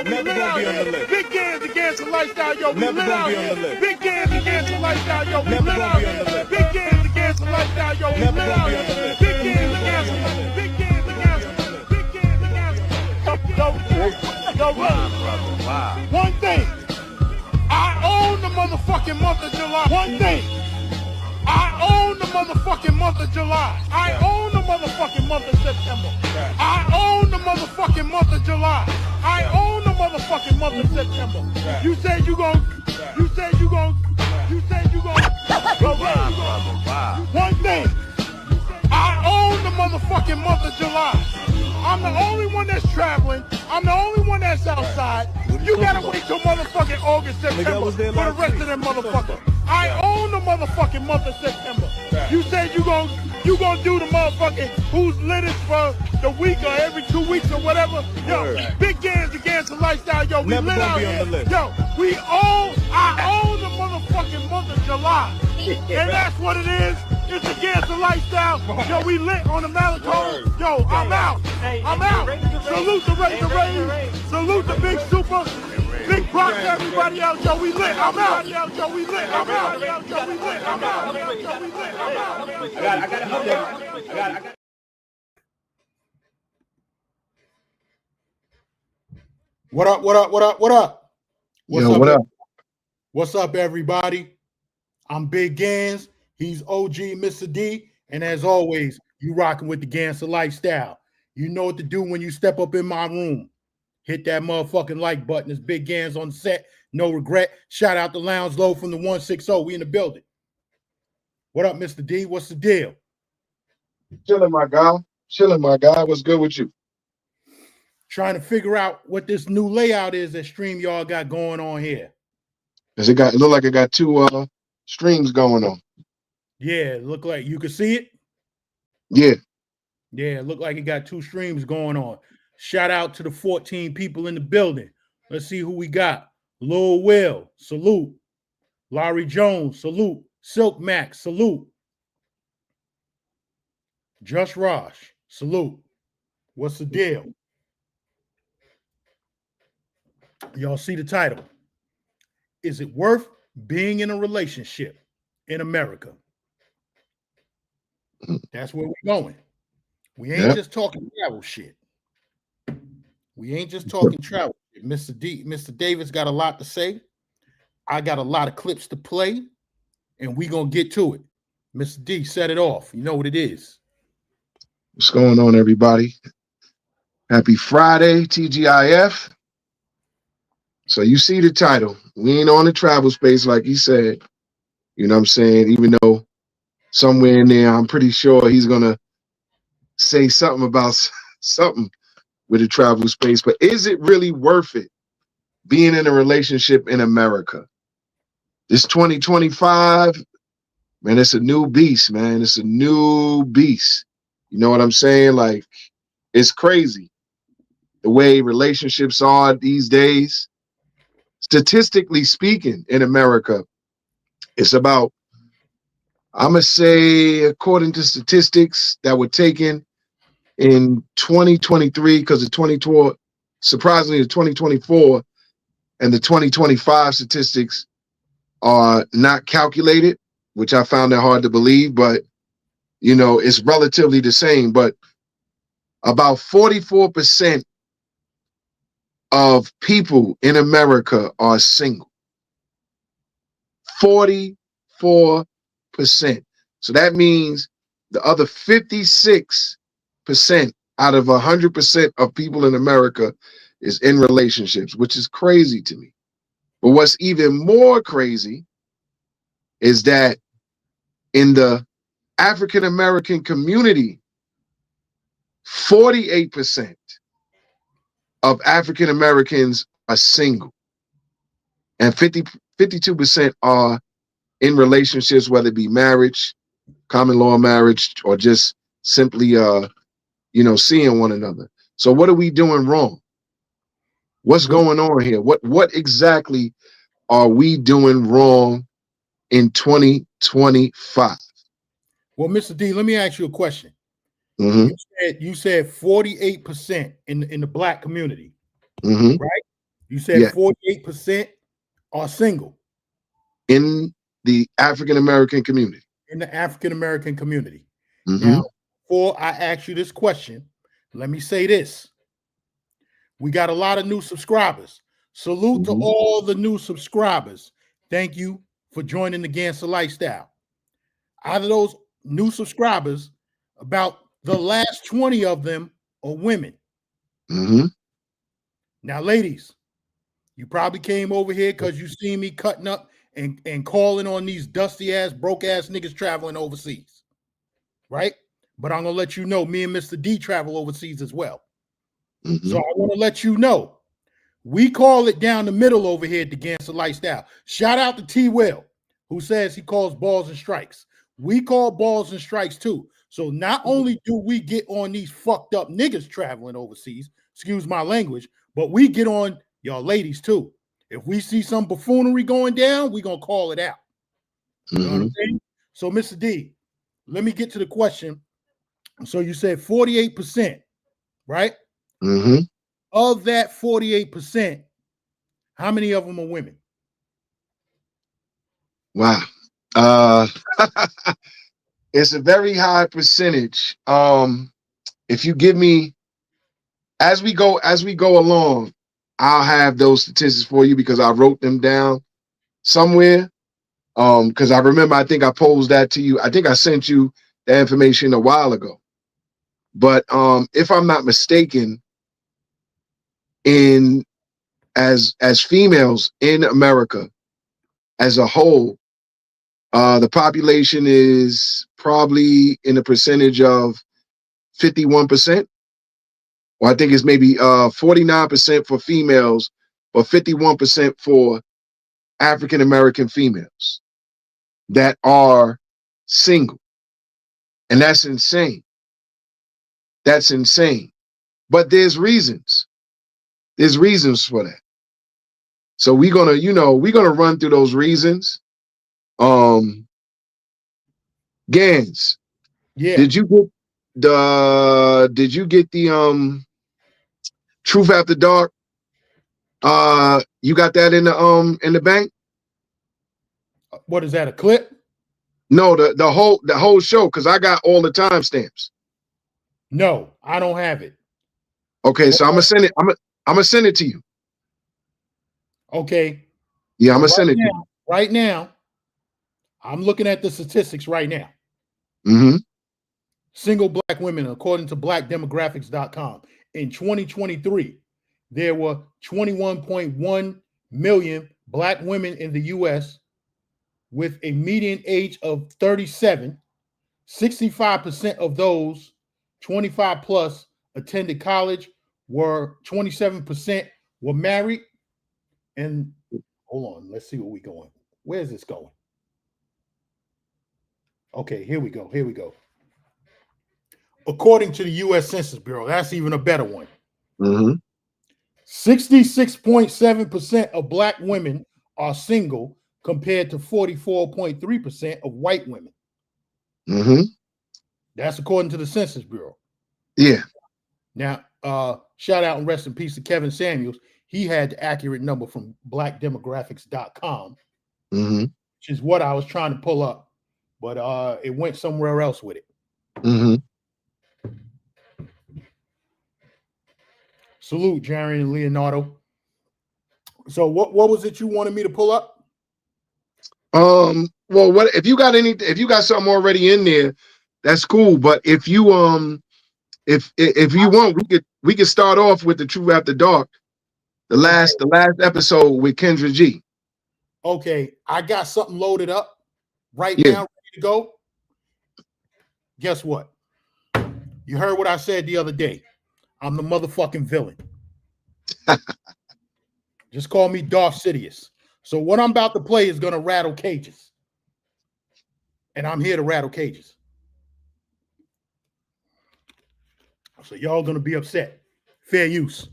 yo, we lit out here. Big GanZzta lifestyle, yo, we lit out here. Big GanZzta lifestyle, yo, we lit out here. Big GanZzta lifestyle, yo, we lit out here. Big GanZzta, Big GanZzta, Big GanZzta. Yo, wow. One thing, I own the motherfucking month of July. One thing, I own the motherfucking month of July. I own the motherfucking month of September. I own the motherfucking month of July. I own the motherfucking month of September. You said you gon', One thing, I own the motherfucking month of July. I'm the only one that's traveling. I'm the only one that's outside. You gotta wait till motherfucking August, September for the rest of them motherfuckers. I own the motherfucking month of September. You said you gon' do the motherfucking who's littest for the week or every 2 weeks or whatever. Yo, Big GanZzta lifestyle, yo, we lit out here. Yo, I own the motherfucking month of July. And that's what it is. It's the GanZzta lifestyle. Yo, we lit on the Malachone. Yo, I'm out. I'm out. Salute the Ray. Salute the Big Super. Big props to everybody else. Yo, we lit. I'm out. Yo, we lit. I'm out. Yo, we lit. I'm out. Yo, we lit. I'm out. I got it. I got it. What up? What up? What's up, everybody? I'm Big Gans. He's OG Mr. D. And as always, you rocking with the GanZzta lifestyle. You know what to do when you step up in my room. Hit that motherfucking like button. It's Big Gans on the set. No regret. Shout out to Lounge Low from the 160. We in the building. What up, Mr. D? What's the deal? Chilling, my guy. What's good with you? Trying to figure out what this new layout is that StreamYard got going on here. It look like it got two streams going on. Yeah, it look like you can see it. Yeah, it looked like it got two streams going on. Shout out to the 14 people in the building. Let's see who we got. Lil Will, salute. Larry Jones, salute. Silk Max, salute. Just Rosh, salute. What's the deal? Y'all see the title. Is it worth being in a relationship in America? That's where we're going. We ain't just talking travel shit. Mr. Davis got a lot to say. I got a lot of clips to play, and we gonna get to it. Mr. D, set it off. You know what it is. What's going on, everybody? Happy Friday, TGIF. So you see the title. We ain't on the travel space like he said. You know what I'm saying? Even though somewhere in there, I'm pretty sure he's going to say something about something with the travel space. But is it really worth it being in a relationship in America? This 2025, man, it's a new beast, man. It's a new beast. You know what I'm saying? Like, it's crazy the way relationships are these days. Statistically speaking, in America, it's about, I'm going to say, according to statistics that were taken in 2023, because the 2024, surprisingly, the 2024 and the 2025 statistics are not calculated, which I found it hard to believe, but, you know, it's relatively the same. But about 44% of people in America are single. 44%. So that means the other 56% out of 100% of people in America is in relationships, which is crazy to me. But what's even more crazy is that in the African American community, 48% of African Americans are single, and 52% are in relationships, whether it be marriage, common law marriage, or just simply you know, seeing one another. So what are we doing wrong? What's going on here? What exactly are we doing wrong in 2025? Well, Mr. D, let me ask you a question. You said 48% in the black community, right? You said Yeah, 48% are single in the African American community. in the African American community. Mm-hmm. Now, before I ask you this question, let me say this. We got a lot of new subscribers. Salute to Mm-hmm. all the new subscribers. Thank you for joining the GanZzta Lifestyle. Out of those new subscribers, about the last 20 of them are women. Mm-hmm. Now, ladies, you probably came over here because you seen me cutting up and calling on these dusty ass, broke ass niggas traveling overseas, right? But I'm gonna let you know, me and Mr. D travel overseas as well. Mm-hmm. So I want to let you know, we call it down the middle over here at the GanZzta Lifestyle. Shout out to T. Will, who says he calls balls and strikes. We call balls and strikes too. So not only do we get on these fucked up niggas traveling overseas, excuse my language, but we get on y'all ladies too. If we see some buffoonery going down, we gonna call it out. You know what I'm saying? So, Mr. D, let me get to the question. So you said 48%, right? Mm-hmm. Of that 48%, how many of them are women? Wow. Uh, it's a very high percentage. If you give me as we go along, I'll have those statistics for you because I wrote them down somewhere. Because I remember, I think I posed that to you. I think I sent you that information a while ago. But if I'm not mistaken, in as females in America as a whole, the population is probably in a percentage of 51%. Or I think it's maybe 49% for females, but 51% for African American females that are single. And that's insane. That's insane. But there's reasons. There's reasons for that. So we're gonna run through those reasons. Um Gans, Yeah. did you get the Truth After Dark? You got that in the bank? What is that, a clip? No, the whole show, because I got all the timestamps. No, I don't have it. Okay, Hold so I'm gonna on. send it. I'm gonna send it to you. Okay. Yeah, I'm So gonna send it to you. right now, I'm looking at the statistics right now. Mm-hmm. Single black women, according to blackdemographics.com, in 2023, there were 21.1 million black women in the US with a median age of 37. 65% of those 25 plus attended college, were 27% were married. And hold on, let's see where we going. Where's this going? Okay, here we go. Here we go. According to the US Census Bureau, that's even a better one. Mm-hmm. 66.7% of black women are single compared to 44.3% of white women. Mm-hmm. That's according to the Census Bureau. Yeah. Now, shout out and rest in peace to Kevin Samuels. He had the accurate number from blackdemographics.com, Mm-hmm. which is what I was trying to pull up, but it went somewhere else with it. Mm-hmm. Salute, Jerry and Leonardo. So what was it you wanted me to pull up? Well, what if you got something already in there, that's cool. But if you want, we could start off with the Truth After Dark, the Okay. last episode with Kendra G. Okay, I got something loaded up right Yeah. now, ready to go. Guess what? You heard what I said the other day. I'm the motherfucking villain. Just call me Darth Sidious. So what I'm about to play is gonna rattle cages. And I'm here to rattle cages. So y'all gonna be upset. Fair use.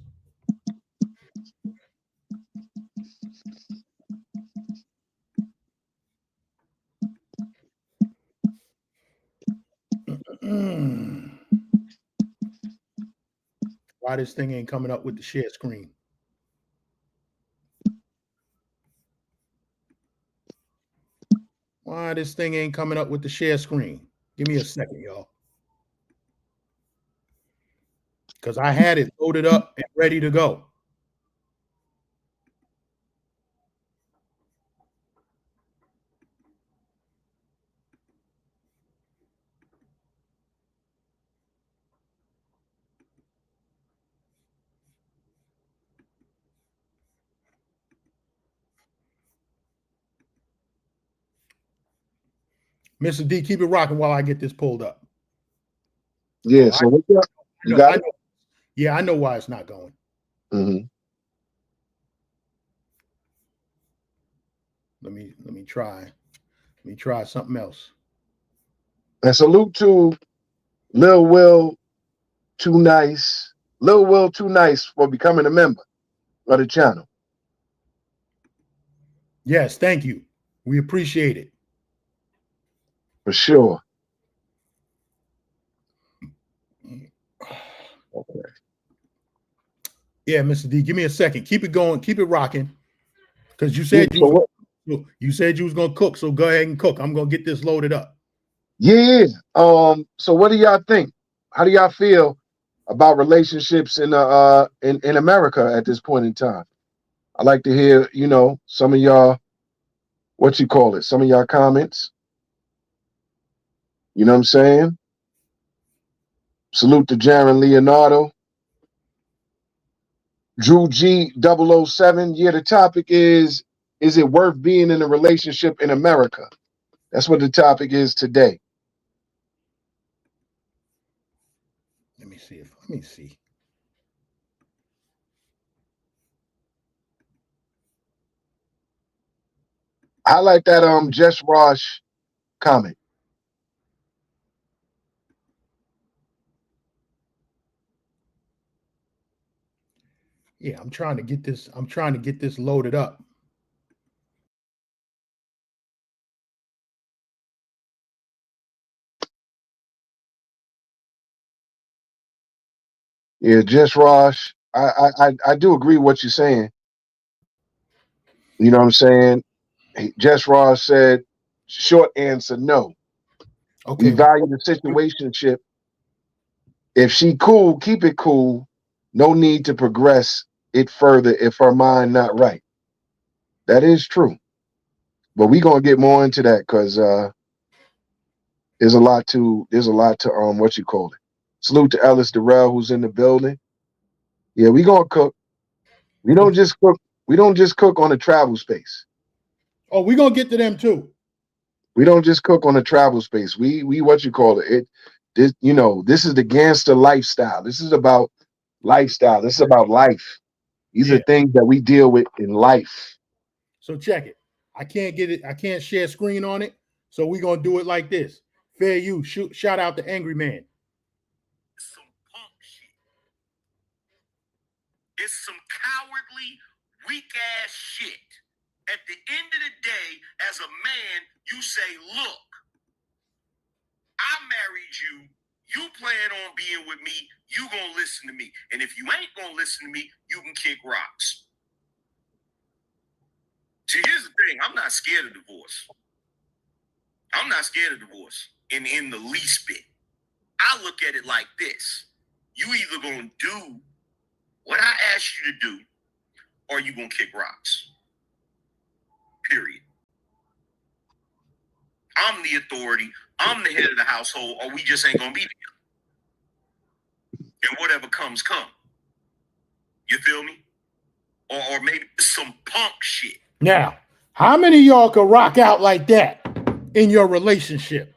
Why this thing ain't coming up with the share screen? Why this thing ain't coming up with the share screen? Give me a second, y'all. Because I had it loaded up and ready to go. Mr. D, keep it rocking while I get this pulled up. Yeah. So what's up? You got it? Yeah, I know why it's not going. Mm-hmm. Let me try. Let me try something else. And salute to Lil Will Too Nice. Lil Will Too Nice for becoming a member of the channel. Yes, thank you. We appreciate it. For sure. Okay. Yeah, Mr. D, give me a second. Keep it going. Keep it rocking. Because you said you said you was gonna cook. So go ahead and cook. I'm gonna get this loaded up. Yeah. So what do y'all think? How do y'all feel about relationships in America at this point in time? I like to hear, some of y'all, some of y'all comments. You know what I'm saying? Salute to Jaron Leonardo. Drew G 007. Yeah, the topic is it worth being in a relationship in America? That's what the topic is today. Let me see. I like that Jess Rosh comment. Yeah, I'm trying to get this loaded up. Yeah, Jess Rosh. I do agree with what you're saying. You know what I'm saying? Jess Ross said, short answer, no. Okay. We value the situationship. If she cool, keep it cool. No need to progress it further if her mind not right. That is true. But we gonna get more into that because there's a lot to what you call it. Salute to Ellis Durrell who's in the building. Yeah, we gonna cook. We don't just cook. We don't just cook on a travel space. Oh, we're gonna get to them too. We don't just cook on a travel space. We what you call it. This is the GanZzta lifestyle. This is about lifestyle. This is about life. These are things that we deal with in life. So check it. I can't get it. I can't share screen on it. So we're gonna do it like this. Fair use. Shout out to Angry Man. Some punk shit. It's some cowardly, weak ass shit. At the end of the day, as a man, you say, look, I married you. You plan on being with me. You gonna listen to me. And if you ain't gonna listen to me, you can kick rocks. See, here's the thing. I'm not scared of divorce. I'm not scared of divorce in the least bit. I look at it like this. You either gonna do what I asked you to do, or you gonna kick rocks. Period. I'm the authority. I'm the head of the household, or we just ain't gonna be together. And whatever comes, come. You feel me? Or maybe some punk shit. Now, how many of y'all can rock out like that in your relationship?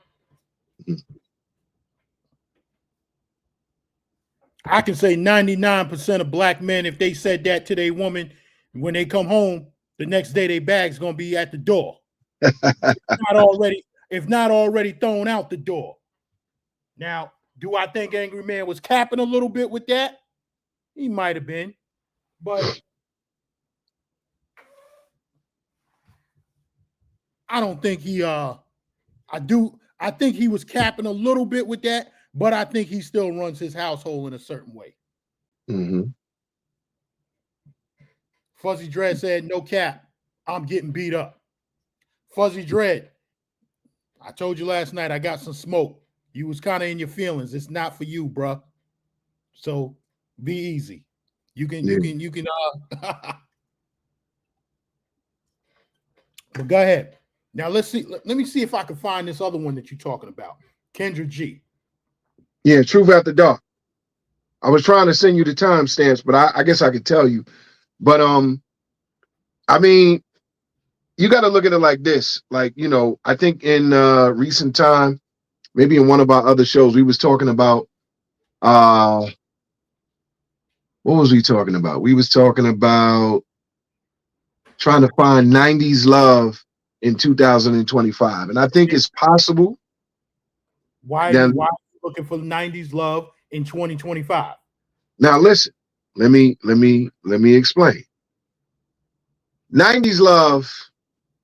I can say 99% of black men, if they said that to their woman, when they come home, the next day their bag's gonna be at the door. if not already thrown out the door. Now, do I think Angry Man was capping a little bit with that? He might have been, but I don't think he I think he was capping a little bit with that, but I think he still runs his household in a certain way. Mm-hmm. Fuzzy Dread said, no cap, I'm getting beat up. Fuzzy Dread, I told you last night I got some smoke. You was kind of in your feelings. It's not for you, bruh. So be easy. Yeah. You can but go ahead. Now let's see. Let me see if I can find this other one that you're talking about. Kendra G. Yeah, Truth After Dark. I was trying to send you the timestamps, but I guess I could tell you. But I mean, you got to look at it like this. Like, you know, I think in recent time, maybe in one of our other shows, we was talking about what was we talking about? We was talking about trying to find 90s love in 2025. And I think it's possible. Why are you looking for 90s love in 2025? Now listen, let me explain. 90s love,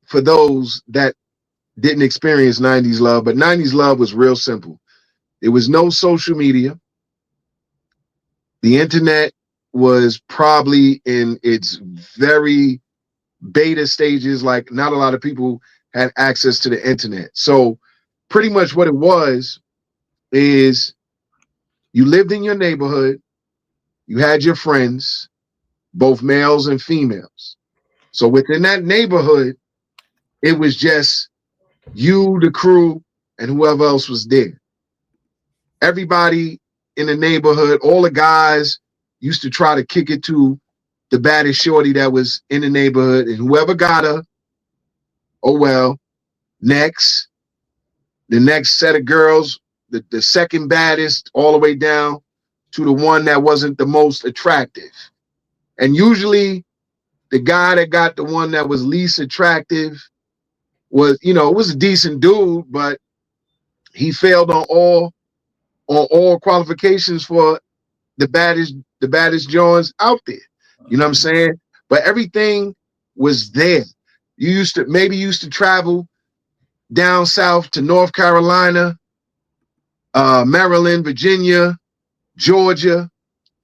for those that didn't experience 90s love, but 90s love was real simple. There was no social media. The internet was probably in its very beta stages, like not a lot of people had access to the internet. So pretty much what it was is you lived in your neighborhood, you had your friends, both males and females. So within that neighborhood, it was just you, the crew, and whoever else was there. Everybody in the neighborhood, all the guys used to try to kick it to the baddest shorty that was in the neighborhood, and whoever got her, oh well. Next, the next set of girls, the second baddest, all the way down to the one that wasn't the most attractive. And usually the guy that got the one that was least attractive was, you know, was a decent dude, but he failed on all qualifications for the baddest Jones out there. You know what I'm saying? But everything was there. You used to travel down south to North Carolina, Maryland, Virginia, Georgia,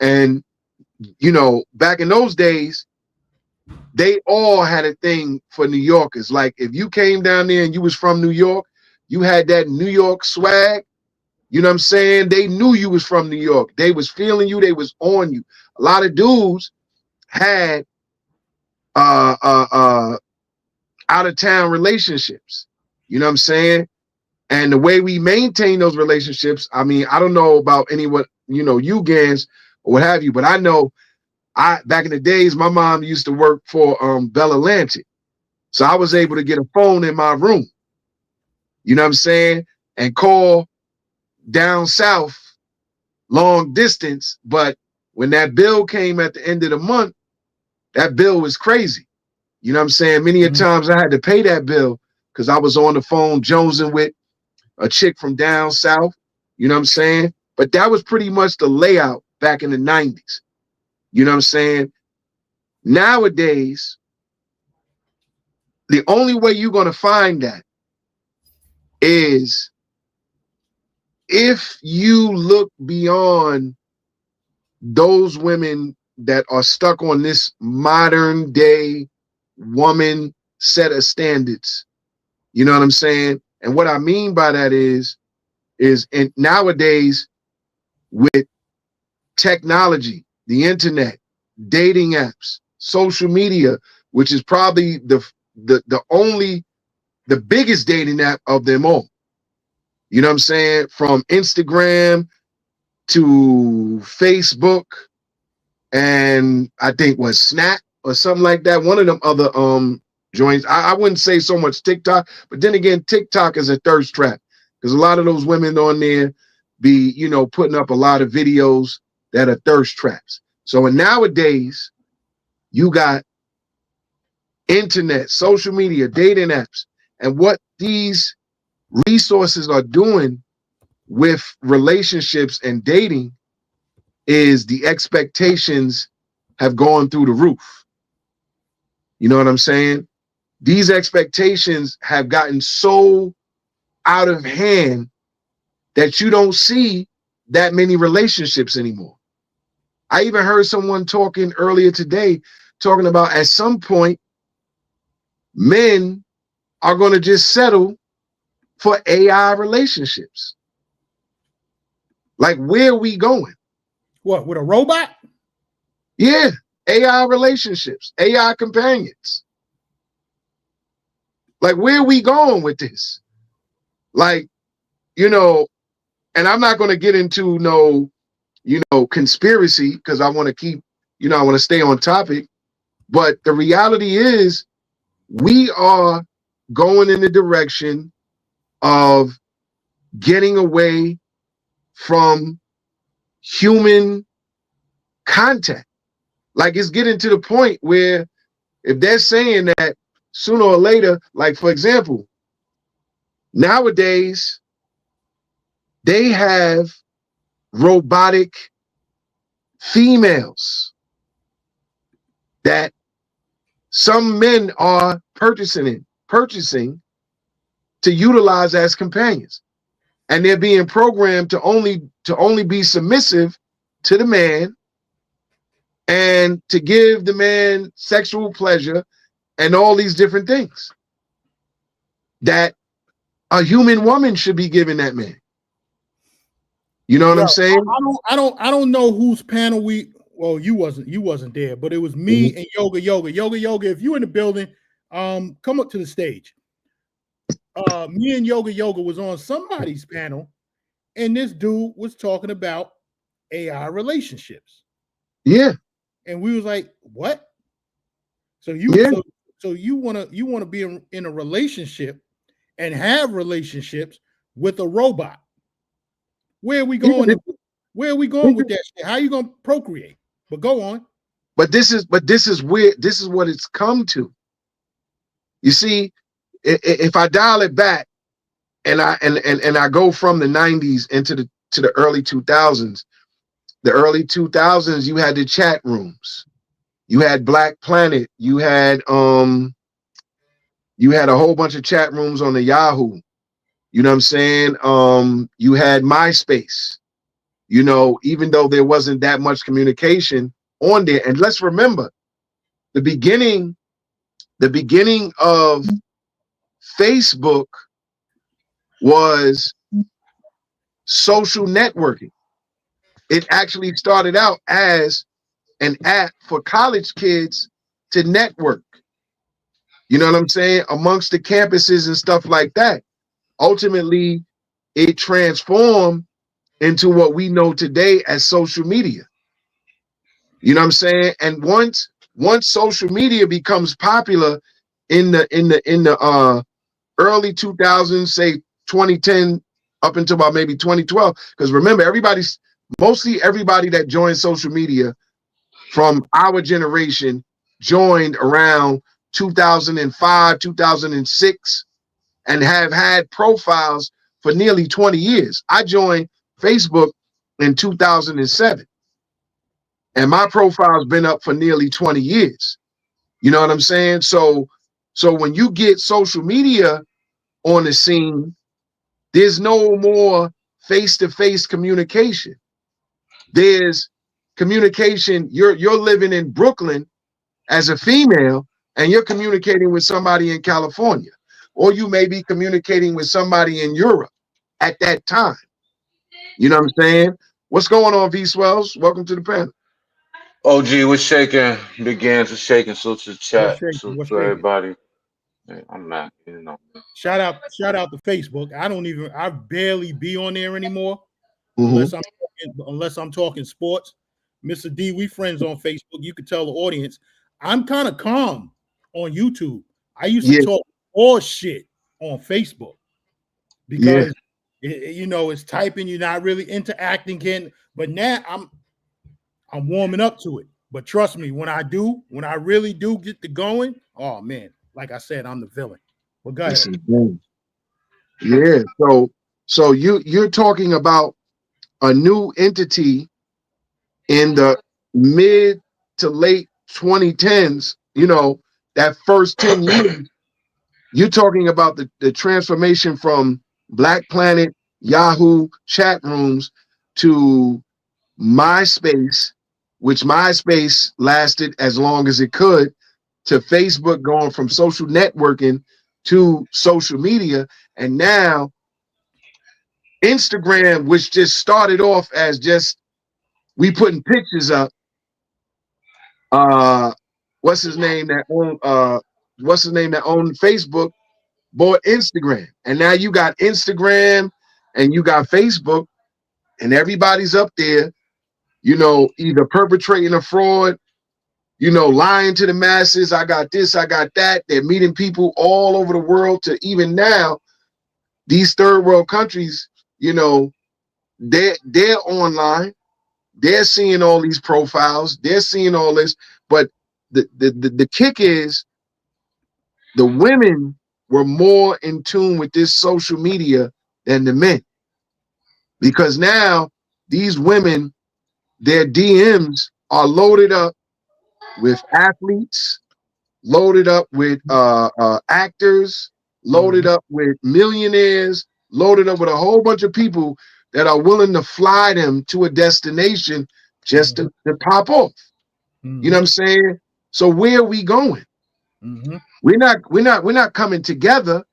and you know, back in those days, they all had a thing for New Yorkers. Like if you came down there and you was from New York, you had that New York swag. You know what I'm saying? They knew you was from New York. They was feeling you. They was on you. A lot of dudes had out of town relationships. You know what I'm saying? And the way we maintain those relationships, I mean, I don't know about anyone, you know, you Gans or what have you, but I know back in the days, my mom used to work for Bell Atlantic. So I was able to get a phone in my room, you know what I'm saying, and call down south long distance. But when that bill came at the end of the month, that bill was crazy. You know what I'm saying? Many a times I had to pay that bill because I was on the phone jonesing with a chick from down south. You know what I'm saying? But that was pretty much the layout back in the 90s. You know what I'm saying? Nowadays, the only way you're going to find that is if you look beyond those women that are stuck on this modern day woman set of standards. You know what I'm saying? And what I mean by that is in nowadays with technology, the internet, dating apps, social media, which is probably the biggest dating app of them all. You know what I'm saying? From Instagram to Facebook, and I think was Snap or something like that. One of them other joints. I wouldn't say so much TikTok, but then again, TikTok is a thirst trap because a lot of those women on there be, you know, putting up a lot of videos that are thirst traps. So nowadays, you got internet, social media, dating apps, and what these resources are doing with relationships and dating is the expectations have gone through the roof. You know what I'm saying? These expectations have gotten so out of hand that you don't see that many relationships anymore. I even heard someone talking earlier today, talking about at some point, men are going to just settle for AI relationships. Like, where are we going? What, with a robot? Yeah, AI relationships, AI companions. Like, where are we going with this? Like, you know, and I'm not going to get into no, you know, conspiracy, because I want to keep, you know, I want to stay on topic. But the reality is, we are going in the direction of getting away from human contact. Like, it's getting to the point where if they're saying that sooner or later, like, for example, nowadays they have robotic females that some men are purchasing to utilize as companions, and they're being programmed to only be submissive to the man and to give the man sexual pleasure and all these different things that a human woman should be giving that man. You know what I'm saying? I don't know whose panel well, you wasn't there, but it was me and Yoga. If you in the building, come up to the stage. Me and Yoga was on somebody's panel, and this dude was talking about AI relationships. Yeah. And we was like, what? So you wanna be in a relationship and have relationships with a robot. Where are we going? Where are we going with that shit? How are you gonna procreate? But go on. But this is what it's come to. You see, if I dial it back and I go from the 90s into the early 2000s, the early 2000s, you had the chat rooms, you had Black Planet, you had a whole bunch of chat rooms on the Yahoo. You know what I'm saying? You had MySpace. You know, even though there wasn't that much communication on there. And let's remember, the beginning of Facebook was social networking. It actually started out as an app for college kids to network. You know what I'm saying? Amongst the campuses and stuff like that. Ultimately, it transformed into what we know today as social media. You know what I'm saying? And once social media becomes popular in the early 2000s, say 2010 up until about maybe 2012, because remember, mostly everybody that joined social media from our generation joined around 2005, 2006, and have had profiles for nearly 20 years. I joined Facebook in 2007, and my profile's been up for nearly 20 years. You know what I'm saying? So when you get social media on the scene, there's no more face-to-face communication. There's communication. You're living in Brooklyn as a female, and you're communicating with somebody in California, or you may be communicating with somebody in Europe at that time. You know what I'm saying? What's going on, V Swells? Welcome to the panel. OG, what's shaking? Big GanZzta shaking. So to the chat. So to everybody. Hey, I'm not, you know. Shout out to Facebook. I barely be on there anymore unless I'm talking sports. Mr. D, we friends on Facebook. You could tell the audience I'm kind of calm on YouTube. I used to talk all shit on Facebook because it's typing, you're not really interacting, but now I'm warming up to it. But trust me, when I really do get to going, oh man, like I said, I'm the villain. Well, go ahead. Yeah. So you're talking about a new entity in the mid to late 2010s, that first 10 years. You're talking about the transformation from Black Planet, Yahoo chat rooms to MySpace, which MySpace lasted as long as it could, to Facebook, going from social networking to social media. And now Instagram, which just started off as just we putting pictures up. What's his name that owned Facebook, bought Instagram. And now you got Instagram and you got Facebook, and everybody's up there, either perpetrating a fraud, lying to the masses. I got this, I got that. They're meeting people all over the world, to even now, these third world countries, they're online. They're seeing all these profiles. They're seeing all this. But the kick is the women were more in tune with this social media than the men. Because now these women, their DMs are loaded up with athletes, loaded up with actors, loaded up with millionaires, loaded up with a whole bunch of people that are willing to fly them to a destination just to pop off. You know what I'm saying? So where are we going? We're not coming together.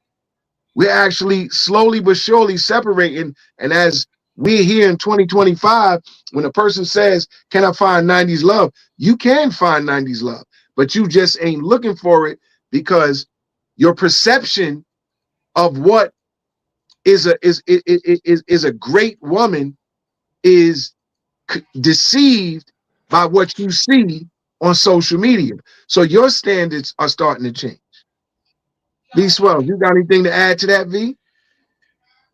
We're actually slowly but surely separating. And as we're here in 2025, when a person says, "Can I find 90s love?" You can find 90s love, but you just ain't looking for it, because your perception of what is a great woman is deceived by what you see on social media. So your standards are starting to change. V Swell, you got anything to add to that, V?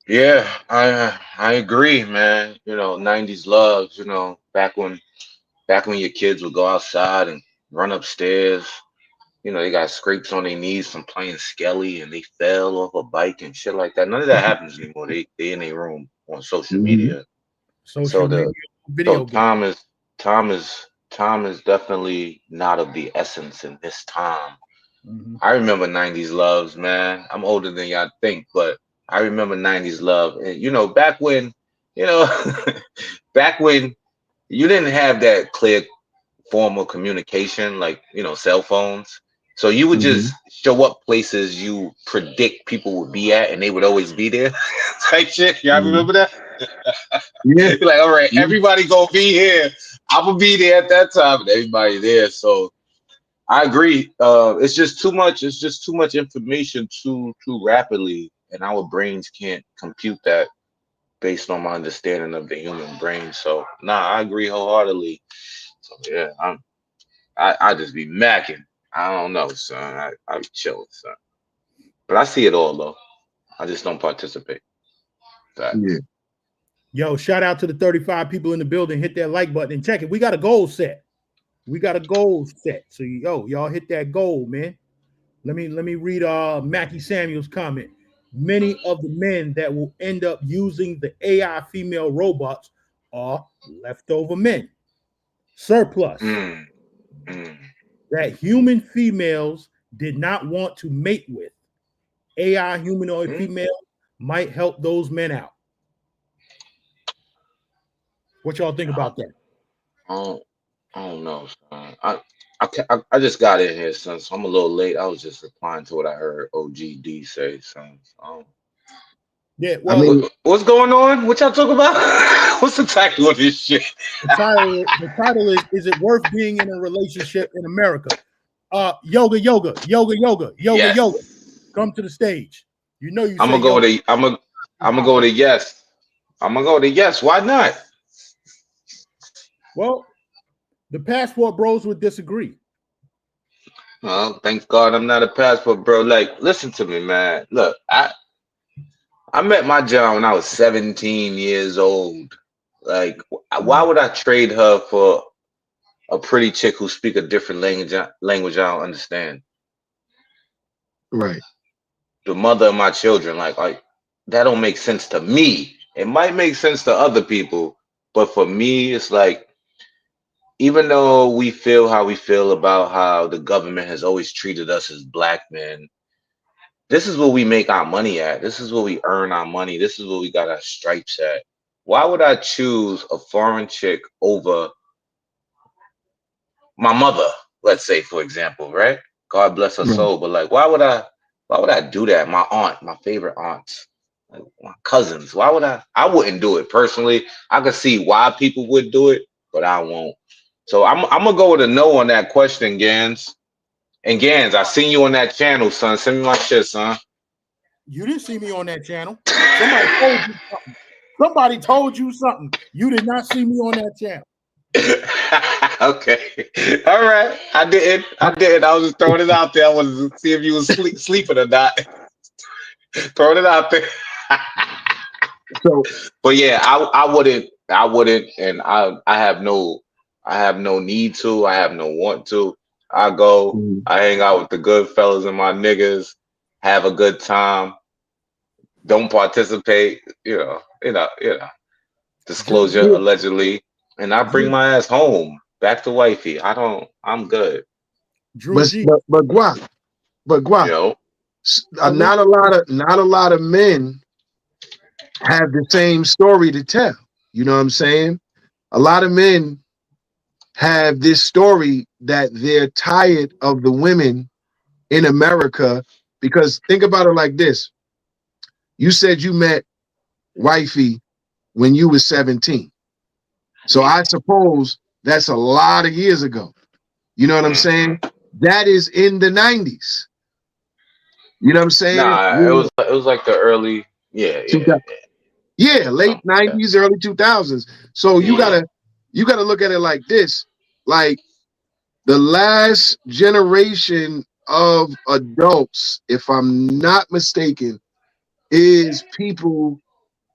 Yeah, I agree, man. 90s loves, back when your kids would go outside and run upstairs, they got scrapes on their knees from playing Skelly and they fell off a bike and shit like that. None of that happens anymore. They in their room on social media. Social media, video game. Time is definitely not of the essence in this time. I remember 90s loves, man. I'm older than y'all think, but I remember 90s love. And back when, back when you didn't have that clear form of communication, like, cell phones. So you would just show up places you predict people would be at, and they would always be there. Type shit. Y'all remember that? Yeah. Like, all right, everybody gonna be here. I'm gonna be there at that time, and everybody there. So I agree. It's just too much. It's just too much information too rapidly, and our brains can't compute that based on my understanding of the human brain. So I agree wholeheartedly. So yeah, I just be macking. I don't know, son. I be chilling, son. But I see it all though. I just don't participate. Facts. Yeah. Yo, shout out to the 35 people in the building. Hit that like button and check it. We got a goal set. So y'all hit that goal, man. Let me read Mackie Samuel's comment. Many of the men that will end up using the AI female robots are leftover men. Surplus. That human females did not want to mate with. AI humanoid female might help those men out. What y'all think about that? I don't know, son. I just got in here, son, so I'm a little late. I was just replying to what I heard OGD say, son. Yeah, well, what's going on? What y'all talking about? What's the title of this shit? The title is it worth being in a relationship in America? Yoga. Come to the stage. I'm gonna go to I'm gonna go to yes. I'm gonna go to yes. Why not? Well, the passport bros would disagree. Well, thank God I'm not a passport bro. Like, listen to me, man. Look, I met my John when I was 17 years old. Like, why would I trade her for a pretty chick who speak a different language I don't understand? Right. The mother of my children, like that don't make sense to me. It might make sense to other people, but for me, it's like, even though we feel how we feel about how the government has always treated us as black men, this is where we make our money at. This is where we earn our money. This is where we got our stripes at. Why would I choose a foreign chick over my mother, let's say, for example, right? God bless her soul. But like, why would Why would I do that? My aunt, my favorite aunts, like my cousins. Why would I? I wouldn't do it personally. I could see why people would do it, but I won't. So I'm gonna go with a no on that question, Gans. And Gans, I seen you on that channel, son. Send me my shit, son. You didn't see me on that channel. Somebody told you something. Somebody told you something. You did not see me on that channel. Okay. All right. I didn't. I was just throwing it out there. I wanted to see if you was sleeping or not. Throwing it out there. So, But yeah, I wouldn't, and I have no need to. I have no want to. I go. I hang out with the good fellas and my niggas. Have a good time. Don't participate. Disclosure Drew, allegedly, and I bring Drew, my ass home back to wifey. I'm good. Drew G. but Guap, You know. Salute. not a lot of men have the same story to tell. You know what I'm saying? A lot of men have this story that they're tired of the women in America, because think about it like this. You said you met wifey when you was 17. So I suppose that's a lot of years ago. You know what I'm saying? That is in the 90s. You know what I'm saying? Nah, it was like the early, yeah, yeah, Yeah, late something like that. 90s, early 2000s. So you Yeah, gotta look at it like this. Like the last generation of adults, if I'm not mistaken, is people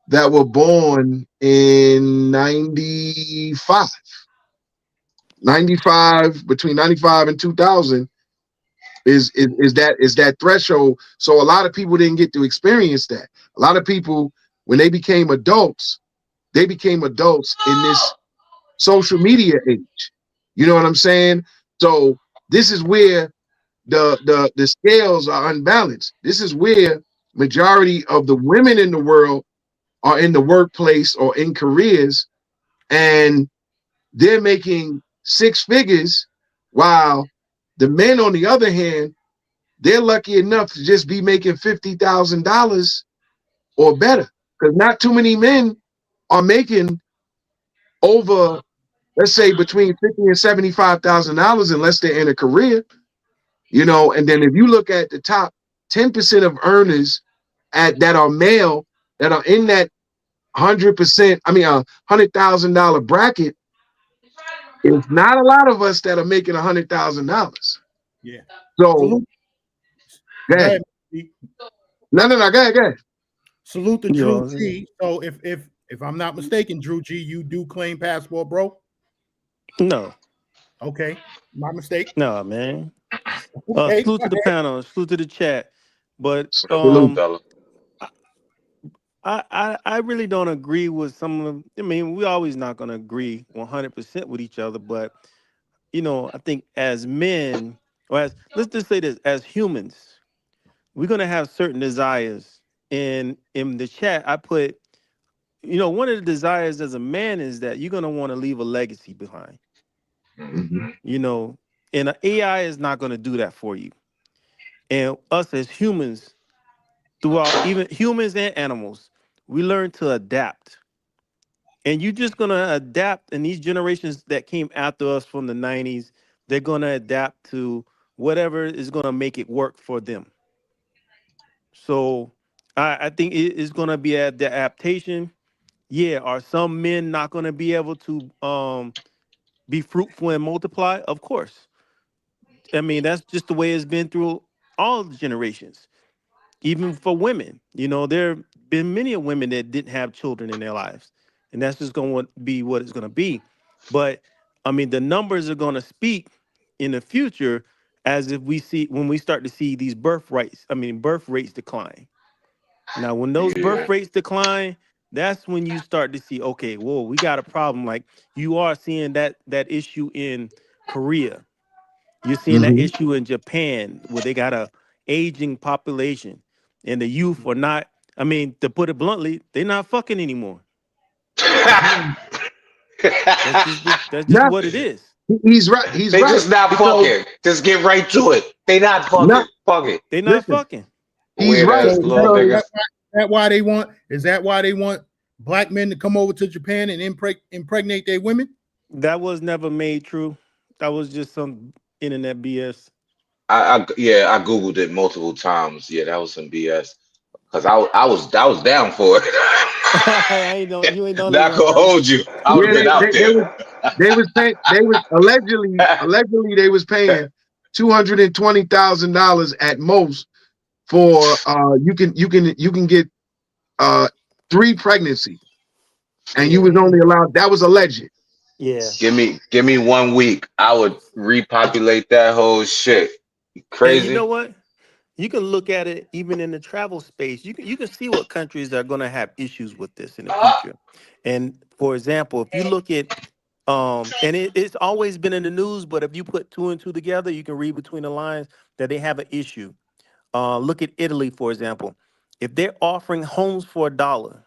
that were born in 95. 95, between 95 and 2000 is that threshold. So a lot of people didn't get to experience that. A lot of people, when they became adults in this social media age. You know what I'm saying? So this is where the scales are unbalanced. This is where majority of the women in the world are in the workplace or in careers, and they're making six figures, while the men, on the other hand, they're lucky enough to just be making $50,000 or better. Because not too many men are making over, let's say, between $50,000 and $75,000 unless they're in a career. And then if you look at the top 10% of earners that are male, that are in that 100%, $100,000 bracket, it's not a lot of us that are making $100,000. Yeah. So, Salute. go Go ahead. ahead. G. No, go ahead. Salute to You Drew know, G. So if I'm not mistaken, Drew G, you do claim passport, bro? no, Okay. My mistake. no, man. Okay. Salute to the panel, salute to the chat. But salute, Salute. fella. I really don't agree with some of. I mean, we always not gonna agree 100% with each other, but I think as men, or as let's just say this, as humans, we're gonna have certain desires. And in the chat, I put, one of the desires as a man is that you're gonna want to leave a legacy behind. Mhm. You know, and an AI is not gonna do that for you. And us as humans, throughout even humans and animals, we learn to adapt. And you're just gonna adapt, and these generations that came after us from the 90s, they're gonna adapt to whatever is gonna make it work for them. So I think it is gonna be the adaptation. Yeah, are some men not gonna be able to be fruitful and multiply? Of course. I mean, that's just the way it's been through all the generations. Even for women, there have been many women that didn't have children in their lives, and that's just going to be what it's going to be. But I mean, the numbers are going to speak in the future, as if we see when we start to see these birth rates decline. Now, when those birth Yeah, rates decline, that's when you start to see, okay, whoa, we got a problem. Like you are seeing that issue in Korea. You're seeing that Mhm. issue in Japan, where they got a aging population, and the youth are not. I mean, to put it bluntly, they're not fucking anymore. That's just Not, what it is. he's right. He's they right. just not Because fucking. Just get right to it. They not not fucking. Fuck it. They're not listen, fucking. He's Weird right. ass So little niggas. is that why they want black men to come over to Japan and impregnate their women? That was never made true. That was just some internet BS. Yeah, I googled it multiple times. Yeah, that was some BS. Cause I was down for I ain't know it. you ain't know Not that, gonna brother. hold you. I would Yeah, have been out there. they was allegedly they was paying $220,000 at most for you can get 3 pregnancies, and you Yeah, was only allowed, that was alleged. yeah. Give me 1 week. I would repopulate that whole shit. And you know Crazy. what? You can look at it even in the travel space. You can see what countries are going to have issues with this in the future. And for example, if you look at and it's always been in the news, but if you put two and two together, you can read between the lines that they have an issue. Look at Italy, for example. If they're offering homes for $1,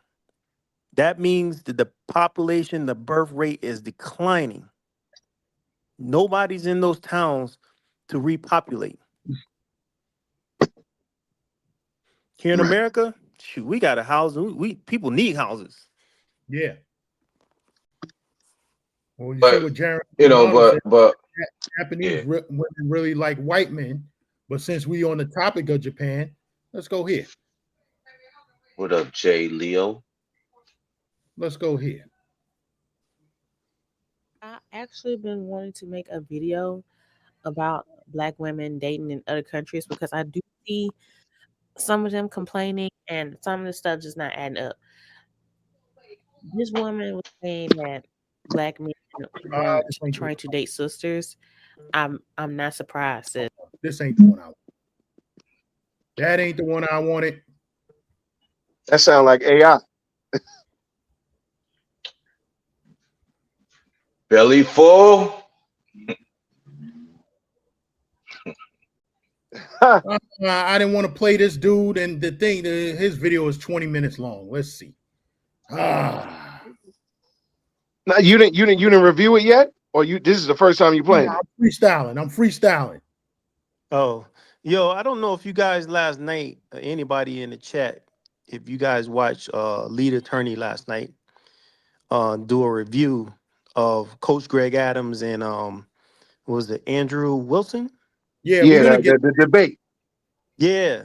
that means that the population, the birth rate is declining. Nobody's in those towns to repopulate. Here in Right. America, shoot, we got a house. We people need houses. Yeah. Well, you see But what Jared you know, Romano said. but Japanese yeah. women really like white men. But since we on the topic of Japan, let's go here. What up, Jay Leo? Let's go here. I actually been wanting to make a video about black women dating in other countries because I do see some of them complaining and some of the stuff just not adding up. This woman was saying that black men were This ain't, trying to date sisters. I'm not surprised. Sis. this ain't the one I want. That ain't the one I wanted. That sound like AI. Belly full. I didn't want to play this dude, and the thing, his video is 20 minutes long. Let's see. Now, you didn't review it yet, or this is the first time you playing it? I'm freestyling. Oh, yo, I don't know if you guys last night, anybody in the chat, if you guys watched Lead Attorney last night, do a review of Coach Greg Adams and what was it Andrew Wilson? Yeah, we're Yeah, gonna get the debate. Yeah.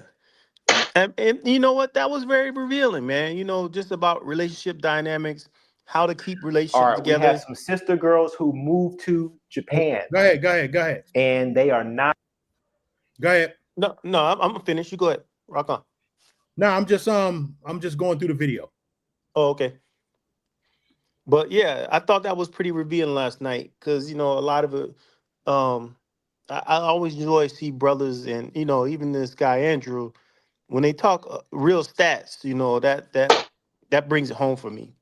And you know what? That was very revealing, man. You know, just about relationship dynamics, how to keep All relationships right, we have together. some sister girls who moved to Japan, Go ahead. and they are not. Go ahead. No, I'm finished. You go ahead. Rock on. No, I'm just going through the video. Oh, okay. But yeah, I thought that was pretty revealing last night because you know a lot of it. I always enjoy see brothers and you know even this guy Andrew when they talk real stats. You know that brings it home for me.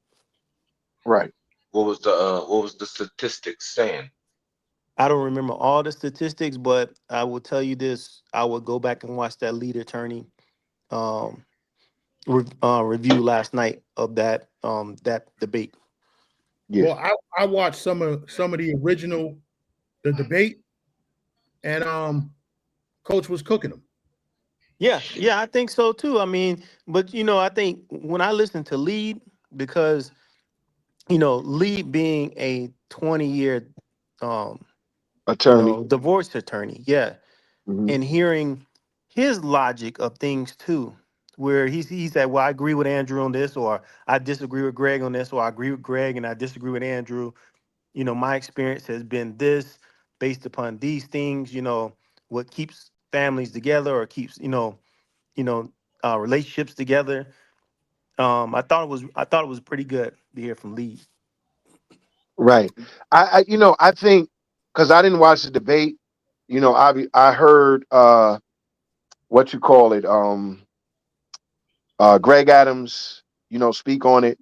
Right. What was the statistics saying? I don't remember all the statistics, but I will tell you this: I would go back and watch that Lead Attorney um, review last night of that debate. Yeah. Well, I watched some of the original the debate, and Coach was cooking them. Yeah, I think so too. I mean, but you know, I think when I listen to Lead, because you know, Lead being a 20-year, Attorney. divorce attorney, yeah, Mhm. and hearing his logic of things too, where he said, "Well, I agree with Andrew on this, or I disagree with Greg on this, or I agree with Greg and I disagree with Andrew." You know, my experience has been this based upon these things. You know, what keeps families together or keeps relationships together. I thought it was pretty good to hear from Lee. Right. I think, because I didn't watch the debate. I heard what you call it, Greg Adams, speak on it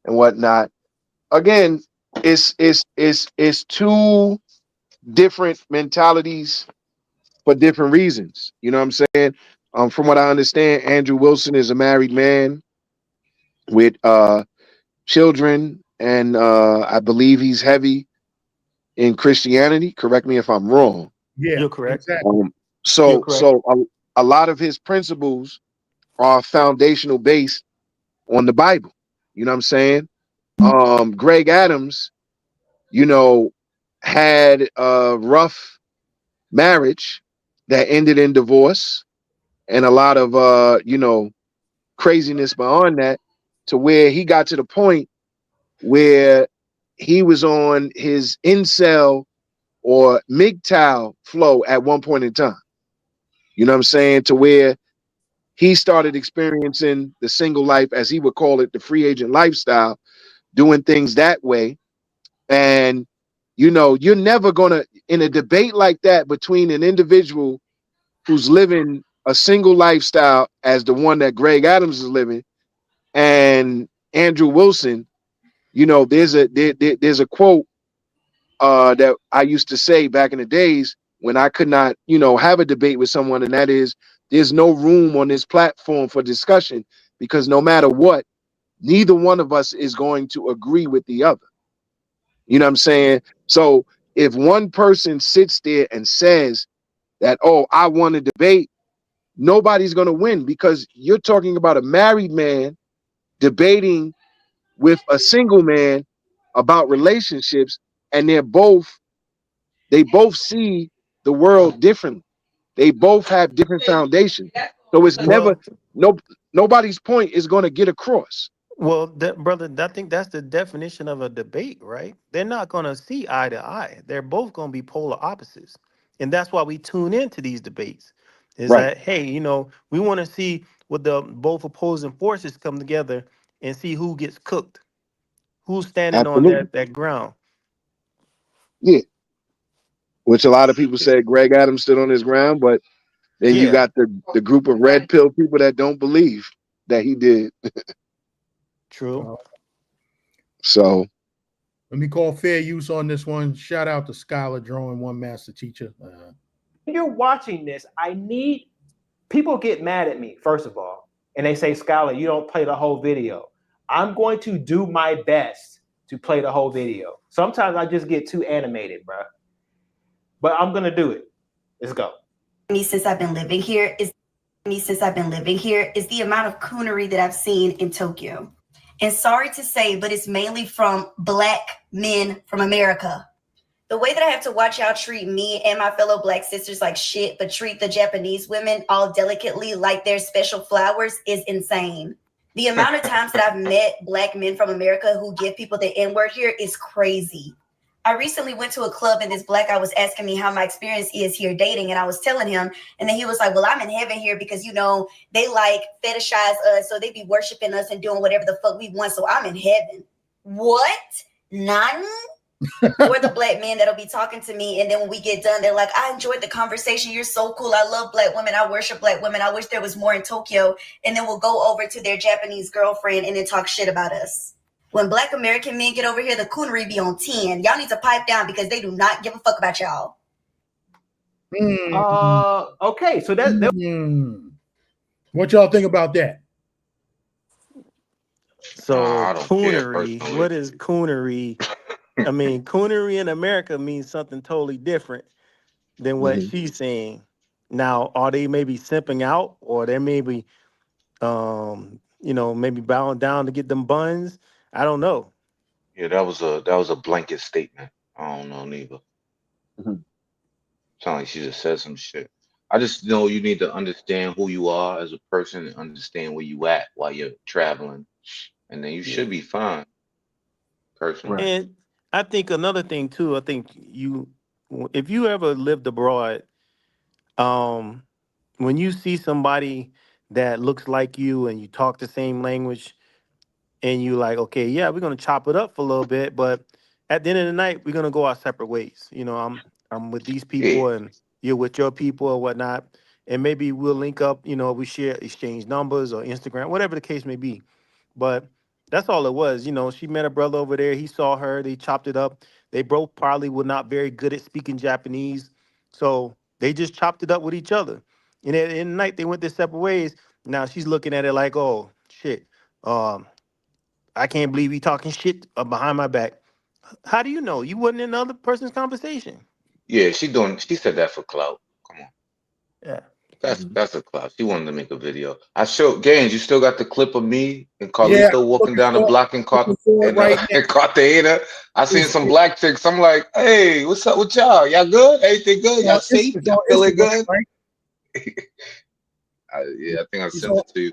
and whatnot. Again, it's two different mentalities for different reasons. You know what I'm saying? From what I understand, Andrew Wilson is a married man with children, and I believe he's heavy in Christianity. Correct me if I'm wrong. Yeah, You're correct. exactly. Um, You're so correct. so a lot of his principles are foundational based on the Bible. You know what I'm saying? Greg Adams, you know, had a rough marriage that ended in divorce and a lot of craziness beyond that, to where he got to the point where he was on his incel or MGTOW flow at one point in time. You know what I'm saying? To where he started experiencing the single life, as he would call it, the free agent lifestyle, doing things that way. And, you're never going to, in a debate like that between an individual who's living a single lifestyle as the one that Greg Adams is living and Andrew Wilson, there's a quote that I used to say back in the days when I could not, have a debate with someone, and that is, there's no room on this platform for discussion, because no matter what, neither one of us is going to agree with the other. You know what I'm saying? So if one person sits there and says that, oh, I want to debate, nobody's going to win, because you're talking about a married man debating with a single man about relationships, and they both see the world differently. They both have different foundations. So it's never Well, no nobody's point is going to get across. well, that brother, I think that's the definition of a debate, right? They're not going to see eye to eye. They're both going to be polar opposites, and that's why we tune into these debates. Is Right. that hey, we want to see what the both opposing forces come together and see who gets cooked, who's standing on Absolutely. that ground. Yeah. Which a lot of people say Greg Adams stood on his ground, but then you Yeah, got the group of red pill people that don't believe that he did. true. Uh, So Let me call fair use on this one. Shout out to Skylar Drawing, one master teacher. When you're watching this, I need people get mad at me, first of all, and they say, Skylar, you don't play the whole video. I'm going to do my best to play the whole video. Sometimes I just get too animated, bro. But I'm gonna do it. Let's go. Since I've been living here is the amount of coonery that I've seen in Tokyo. And sorry to say, but it's mainly from Black men from America. The way that I have to watch y'all treat me and my fellow Black sisters like shit, but treat the Japanese women all delicately like they're special flowers is insane. The amount of times that I've met Black men from America who give people the N-word here is crazy. I recently went to a club and this Black guy was asking me how my experience is here dating. And I was telling him, and then he was like, well, I'm in heaven here because, they like fetishize us. So they be worshiping us and doing whatever the fuck we want. So I'm in heaven. What? None? Or the Black men that'll be talking to me, and then when we get done, they're like, I enjoyed the conversation. You're so cool. I love Black women. I worship Black women. I wish there was more in Tokyo. And then we'll go over to their Japanese girlfriend and then talk shit about us. When Black American men get over here, the coonery be on 10. Y'all need to pipe down because they do not give a fuck about y'all. Okay, so that What y'all think about that? So I don't care coonery, personally. what is coonery? I mean, coonery in America means something totally different than what she's saying. Now, are they maybe simping out, or they maybe, maybe bowing down to get them buns? I don't know. Yeah, that was a blanket statement. I don't know neither. Mhm. Sound like she just said some shit. I just know you need to understand who you are as a person and understand where you at while you're traveling, and then you Yeah. should be fine, personally. Right. And I think another thing too, I think if you ever lived abroad, um, when you see somebody that looks like you and you talk the same language, and you like, okay, yeah, we're gonna chop it up for a little bit, but at the end of the night, we're gonna go our separate ways. I'm with these Yeah, people and you're with your people or whatnot. And maybe we'll link up, we share exchange numbers or Instagram, whatever the case may be. But that's all it was. She met a brother over there, he saw her, they chopped it up. They both probably were not very good at speaking Japanese. So they just chopped it up with each other. And at the end of the night, they went their separate ways. Now she's looking at it like, oh shit. Um, I can't believe he talking shit behind my back. How do you know? You wasn't in the other person's conversation. yeah. She said that for clout. Come on. Yeah. That's a class. He wanted to make a video. I showed Gaines. You still got the clip of me and Yeah, Carlito walking down the block and caught looking for it right now. and Cartagena. I seen It's, some black chicks. I'm like, hey, what's up with y'all? Y'all good? Everything good? Y'all safe? it's Y'all on feeling Instagram, good? right? Yeah, I think I It's sent it to you.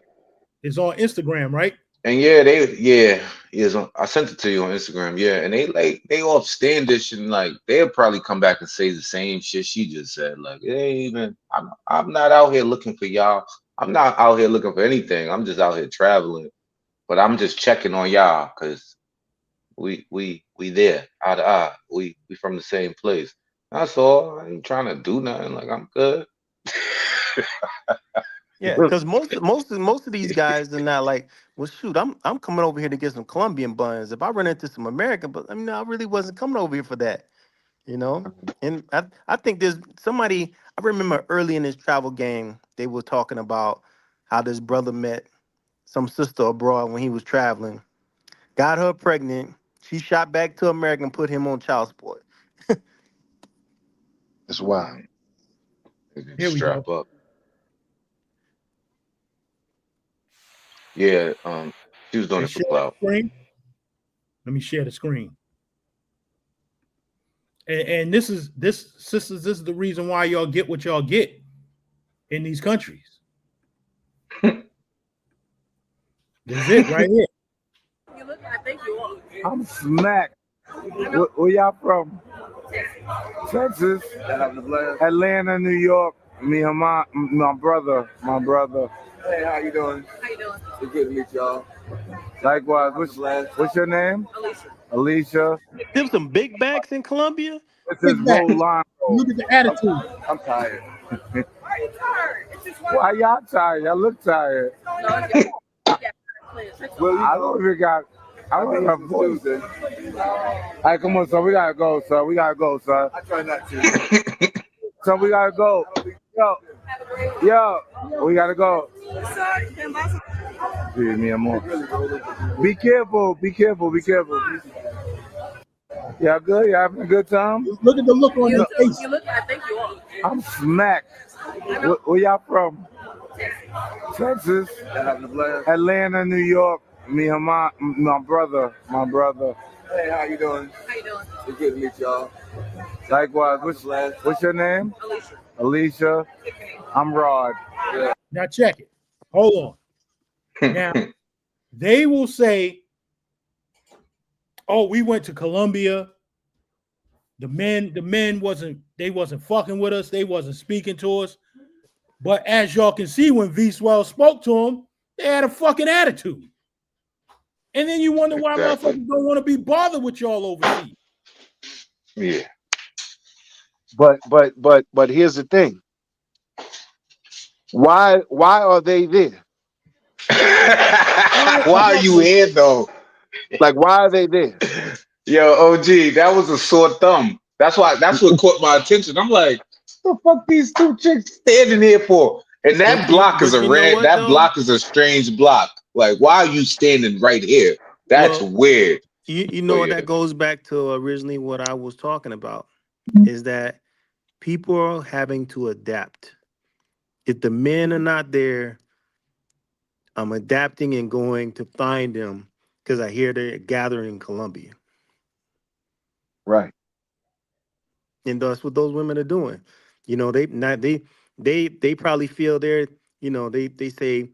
It's on Instagram, right? And I sent it to you on Instagram. Yeah, and they all standish and like they'll probably come back and say the same shit she just said. Like, hey, even I'm not out here looking for y'all. I'm not out here looking for anything. I'm just out here traveling. But I'm just checking on y'all because we there eye to eye. We from the same place. That's all. I ain't trying to do nothing. Like I'm good. Yeah, because most of these guys are not like, well, shoot, I'm coming over here to get some Colombian buns. If I run into some American, but I mean, I really wasn't coming over here for that, you know. And I think there's somebody. I remember early in this travel game, they were talking about how this brother met some sister abroad when he was traveling, got her pregnant. She shot back to America and put him on child support. That's wild. Here we Strap go. up. Yeah, she was doing And it for share the clout. screen. Let me share the screen. And this is sisters. This is the reason why y'all get what y'all get in these countries. This is it right here. You look, I think you are. I'm smacked. Where y'all from? Texas. Atlanta, New York. Me and my brother. Hey, how you doing? How you doing? It's good to meet y'all. Likewise. What's your name? Alicia. Alicia. Them some big backs in Colombia. This is Big back. Roll Line. Look at the attitude. I'm tired. Why are you tired? It's just one. Why y'all tired? Y'all look tired. No, yeah, Well, I don't even got. I don't have a voice. All right, come on, son. We gotta go, son. I try not to. So we gotta go. Yo, we gotta go. Sí, mi amor. Be careful. Y'all good? Y'all having a good time? Look at the look on his face. You look, I think you are. I'm smacked. Where y'all from? Texas. Atlanta, New York. Me and my brother. Hey, how you doing? How you doing? It's good to meet y'all. Likewise. What's your name? Alicia. Alicia. I'm Rod. Yeah. Now check it. Hold on. Now they will say, "Oh, we went to Colombia. The men wasn't fucking with us. They wasn't speaking to us. But as y'all can see, when V-Swell spoke to them, they had a fucking attitude. And then you wonder why motherfuckers don't want to be bothered with y'all overseas. Yeah. But here's the thing. Why are they there? Why are you here though? Like, why are they there? Yo, OG, that was a sore thumb. That's what caught my attention. I'm like, what the fuck these two chicks standing here for? And that block is But block is a strange block. Like, why are you standing right here? That's well, weird. you But know yeah. that goes back to originally what I was talking about, is that people are having to adapt. If the men are not there, I'm adapting and going to find them because I hear they're gathering in Colombia. Right. And that's what those women are doing. You know, they probably feel they're, you know, they say,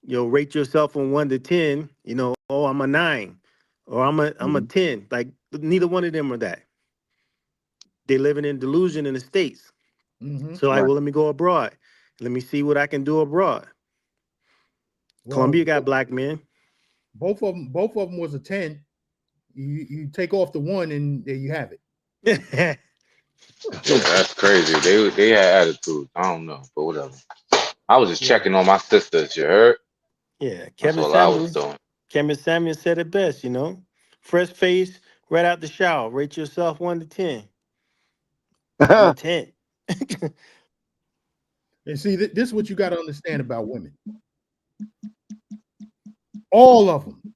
rate yourself from 1 to 10, oh, I'm a 9 or I'm a 10. Like neither one of them are that. They living in delusion in the States. Mm-hmm. So Right. well, let me go abroad. Let me see what I can do abroad. Well, Colombia got black men. Both of them was a 10. You take off the 1 and there you have it. Yeah, that's crazy. They had attitude. I don't know, but whatever. I was just checking on my sisters, you heard? Yeah, That's all I was doing. Kevin Samuel said it best, fresh face, right out the shower. Rate yourself 1 to 10. I'm a 10. And see, this is what you got to understand about women. All of them,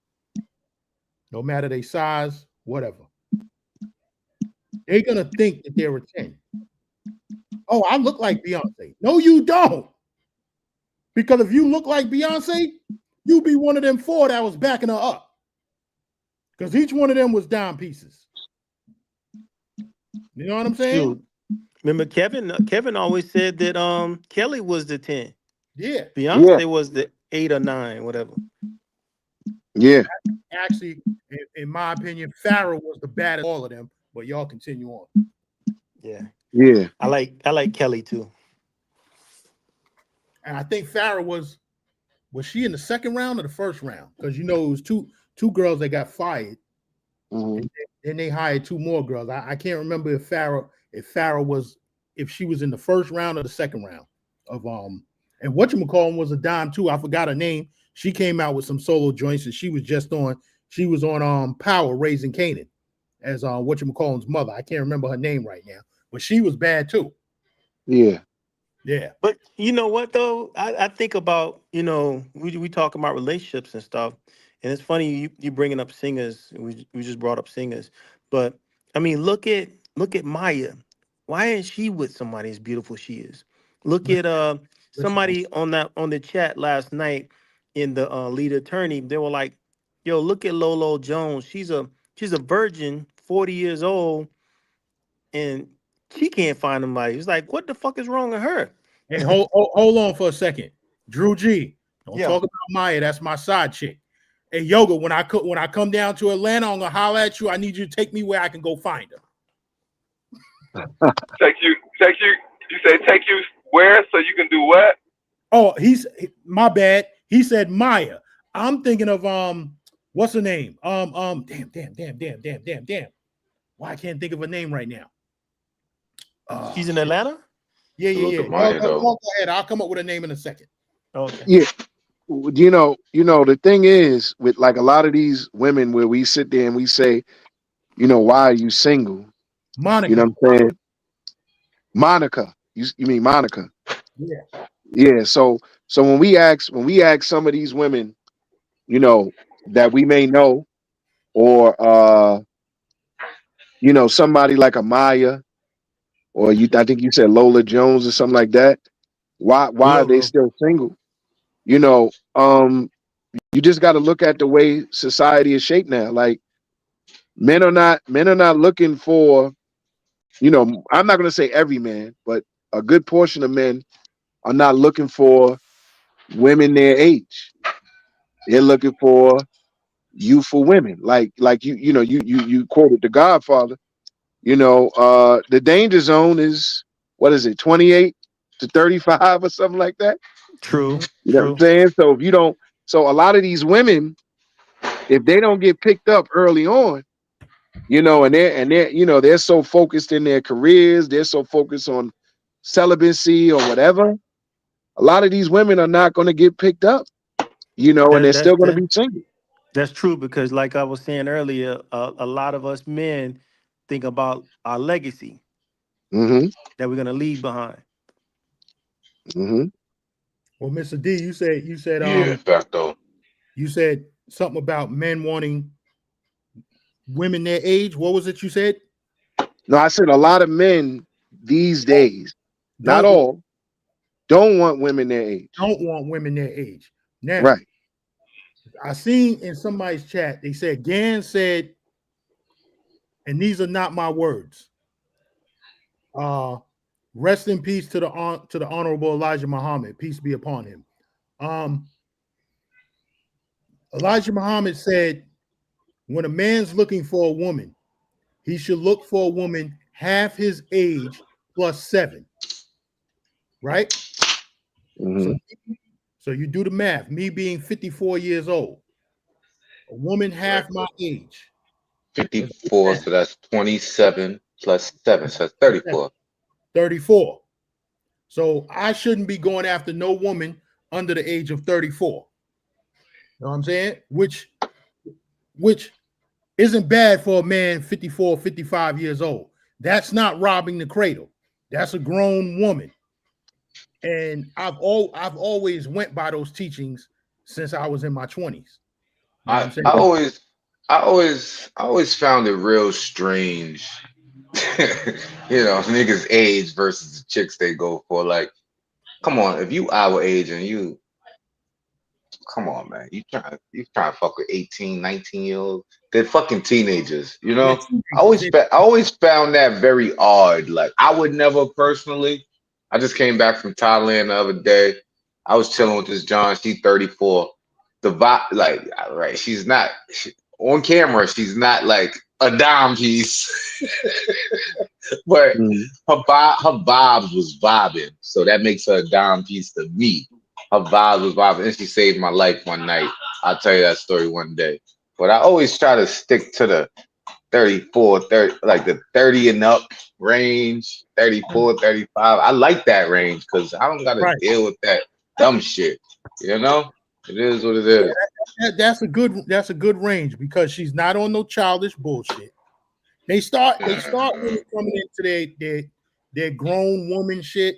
no matter their size, whatever, they're gonna think that they're a 10. Oh, I look like Beyonce. No, you don't. Because if you look like Beyonce, you'd be one of them four that was backing her up. Because each one of them was dime pieces. You know what I'm saying? Shoot. Remember Kevin always said that Kelly was the 10. Yeah. Beyonce was the 8 or 9, whatever. Yeah. Actually, in my opinion, Farrah was the baddest of all of them, but y'all continue on. Yeah. Yeah. I like Kelly too. And I think Farrah was she in the second round or the first round? Because it was two girls that got fired. Mm-hmm. And then they hired two more girls. I can't remember if she was in the first round or the second round of and whatchamacallin was a dime too. I forgot her name. She came out with some solo joints and she was on Power Raising Canaan as whatchamacallin's mother. I can't remember her name right now, but she was bad too. Yeah. Yeah. But you know what though? I think about, we talk about relationships and stuff. And it's funny you bringing up singers. We just brought up singers. But I mean, look at Maya. Why isn't she with somebody as beautiful as she is? Look at somebody on the chat last night in the lead attorney. They were like, yo, look at Lolo Jones. She's a virgin, 40 years old, and she can't find somebody. It's like, what the fuck is wrong with her? Hey, hold on for a second. Drew G, don't Yeah. talk about Maya. That's my side chick. Hey, Yoga, when I come down to Atlanta, I'm gonna holler at you. I need you to take me where I can go find her. Take you. You say take you where so you can do what? Oh, my bad. He said Maya. I'm thinking of what's her name? Damn. Why I can't think of her name right now? She's in Atlanta? Yeah. Maya, though. Go ahead. I'll come up with a name in a second. Okay. Yeah. The thing is with like a lot of these women where we sit there and we say, why are you single? Monica. You know what I'm saying? Monica. You mean Monica? Yeah. Yeah. So when we ask some of these women, that we may know, or somebody like a Maya, or I think you said Lola Jones or something like that. Why are they still single? You just got to look at the way society is shaped now. Like men are not looking for, I'm not going to say every man, but a good portion of men are not looking for women their age. They're looking for youthful women. Like you quoted The Godfather. The danger zone is, what is it, 28 to 35 or something like that? True. You know what I'm saying? So if you don't, so a lot of these women, if they don't get picked up early on, and they're so focused in their careers, they're so focused on celibacy or whatever, a lot of these women are not going to get picked up, and they're still going to be single. That's true, because like I was saying earlier, a lot of us men think about our legacy Mm-hmm. that we're gonna leave behind. Mm-hmm. Well, Mr. D, you said fact though. You said something about men wanting women their age. What was it you said? No, I said a lot of men these days, not all, don't want women their age. Don't want women their age. Now, right. I seen in somebody's chat, they said, Gan said, and these are not my words. Rest in peace to the Honorable Elijah Muhammad. Peace be upon him. Elijah Muhammad said, when a man's looking for a woman, he should look for a woman half his age plus 7. Right? Mm-hmm. So you do the math. Me being 54 years old, a woman half my age. 54, so that's 27 plus 7, so that's 34. 34. So I shouldn't be going after no woman under the age of 34. You know what I'm saying? Which isn't bad for a man 54, 55 years old. That's not robbing the cradle. That's a grown woman. And I've always went by those teachings since I was in my 20s. You know I always found it real strange, niggas' age versus the chicks they go for. Like, come on, if you our age and you come on, man. You trying to fuck with 18, 19-year-olds? They're fucking teenagers, you Yeah, know? teenagers. I always found that very odd. Like I would never personally. I just came back from Thailand the other day. I was chilling with this John. She's 34. The vibe, like, right? On camera. She's not like a dime piece, but Mhm. her vibes was vibing. So that makes her a dime piece to me. Her vibes was vibing, and she saved my life one night. I'll tell you that story one day. But I always try to stick to the 34, 30, like the 30 and up range, 34, 35. I like that range because I don't got to Right. deal with that dumb shit. You know, it is what it is. That's a good range because she's not on no childish bullshit. They start really coming into their grown woman shit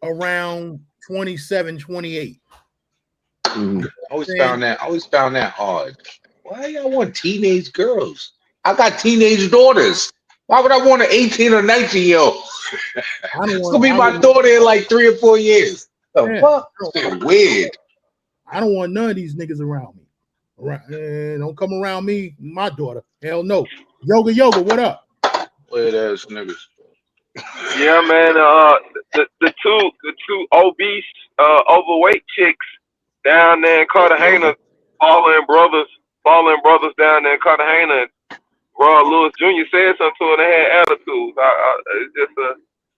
around 27, 28. Mhm. I always found that hard. Why y'all want teenage girls? I got teenage daughters. Why would I want an 18 or 19-year-old? I don't It's want. gonna be I my would. daughter in like 3 or 4 years. The Yeah, fuck? Shit weird. I don't want none of these niggas around me. Don't come around me, my daughter. Hell no. Yoga, what up? Weird ass niggas. Yeah, man. The two obese, overweight chicks down there in Cartagena, Yoga. fallen brothers down there in Cartagena. Ron Lewis Jr. said something to her. They had attitudes. It's just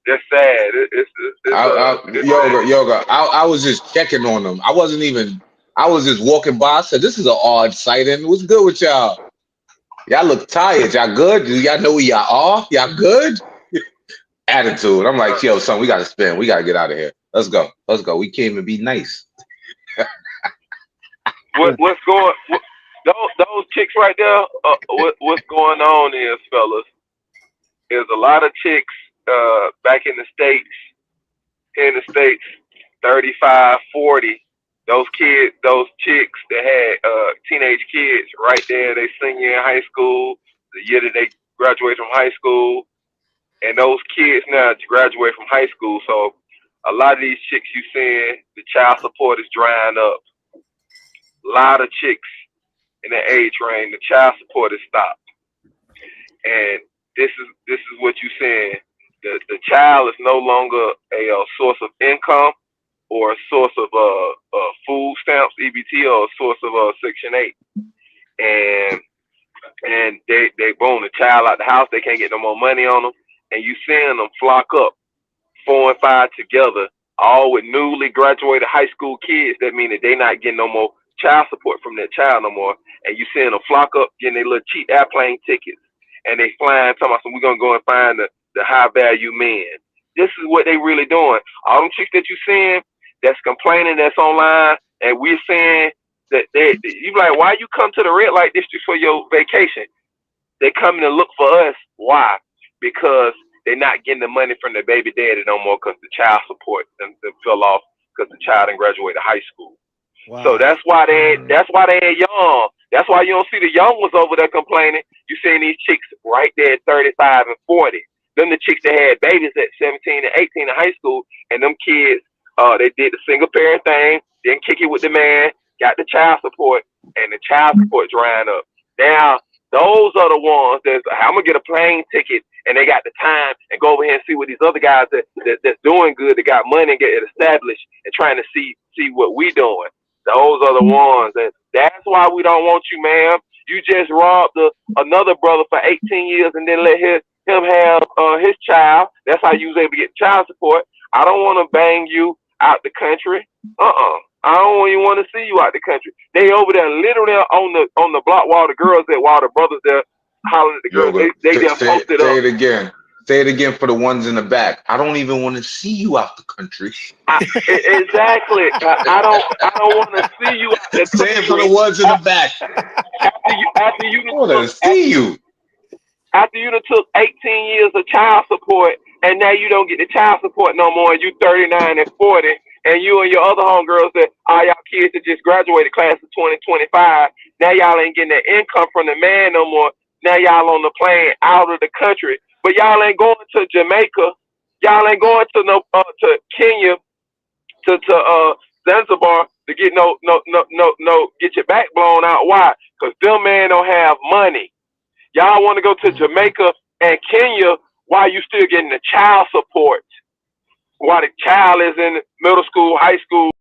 just sad. It's sad. Yoga. I was just checking on them. I was just walking by. I said, this is an odd sighting. What's good with y'all? Y'all look tired. Y'all good? Do y'all know where y'all are? Y'all good? Attitude. I'm like, yo, son, we gotta spin. We gotta get out of here. Let's go. We came and be nice. What's going? Those chicks right there. What's going on is, fellas, is a lot of chicks back in the states. Here in the states, 35, 40. Those chicks that had teenage kids right there. They senior in high school, the year that they graduate from high school, and those kids now graduate from high school. So a lot of these chicks you seeing, the child support is drying up. A lot of chicks in the age range, the child support is stopped. And this is what you're saying. The child is no longer a source of income or a source of food stamps, EBT, or a source of Section 8. And they boom the child out the house. They can't get no more money on them, and you seeing them flock up 4 and 5 together, all with newly graduated high school kids. That mean that they not getting no more child support from their child no more, and you seeing them flock up getting their little cheap airplane tickets, and they flying talking about we're gonna go and find the high value men. This is what they really doing. All them chicks that you seeing that's complaining that's online, and we're saying that you like, why you come to the red light district for your vacation? They coming to look for us. Why? Because they're not getting the money from their baby daddy no more because the child support them fell off because the child didn't graduate high school. Wow. So that's why they ain't young. That's why you don't see the young ones over there complaining. You seeing these chicks right there at 35 and 40. Them the chicks that had babies at 17 and 18 in high school, and them kids, they did the single parent thing, didn't kick it with the man, got the child support, and the child support drying up. Now, those are the ones that's, I'm gonna get a plane ticket, and they got the time and go over here and see what these other guys that's doing good, that got money and get it established, and trying to see what we doing. Those are the ones that's why we don't want you, ma'am. You just robbed another brother for 18 years and then let him have his child. That's how you was able to get child support. I don't want to bang you out the country. I don't even want to see you out the country. They over there literally on the block while the girls there, while the brothers there hollering at the girls. Yoga. They just posted Say up. it again. Say it again for the ones in the back. I don't even want to see you out the country. Exactly. I don't want to see you out the country. Say it for the ones in the back. After you I want to see you. After you done took 18 years of child support, and now you don't get the child support no more, and you 39 and 40, and you and your other homegirls that all y'all kids that just graduated class of 2025, now y'all ain't getting that income from the man no more. Now y'all on the plane out of the country, but y'all ain't going to Jamaica, y'all ain't going to to Kenya, to Zanzibar, to get get your back blown out. Why? Because them man don't have money. Y'all want to go to Jamaica and Kenya while you still getting the child support. While the child is in middle school, high school,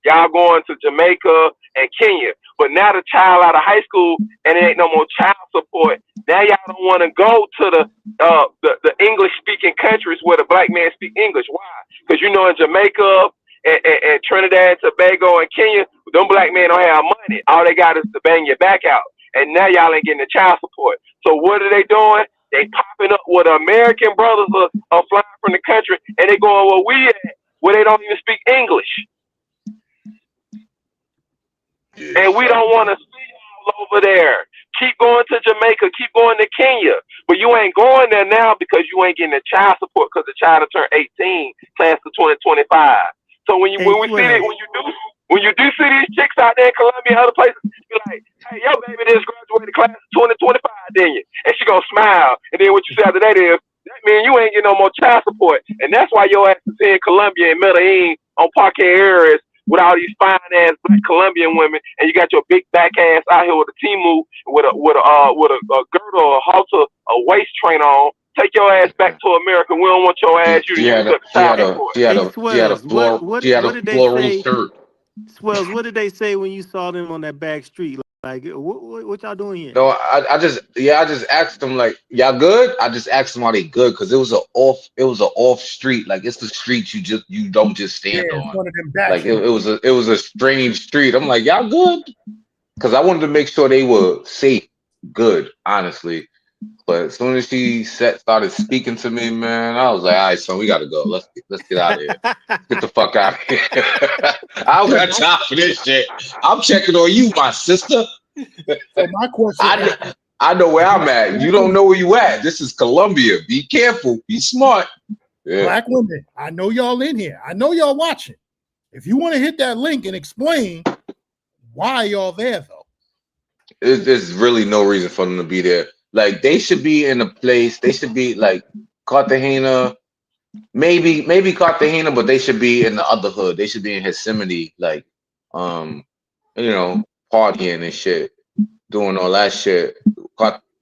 y'all going to Jamaica and Kenya. But now the child out of high school and there ain't no more child support. Now y'all don't want to go to the English speaking countries where the black man speak English. Why? Because you know in Jamaica and Trinidad, Tobago, and Kenya, them black men don't have money. All they got is to bang your back out. And now y'all ain't getting the child support. So what are they doing? They popping up with American brothers are flying from the country, and they going where we at, where they don't even speak English. Yeah, and we don't want to see y'all over there. Keep going to Jamaica, keep going to Kenya, but you ain't going there now because you ain't getting the child support because the child will turn 18, class of 2025. So when you when you do see these chicks out there in Colombia and other places, you're like, hey, yo, baby, just graduated class of 2025, didn't you? And she gonna smile, and then what you say after that is, that means you ain't getting no more child support, and that's why your ass is in Colombia and Medellin on Parque Aires with all these fine ass black Colombian women, and you got your big back ass out here with a Timu with a girdle, a halter, a waist train on. Take your ass back to America. We don't want your ass. You got the child support. She had a floral shirt. Swells, what did they say when you saw them on that back street? Like, what y'all doing here? No, I just asked them like, y'all good? I just asked them are they good because it was an off street. Like it's the street you don't just stand on. One of them back like it was a strange street. I'm like, y'all good? Because I wanted to make sure they were safe, good, honestly. But as soon as she started speaking to me, man, I was like, all right, son, we gotta go. Let's get out of here. Get the fuck out of here. I don't got time for this shit. I'm checking on you, my sister. So my question I know where I'm at. You don't know where you at. This is Colombia. Be careful. Be smart. Yeah. Black women, I know y'all in here. I know y'all watching. If you want to hit that link and explain why y'all there, though. There's really no reason for them to be there. Like they should be in a place. They should be like Cartagena, maybe Cartagena, but they should be in the other hood. They should be in Yosemite, like, partying and shit, doing all that shit.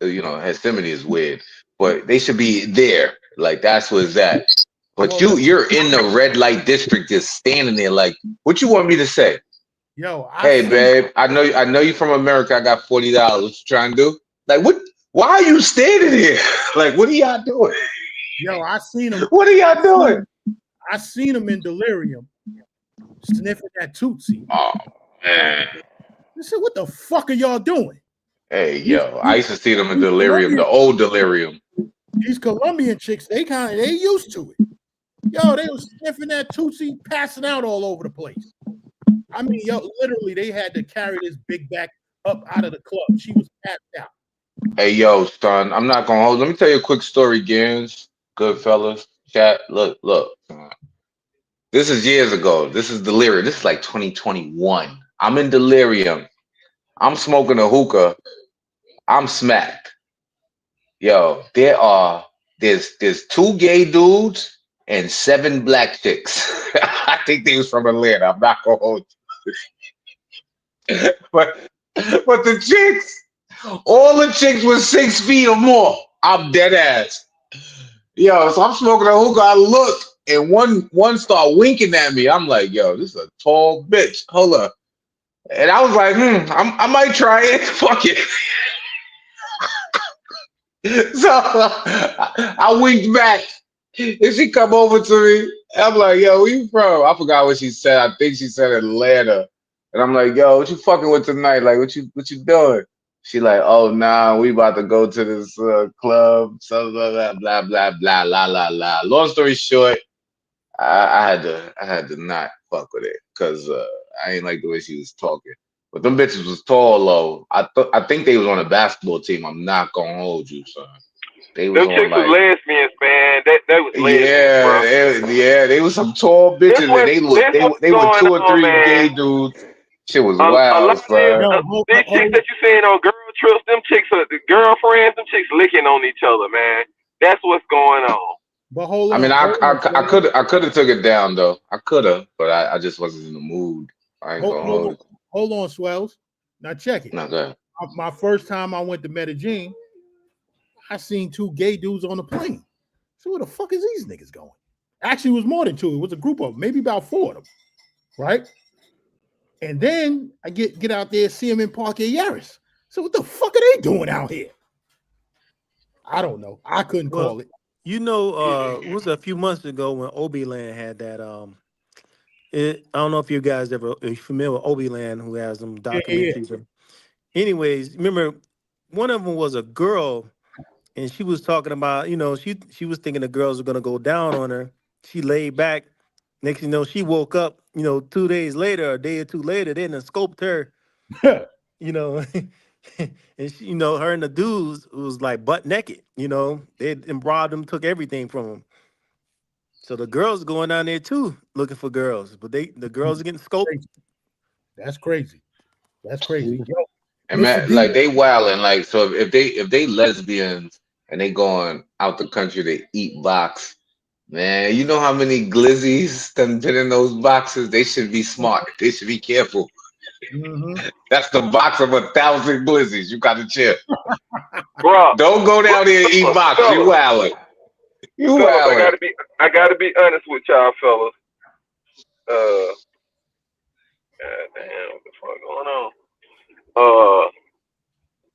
Yosemite is weird, but they should be there. Like that's where it's at. But you're in the red light district, just standing there. Like, what you want me to say? Yo, hey, babe, I know you from America. I got $40. What you trying to do? Like, what? Why are you standing here? Like, what are y'all doing? Yo, I seen him. What are y'all doing? I seen him in delirium, sniffing that Tootsie. Oh man! I said, "What the fuck are y'all doing?" Hey, yo, I used to see them in delirium, the old delirium. These Colombian chicks, they used to it. Yo, they was sniffing that Tootsie, passing out all over the place. I mean, yo, literally, they had to carry this big back up out of the club. She was passed out. Hey, yo, son, I'm not gonna hold. Let me tell you a quick story, GanZzta. Good fellas, chat. Look. This is years ago. This is delirium. This is like 2021. I'm in delirium. I'm smoking a hookah. I'm smacked. Yo, there's 2 gay dudes and 7 black chicks. I think they was from Atlanta. I'm not gonna hold you. but the chicks. All the chicks was 6 feet or more. I'm dead ass. Yo, so I'm smoking a hookah. I look, and one start winking at me. I'm like, yo, this is a tall bitch. Hold up. And I was like, I might try it. Fuck it. So I winked back. And she come over to me. I'm like, yo, where you from? I forgot what she said. I think she said Atlanta. And I'm like, yo, what you fucking with tonight? Like, what you doing? She like, oh nah, we about to go to this club, so blah blah blah blah blah la la. Long story short, I had to not fuck with it because I ain't like the way she was talking. But them bitches was tall though. I think they was on a basketball team. I'm not gonna hold you, son. They was them chicks was lesbians, man. They was lesbians, yeah. They was some tall bitches, and they were 2 or 3 gay dudes. Shit was wild, son. These chicks that you seeing on girl trips, them chicks are the girlfriends, them chicks licking on each other, man. That's what's going on. But hold on. I mean, I could have took it down though. I could have, but I just wasn't in the mood. I ain't gonna hold it. Hold on, Swells. Now check it. No, go ahead. My first time I went to Medellin, I seen 2 gay dudes on the plane. So where the fuck is these niggas going? Actually, it was more than 2. It was a group of maybe about 4 of them, right? And then I get out there, see them in Parque Yaris. So what the fuck are they doing out here? I don't know. I couldn't call it. You know, it was a few months ago when Obi-Land had that. I don't know if you guys are familiar with Obi-Land, who has them documentaries. Yeah. Anyways, remember one of them was a girl, and she was talking about, you know, she was thinking the girls were gonna go down on her. She laid back. Next thing you know, she woke up, you know, 2 days later, a day or 2 later, they done scoped her, you know, and she, you know, her and the dudes was like butt naked, you know, they robbed them, took everything from them. So the girls are going down there too, looking for girls, but the girls are getting scoped. That's crazy. That's crazy. Yo, And man, like they wilding. Like, so if they lesbians and they going out the country to eat box, man, you know how many glizzies done been in those boxes? They should be smart. They should be careful. That's the box of 1,000 glizzies. You got to chill. Bro, don't go down there and eat box. You wilding. You wilding. I gotta be honest with y'all, fellas. God damn, what the fuck going on?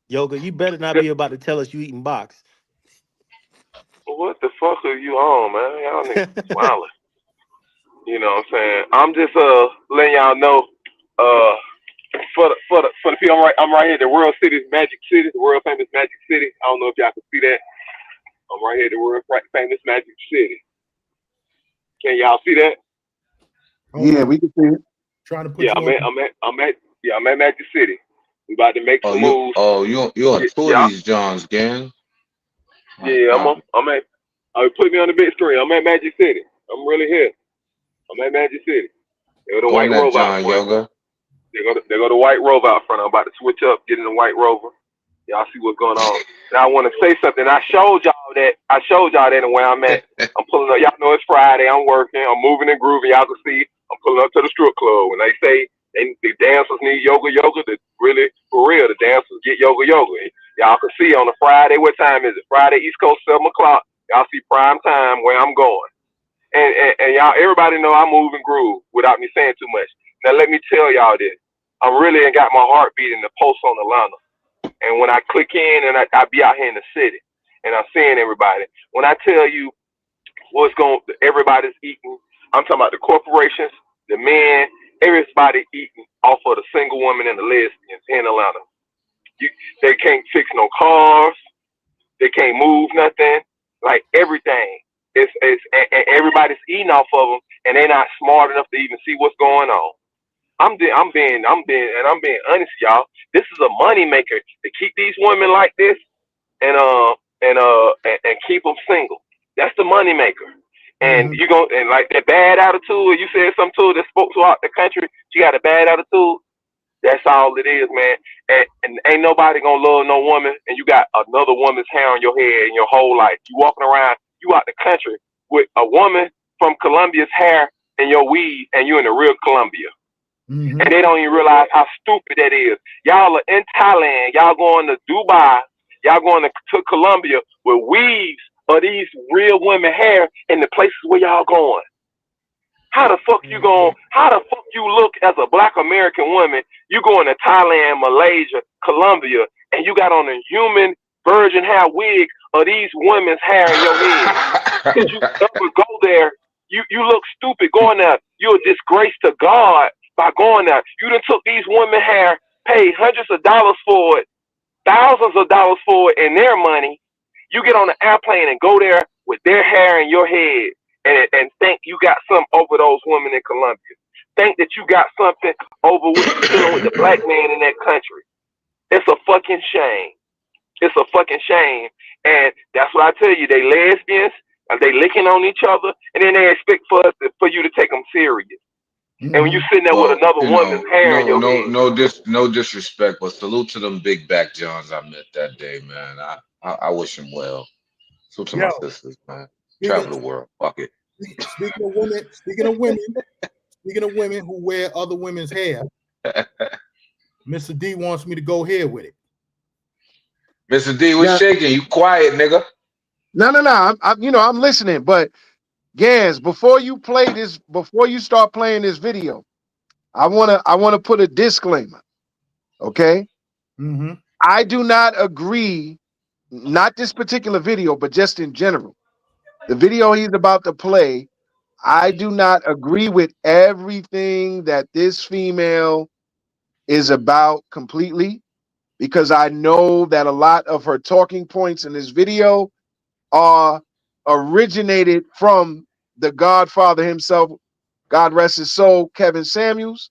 Yoga, you better not be about to tell us you eating box. What the fuck are you on, man? Y'all niggas wildin'. You know what I'm saying? I'm just letting y'all know for the people, I'm right here, the world city's Magic City, the world famous Magic City. I don't know if y'all can see that. I'm right here, the world famous Magic City. Can y'all see that? Yeah, we can see it. Trying to put I'm at Magic City. We about to make some moves. You on tour these Johns, gang? Yeah, I'm at. Put me on the big screen. I'm at Magic City. I'm really here. I'm at Magic City. They go the white Rover out front. They go the white Rover out front. I'm about to switch up, get in the white Rover. Y'all see what's going on. Now I want to say something. I showed y'all that and where I'm at. I'm pulling up. Y'all know it's Friday. I'm working. I'm moving and grooving. Y'all can see I'm pulling up to the strip club. When they say the dancers need yoga, really for real, the dancers get yoga. Y'all can see on a Friday. What time is it? Friday, East Coast, 7 o'clock. Y'all see prime time where I'm going. And y'all, everybody know I move and groove without me saying too much. Now let me tell y'all this. I really ain't got my heart beating the pulse on Atlanta. And when I click in and I be out here in the city and I'm seeing everybody, when I tell you everybody's eating, I'm talking about the corporations, the men, everybody eating off of the single woman and the lesbians in Atlanta. They can't fix no cars. They can't move nothing. Like everything. And everybody's eating off of them and they're not smart enough to even see what's going on. I'm being honest, y'all. This is a money maker to keep these women like this and keep them single. That's the money maker. And you and like that bad attitude. You said something to her that spoke throughout the country. She got a bad attitude. That's all it is, man. And ain't nobody gonna love no woman. And you got another woman's hair on your head in your whole life. You walking around, you out the country with a woman from Colombia's hair in your weave, and you in the real Colombia. And they don't even realize how stupid that is. Y'all are in Thailand. Y'all going to Dubai. Y'all going to Colombia with weaves of these real women hair in the places where y'all going. How the fuck you look as a black American woman? You going to Thailand, Malaysia, Colombia, and you got on a human virgin hair wig of these women's hair in your head. Did you ever go there? You look stupid going there. You're a disgrace to God by going there. You done took these women hair, paid hundreds of dollars for it, thousands of dollars for it in their money. You get on an airplane and go there with their hair in your head and think you got something over those women in Colombia. Think that you got something over what you're dealing with the black man in that country. It's a fucking shame. It's a fucking shame. And that's what I tell you. They lesbians, and they licking on each other, and then they expect for you to take them serious. And when you sitting there with another woman's hair in your head. No disrespect, but salute to them big back Johns I met that day, man. I wish them well. Salute to my sisters, man. Travel the world. Fuck it. Speaking of women, Speaking of women who wear other women's hair, Mr. D wants me to go here with it. Mr. D, what's Now, shaking? You quiet, nigga. no. I'm listening. But Gans, before you start playing this video, I wanna put a disclaimer. Okay. Mm-hmm. I do not agree, not this particular video, but just in general. The video he's about to play, I do not agree with everything that this female is about completely, because I know that a lot of her talking points in this video are originated from the Godfather himself, God rest his soul, Kevin Samuels.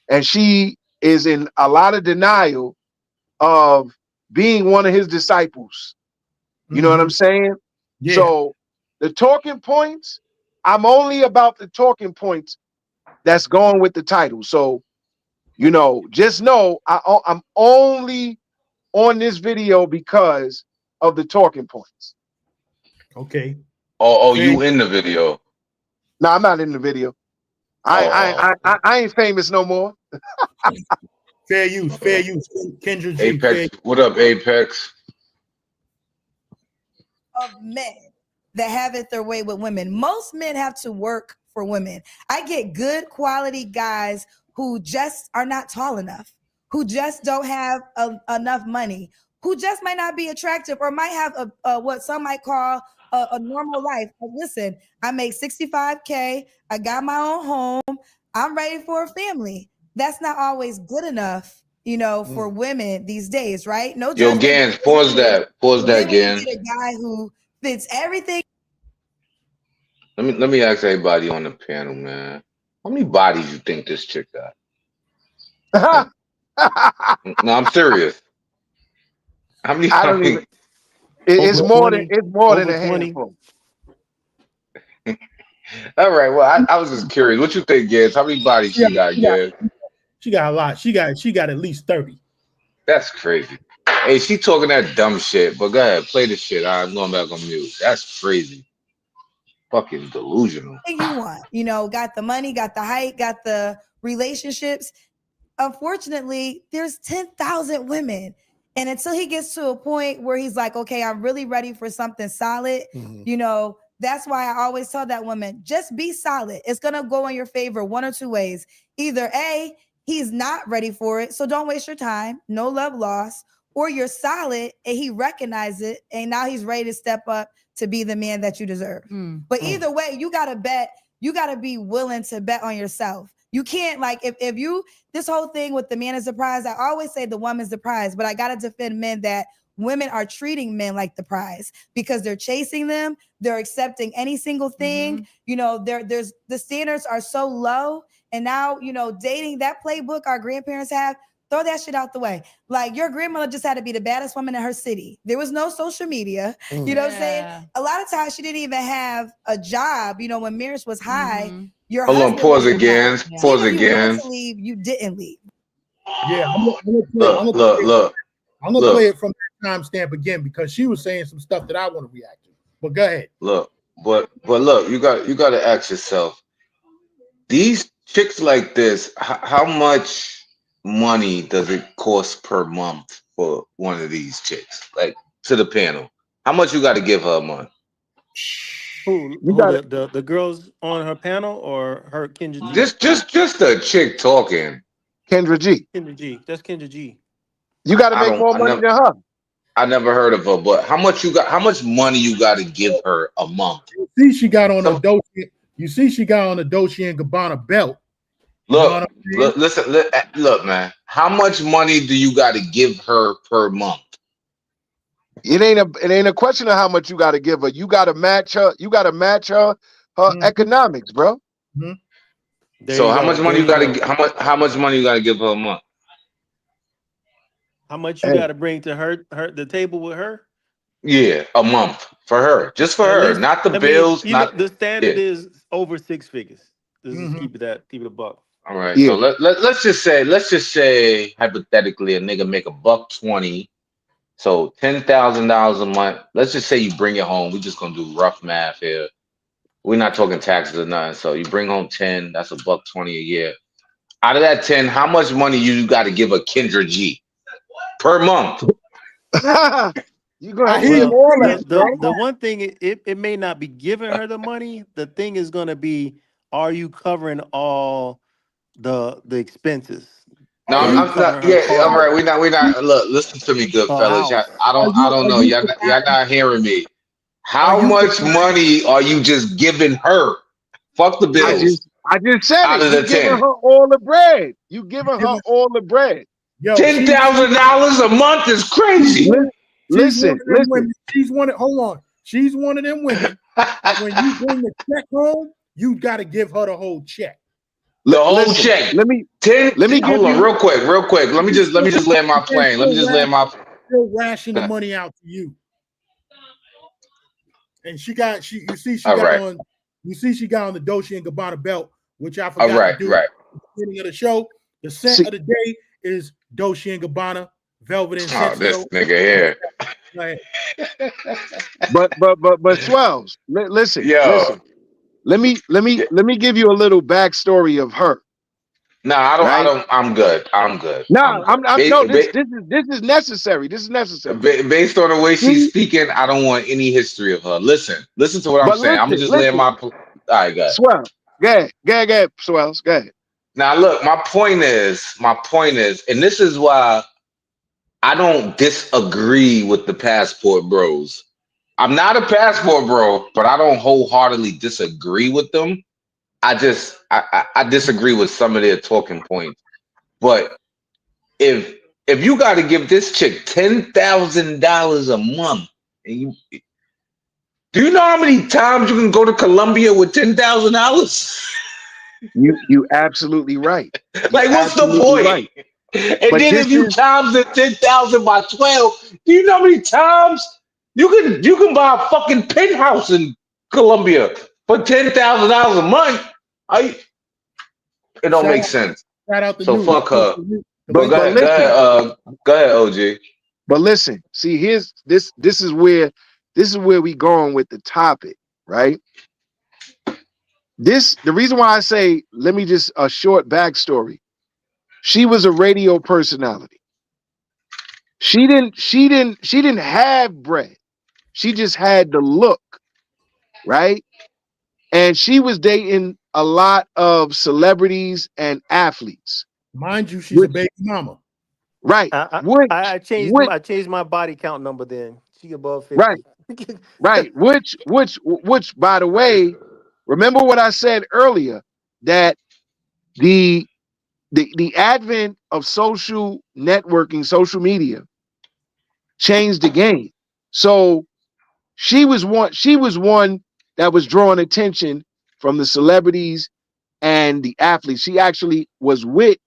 And she is in a lot of denial of being one of his disciples. You know what I'm saying? Yeah. So the talking points, I'm only about the talking points that's going with the title. So, just know I'm only on this video because of the talking points. Okay. Oh, you in the video? No, I'm not in the video. I ain't famous no more. Fair use. Kendra G. Apex, what up, Apex? Of men that have it their way with women. Most men have to work for women. I get good quality guys who just are not tall enough, who just don't have enough money, who just might not be attractive or might have what some might call a normal life. But listen, I make $65K. I got my own home. I'm ready for a family. That's not always good enough, for women these days, right? No Yo, judgment. Gans, pause that, Then when you Gans. get a guy who fits everything. Let me ask everybody on the panel, man. How many bodies you think this chick got? No, I'm serious. How many? I don't even. It's more than a 20. handful. All right. Well, I was just curious. What you think, Gans? How many bodies she got, Gans? She got a lot. She got at least 30. That's crazy. Hey, she talking that dumb shit. But go ahead, play the shit. I'm going back on mute. That's crazy. Fucking delusional. You want, got the money, got the height, got the relationships. Unfortunately, there's 10,000 women. And until he gets to a point where he's like, okay, I'm really ready for something solid, that's why I always tell that woman, just be solid. It's going to go in your favor one or two ways. Either A, he's not ready for it, so don't waste your time. No love lost. Or you're solid and he recognizes it and now he's ready to step up to be the man that you deserve. But either way, you got to bet. You got to be willing to bet on yourself. You can't, like, if you, this whole thing with the man is the prize, I always say the woman's the prize, but I got to defend men that women are treating men like the prize because they're chasing them. They're accepting any single thing. There's the standards are so low. And now, dating, that playbook our grandparents have, throw that shit out the way. Like, your grandmother just had to be the baddest woman in her city. There was no social media. You know what I'm saying? A lot of times she didn't even have a job. When marriage was high, your Hold on, husband pause was again. high. Pause Even if you again. wanted to leave, you didn't leave. Yeah, Look. I'm gonna play it from that timestamp again because she was saying some stuff that I want to react to. But go ahead. Look, but look, you got to ask yourself, these chicks like this, how much money does it cost per month for one of these chicks? Like, to the panel, how much you got to give her a month? Who the girls on her panel or her Kendra G? Just a chick talking. Kendra G. Kendra G. That's Kendra G. You got to make more money than her. I never heard of her, but how much money you got to give her a month? You see, she got on a Dolce. You see, she got on a Dolce and Gabbana belt. Look, look, man. How much money do you got to give her per month? It ain't a question of how much you got to give her. You got to match her. You got to match her economics, bro. So how much money you got to how much money you got to give her a month? How much you got to bring to her the table with her? Yeah, a month for her, just for her, not the bills. Not the standard is over 6 figures. Let's just keep it a buck. All right. So let's just say hypothetically a nigga make $120, so $10,000 a month. Let's just say you bring it home. We're just gonna do rough math here. We're not talking taxes or nothing. So you bring home 10, that's $120 a year. Out of that 10, how much money you got to give a Kendra G per month? You're gonna I have to hear give Well, you. all Bring that, bro. the one thing it may not be giving her the money. The thing is going to be, are you covering all the expenses? No, Are Are you you I'm not. covering her Yeah, car all right. note, We're not. Look, listen to me, good her fellas. house? I don't know. Y'all not hearing me. How much money are you just giving her? Fuck the I bills just said out it. of You the giving 10. her all the bread. You giving her all the bread. Yo, $10,000 a month is crazy. she's one Listen, of them listen. women. Hold on. She's one of them women that when you bring the check home, you got to give her the whole check. The whole Listen. check. Let me 10. give Hold on, you. real quick. Let me just land my plane. Let me just land my. Still ration the money out to you. And she got All right. on the Dolce and Gabbana belt, which I All forgot right. to do Right. at the beginning of the show. The scent See, of the day is Dolce and Gabbana Velvet Oh, Incense. this nigga here. Like, but Swells. Listen. Yo. Let me give you a little backstory of her. No, Right? I'm good. I'm good. No, I'm no. This Ba- is necessary. This is necessary. Based on the way she's See? speaking, I don't want any history of her. Listen to what I'm But saying. I'm gonna just land listen. my. All right, good. Swell. Go ahead, Swells. Go ahead. Now, look, my point is, and this is why I don't disagree with the passport bros. I'm not a passport bro, but I don't wholeheartedly disagree with them. I disagree with some of their talking points. But if you got to give this chick $10,000 a month, and do you know how many times you can go to Colombia with $10,000? You absolutely right. Like, what's the Absolutely point? right. And But then this if you is times the 10,000 by 12, do you know how many times you can buy a fucking penthouse in Colombia for $10,000 a month? It don't make sense. shout out to So Newton. fuck her. But but listen. Go ahead, OG. But listen. See, here's this is where we going with the topic, right? The reason why I say, let me just a short backstory. She was a radio personality. She didn't have bread. She just had the look, right? And she was dating a lot of celebrities and athletes. Mind you, she's a baby mama. Right. I changed my body count number. Then she above 50. Right. Which by the way, remember what I said earlier, that the advent of social networking, social media changed the game. So she was one that was drawing attention from the celebrities and the athletes. She actually was with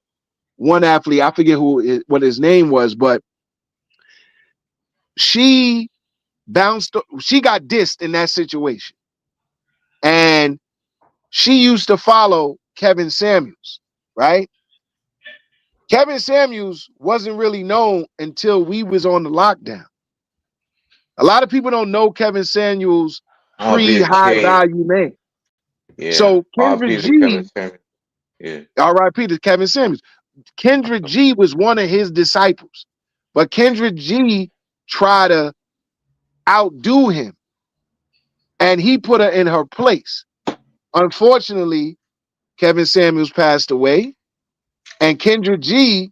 one athlete. I forget what his name was, but she got dissed in that situation. And she used to follow Kevin Samuels, right? Kevin Samuels wasn't really known until we was on the lockdown. A lot of people don't know Kevin Samuels pre-high value man. Yeah. So Kendra G, yeah. R.I.P. to Kevin Samuels. Kendra G was one of his disciples, but Kendra G tried to outdo him, and he put her in her place. Unfortunately, Kevin Samuels passed away, and Kendra G,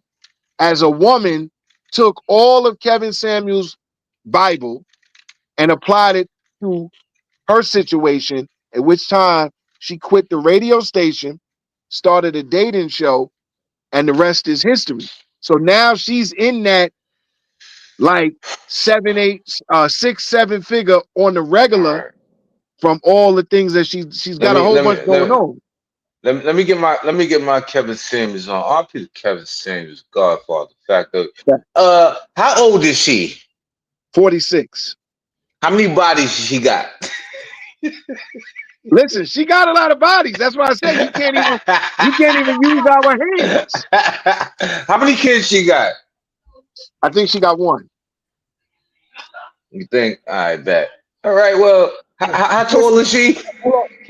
as a woman, took all of Kevin Samuels' Bible and applied it to her situation, at which time she quit the radio station, started a dating show, and the rest is history. So now she's in that like 6, 7 figure on the regular from all the things that she's got a whole bunch going on. Let me get my Kevin Samuels on. RP to Kevin Samuels, Godfather. Fact of, how old is she? 46. How many bodies she got? Listen, she got a lot of bodies. That's why I say you can't even use our hands. How many kids she got? I think she got one. You think? I bet. All right. Well, how tall is she?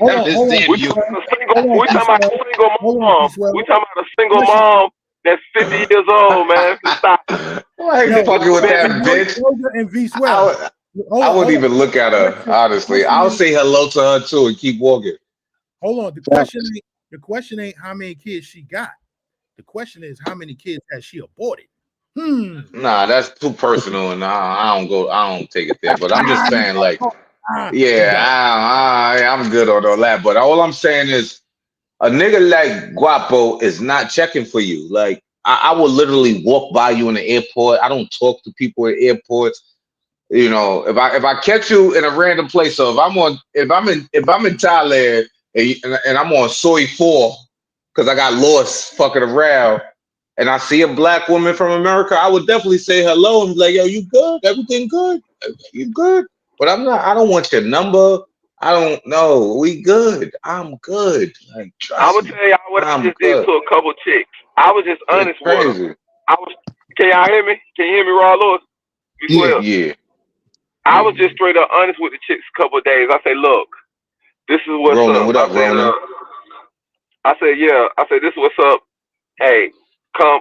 understand We you. talking about a single mom. We talking about a single Question. mom that's 50 years old, man. Stop it. Why you Yo, fucking with that bitch? Yoga and V I, Swell. would- I wouldn't even look at her, honestly. I'll say hello to her too and keep walking. Hold on. The question ain't how many kids she got. The question is how many kids has she aborted? Nah, that's too personal, and I don't take it there. But I'm just saying, like, You yeah, got it. I'm good on all that. But all I'm saying is, a nigga like Guapo is not checking for you. Like, I will literally walk by you in the airport. I don't talk to people at airports. You know, if I catch you in a random place, so if I'm in Thailand and I'm on Soy 4 because I got lost fucking around and I see a black woman from America, I would definitely say hello and be like, yo, you good? Everything good? You good? But I don't want your number. I don't know. We good. I'm good. Like, I'm trust gonna me. tell y'all what I I'm just did good. to a couple chicks. I was just It's honest with them. crazy. Can y'all hear me? Can you hear me, Raw Lewis? Yeah. I was just straight up honest with the chicks a couple of days. I say, look, this is what's Roland, up. what up, Roland? I said, yeah. I said, this is what's up. Hey,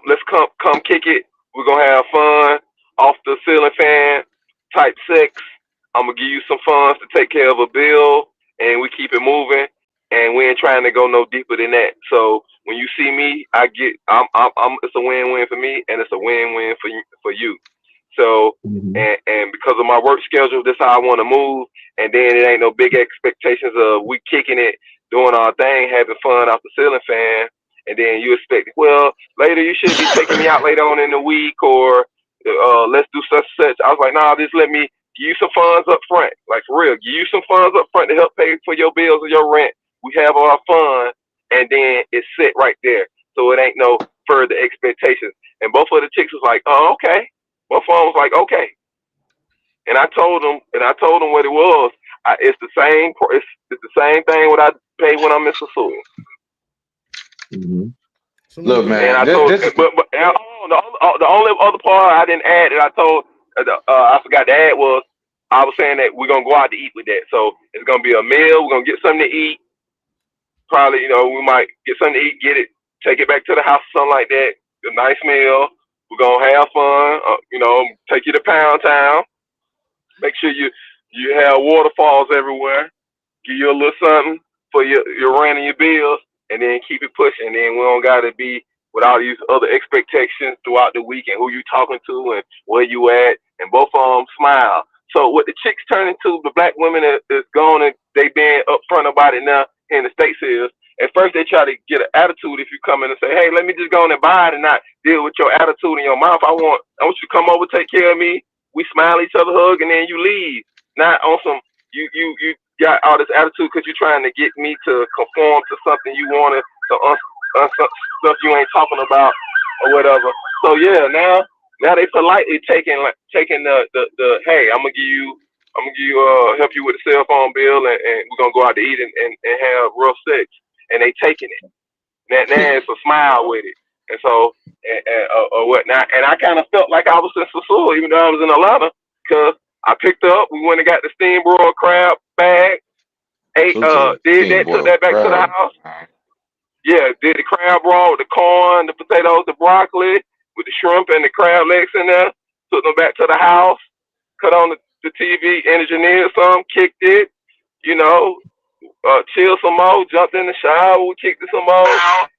let's come kick it. We're gonna have fun. Off the ceiling fan type sex. I'm gonna give you some funds to take care of a bill, and we keep it moving. And we ain't trying to go no deeper than that. So when you see me, it's a win-win for me, and it's a win-win for you. So and because of my work schedule, this is how I want to move. And then it ain't no big expectations of we kicking it, doing our thing, having fun off the ceiling fan. And then you expect, well, later you should be taking me out later on in the week, or let's do such and such. I was like, nah, just let me give you some funds up front, like for real. Give you some funds up front to help pay for your bills or your rent. We have our fun, and then it's set right there, so it ain't no further expectations. And both of the chicks was like, oh, okay. Both of them was like, okay. And I told them what it was. It's the same. It's the same thing what I pay when I'm in Sassoon. Look, man. And I told, the only other part I didn't add that I told, I forgot to add was I was saying that we're gonna go out to eat with that. So it's gonna be a meal. We're gonna get something to eat. Probably, we might get something to eat, get it, take it back to the house, or something like that. A nice meal. We're gonna have fun. Take you to Pound Town. Make sure you have waterfalls everywhere. Give you a little something for your rent and your bills, and then keep it pushing. And then we don't gotta be with all these other expectations throughout the week and who you talking to and where you at. And both of them smile. So what the chicks turn into, the black women is gone, and they being upfront about it now in the States is, at first they try to get an attitude if you come in and say, hey, let me just go in and buy it and not deal with your attitude in your mouth. I want you to come over, take care of me. We smile, each other, hug, and then you leave. Not on some, you got all this attitude because you're trying to get me to conform to something you wanted, stuff you ain't talking about or whatever. So yeah, now they politely taking the hey, I'm gonna give you help you with the cell phone bill, and we're gonna go out to eat and have real sex, and they taking it. Now it's a smile with it, and so or whatnot. And I kind of felt like I was in Sassoon, even though I was in Atlanta, because I picked up. We went and got the steam broiled crab bag. Ate, did that, took that back to the house. Yeah, did the crab roll with the corn, the potatoes, the broccoli, with the shrimp and the crab legs in there. Took them back to the house. Cut on the TV, engineered some, kicked it. Chilled some more. Jumped in the shower. We kicked it some more,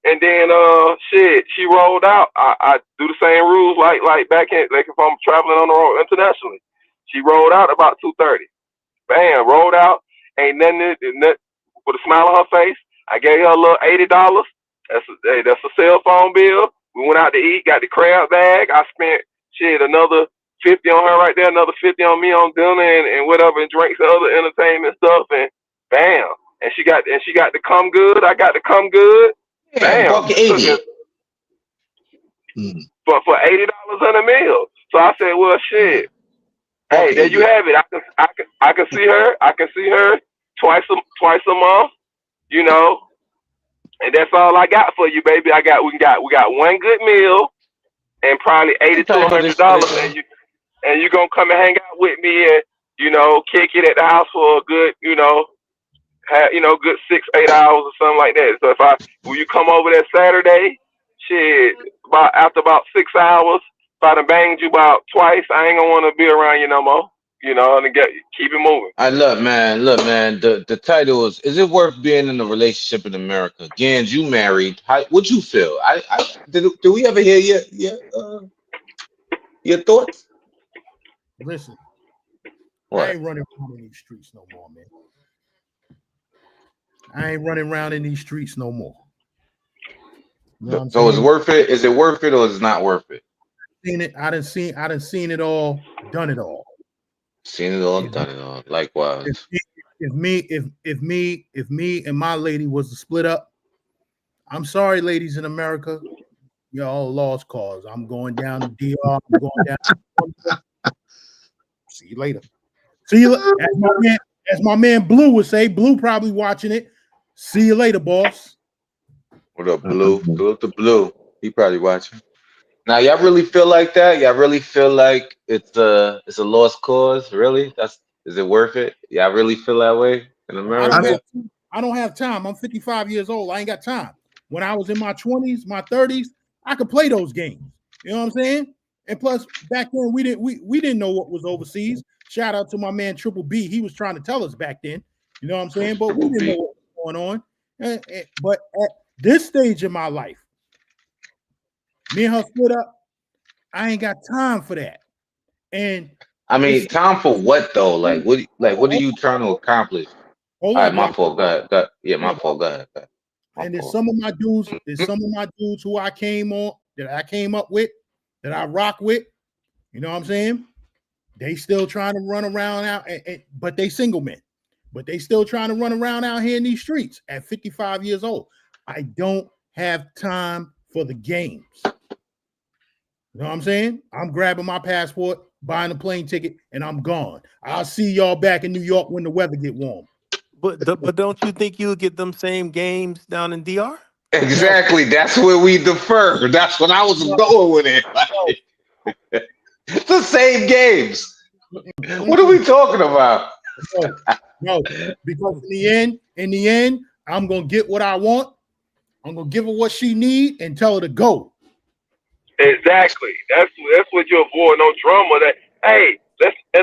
and then she rolled out. I do the same rules like back in if I'm traveling on the road internationally. She rolled out about 2:30. Bam, rolled out. Ain't nothing with a smile on her face. I gave her a little $80. That's a cell phone bill. We went out to eat, got the crab bag. I spent another 50 on her right there, another 50 on me on dinner and whatever, and drinks and other entertainment stuff, and bam. And she got to come good. I got to come good. Yeah, bam. $1.80. For $80 on a meal. So I said, well, shit. Hey, there you have it. I can see her. I can see her twice a month. And that's all I got for you, baby. We got one good meal and probably $80 to $100, and you gonna come and hang out with me and kick it at the house for a good have, good 6-8 hours or something like that. So when you come over that Saturday, shit, after about 6 hours, if I done banged you about twice, I ain't gonna want to be around you no more. And keep it moving. Look, man. The title is it worth being in a relationship in America? Gans, you married. What'd you feel? Did we ever hear your thoughts? Listen, What? I ain't running around in these streets no more, man. I ain't running around in these streets no more. You know what I'm So it's saying? worth it? Is it worth it or is it not worth it? Seen it. I done seen it all, done it all. Seen it all, done it all. Likewise. If me and my lady was to split up, I'm sorry, ladies in America, y'all lost cause. I'm going down to DR. I'm going down. See you later. See you as my man Blue would say. Blue probably watching it. See you later, boss. What up, Blue? Salute to Blue. He probably watching. Now, y'all really feel like that? Y'all really feel like it's a lost cause? Really? Is it worth it? Y'all really feel that way in America? I don't have time. I'm 55 years old. I ain't got time. When I was in my 20s, my 30s, I could play those games. You know what I'm saying? And plus, back then we didn't know what was overseas. Shout out to my man Triple B. He was trying to tell us back then. You know what I'm saying? But we didn't know what was going on. But at this stage in my life, me and her split up. I ain't got time for that. And I mean, time for what though? What are you trying to accomplish? All right, my fault. Go ahead. Yeah, my fault. Go ahead. And there's some of my dudes who I came up with, that I rock with. You know what I'm saying? They still trying to run around out, but they single men. But they still trying to run around out here in these streets at 55 years old. I don't have time for the games. You know what I'm saying? I'm grabbing my passport, buying a plane ticket, and I'm gone. I'll see y'all back in New York when the weather get warm. But don't you think you'll get them same games down in DR? Exactly. That's where we defer. That's when I was going with it. It's the same games. What are we talking about? No, because in the end, I'm gonna get what I want. I'm gonna give her what she need and tell her to go. Exactly. That's what you avoid. No drama. In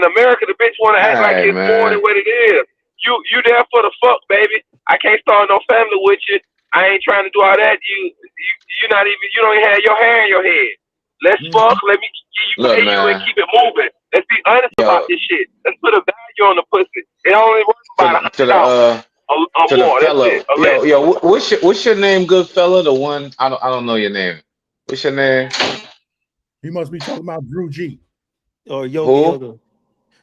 America, the bitch want to act like it's more than what it is. You there for the fuck, baby. I can't start no family with you. I ain't trying to do all that. You don't even have your hair in your head. Let's fuck. Let me pay you and keep it moving. Let's be honest about this shit. Let's put a value on the pussy. It only worth about $100 or more. That's it. Yo, what's your name, good fella? The one I don't know your name. What's your name? He must be talking about Drew G. Or Yogi.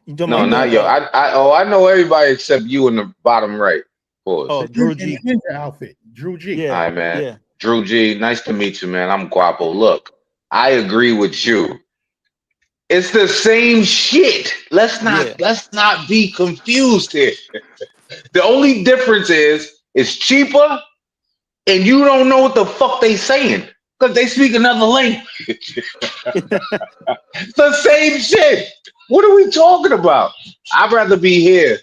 No, not yo. I know everybody except you in the bottom right. Oh, Drew G. In the outfit. Drew G. Yeah. All right, man. Yeah. Drew G. Nice to meet you, man. I'm Guapo. Look, I agree with you. It's the same shit. Let's not be confused here. The only difference is it's cheaper, and you don't know what the fuck they saying because they speak another language. It's the same shit. What are we talking about? I'd rather be here.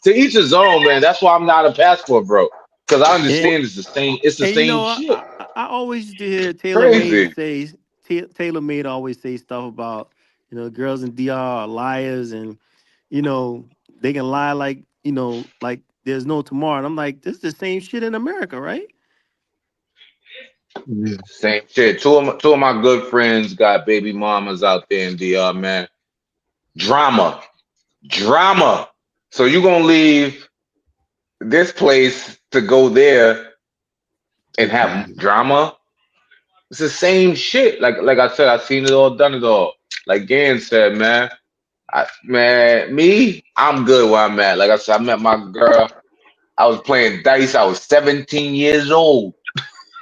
To each his own, man. That's why I'm not a passport bro. Because I understand it's the same. It's the same shit. I always used to hear Taylor Made always say stuff about girls in DR are liars and they can lie like there's no tomorrow. And I'm like, this is the same shit in America, right? Yeah. Same shit. Two of my good friends got baby mamas out there in DR, man. Drama. So you gonna leave this place to go there and have drama? It's the same shit. Like I said, I've seen it all, done it all. Like Gan said, man. I'm good where I'm at. Like I said, I met my girl. I was playing dice. I was 17 years old.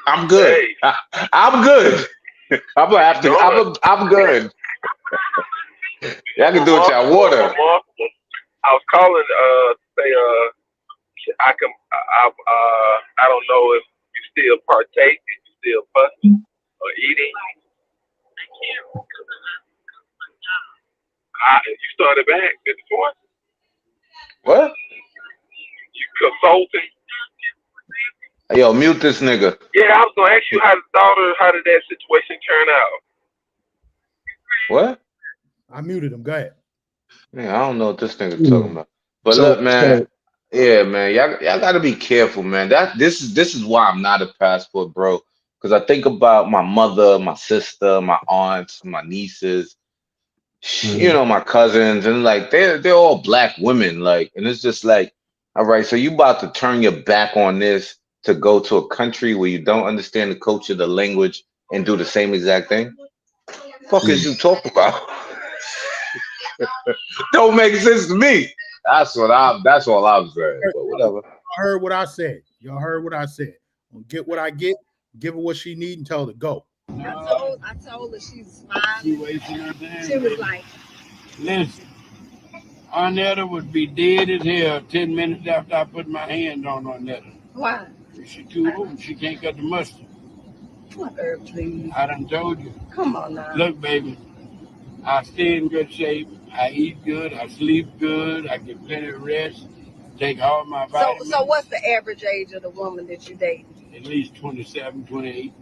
I'm good. Hey. I'm good. I'm good. Y'all can do it y'all water. I was calling to say I don't know if you still partake, if you still fussing or eating. You started back at the point. What? You consulting. Yo, mute this nigga. Yeah, I was gonna ask you how did that situation turn out? What? I muted him. Go ahead. Yeah, I don't know what this nigga talking about. But So, look, man. Yeah, man. Y'all gotta be careful, man. This is why I'm not a passport, bro. Because I think about my mother, my sister, my aunts, my nieces, you know, my cousins, and like they're all black women, like, and it's just like, all right, so you about to turn your back on this to go to a country where you don't understand the culture, the language, and do the same exact thing? Fuck is you talking about? Don't make sense to me. That's all I'm saying. But whatever. I heard what I said. Y'all heard what I said. Get what I get, give her what she need, and tell her to go. I told her she's smiling. She wasting her time. She was like, Listen, Arnetta would be dead as hell 10 minutes after I put my hand on Arnetta. why? She too old. She can't cut the mustard. Mother, please. I done told you. Come on now. Look, baby, I stay in good shape. I eat good. I sleep good. I get plenty of rest. Take all my vitamins. So what's the average age of the woman that you date? At least 27, 28,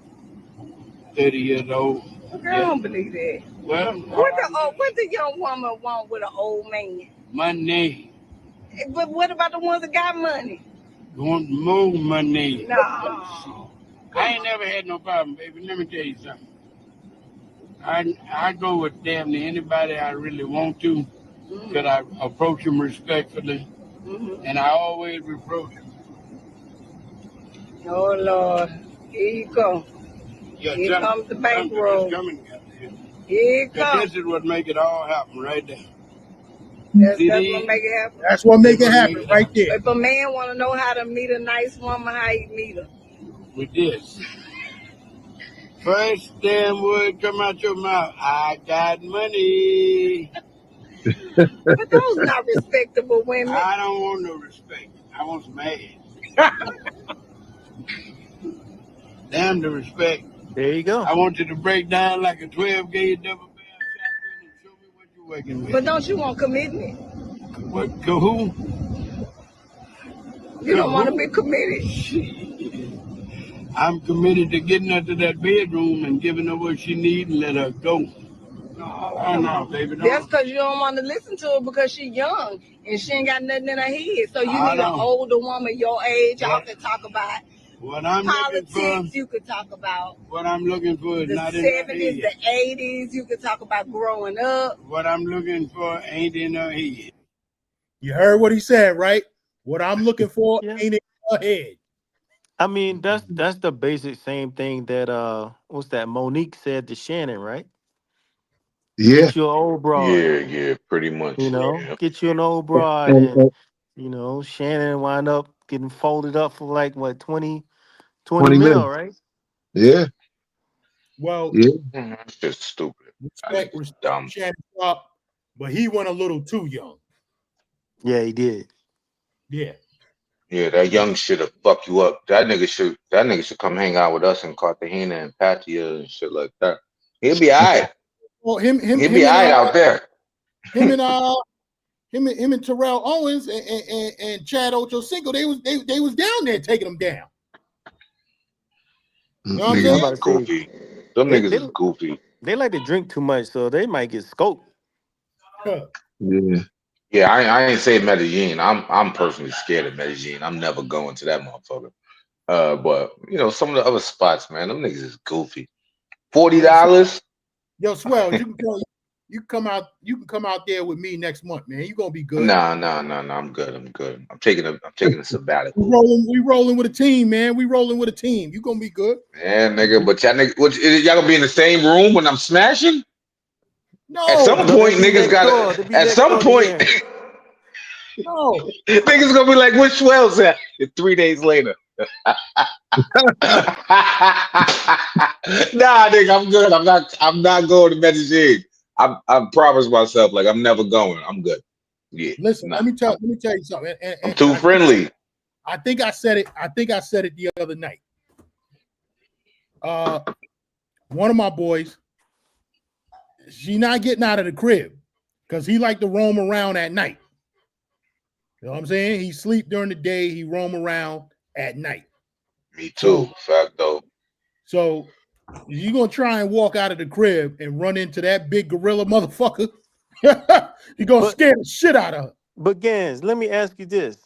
30 years old. Girl, I don't believe that. Well, What the young woman want with an old man? money. But what about the ones that got money? Want more money. No. I ain't never had no problem, baby. Let me tell you something. I go with damn near anybody I really want to, because I approach them respectfully, and I always reproach them. Oh, Lord. Here you go. Yeah, Here comes the bankroll. Here it comes. This is what make it all happen right there. That's what make it happen. That's what make it happen right there. If a man want to know how to meet a nice woman, how you meet her? With this. First damn word come out your mouth, I got money. But those not respectable women. I don't want no respect. I want some ass. Damn the respect. There you go. I want you to break down like a 12-gauge double barrel shotgun and show me what you're working with. But don't you want commitment? What, to who? You don't want to be committed. I'm committed to getting her to that bedroom and giving her what she needs and let her go. Oh, no, baby. No. That's because you don't want to listen to her because she's young and she ain't got nothing in her head. So you need an older woman your age. Y'all can talk about what I'm politics. Looking for, you could talk about what I'm looking for is the not 70s, in her head. the 80s. You could talk about growing up. What I'm looking for ain't in her head. You heard what he said, right? What I'm looking for ain't in her head. I mean, that's the basic same thing that what's that Monique said to Shannon, right? Yeah. Get you an old broad. Yeah, pretty much. You know, Yeah. get you an old broad, and you know, Shannon wound up getting folded up for like what 20 mil, right? Yeah. Well, It's just stupid. Respect Shannon Sharp, but he went a little too young. Yeah, he did. Yeah. Yeah, that young shit'll fuck you up. That nigga should come hang out with us in Cartagena and Patia and shit like that. He'll be alright. Well, he'll be alright out there. Him and Terrell Owens and Chad Ochocinco, they was down there taking them down. You know what I'm saying? Goofy. Them niggas is goofy. They like to drink too much, so they might get scoped. Yeah. Yeah, I ain't say Medellin. I'm personally scared of Medellin. I'm never going to that motherfucker. But you know, some of the other spots, man, them niggas is goofy. $40. Yo, Swell, you can come out there with me next month, man. You gonna be good. Nah. I'm good. I'm taking a sabbatical. We rolling with a team, man. We rolling with a team. You gonna be good. Yeah, nigga. But y'all gonna be in the same room when I'm smashing? No. At some point, niggas gotta. At some point, no. Niggas gonna be like, "Which Swell's at?" 3 days later. Nah, nigga, I'm good. I'm not going to Medellin. I promised myself, like, I'm never going. I'm good. Yeah. Listen, let me tell you something. I'm too friendly. I think I said it the other night. One of my boys, she not getting out of the crib. because he like to roam around at night. You know what I'm saying? He sleep during the day, he roam around at night. Me too. Fact though. So you gonna try and walk out of the crib and run into that big gorilla motherfucker? You gonna scare the shit out of her. But Gans, let me ask you this: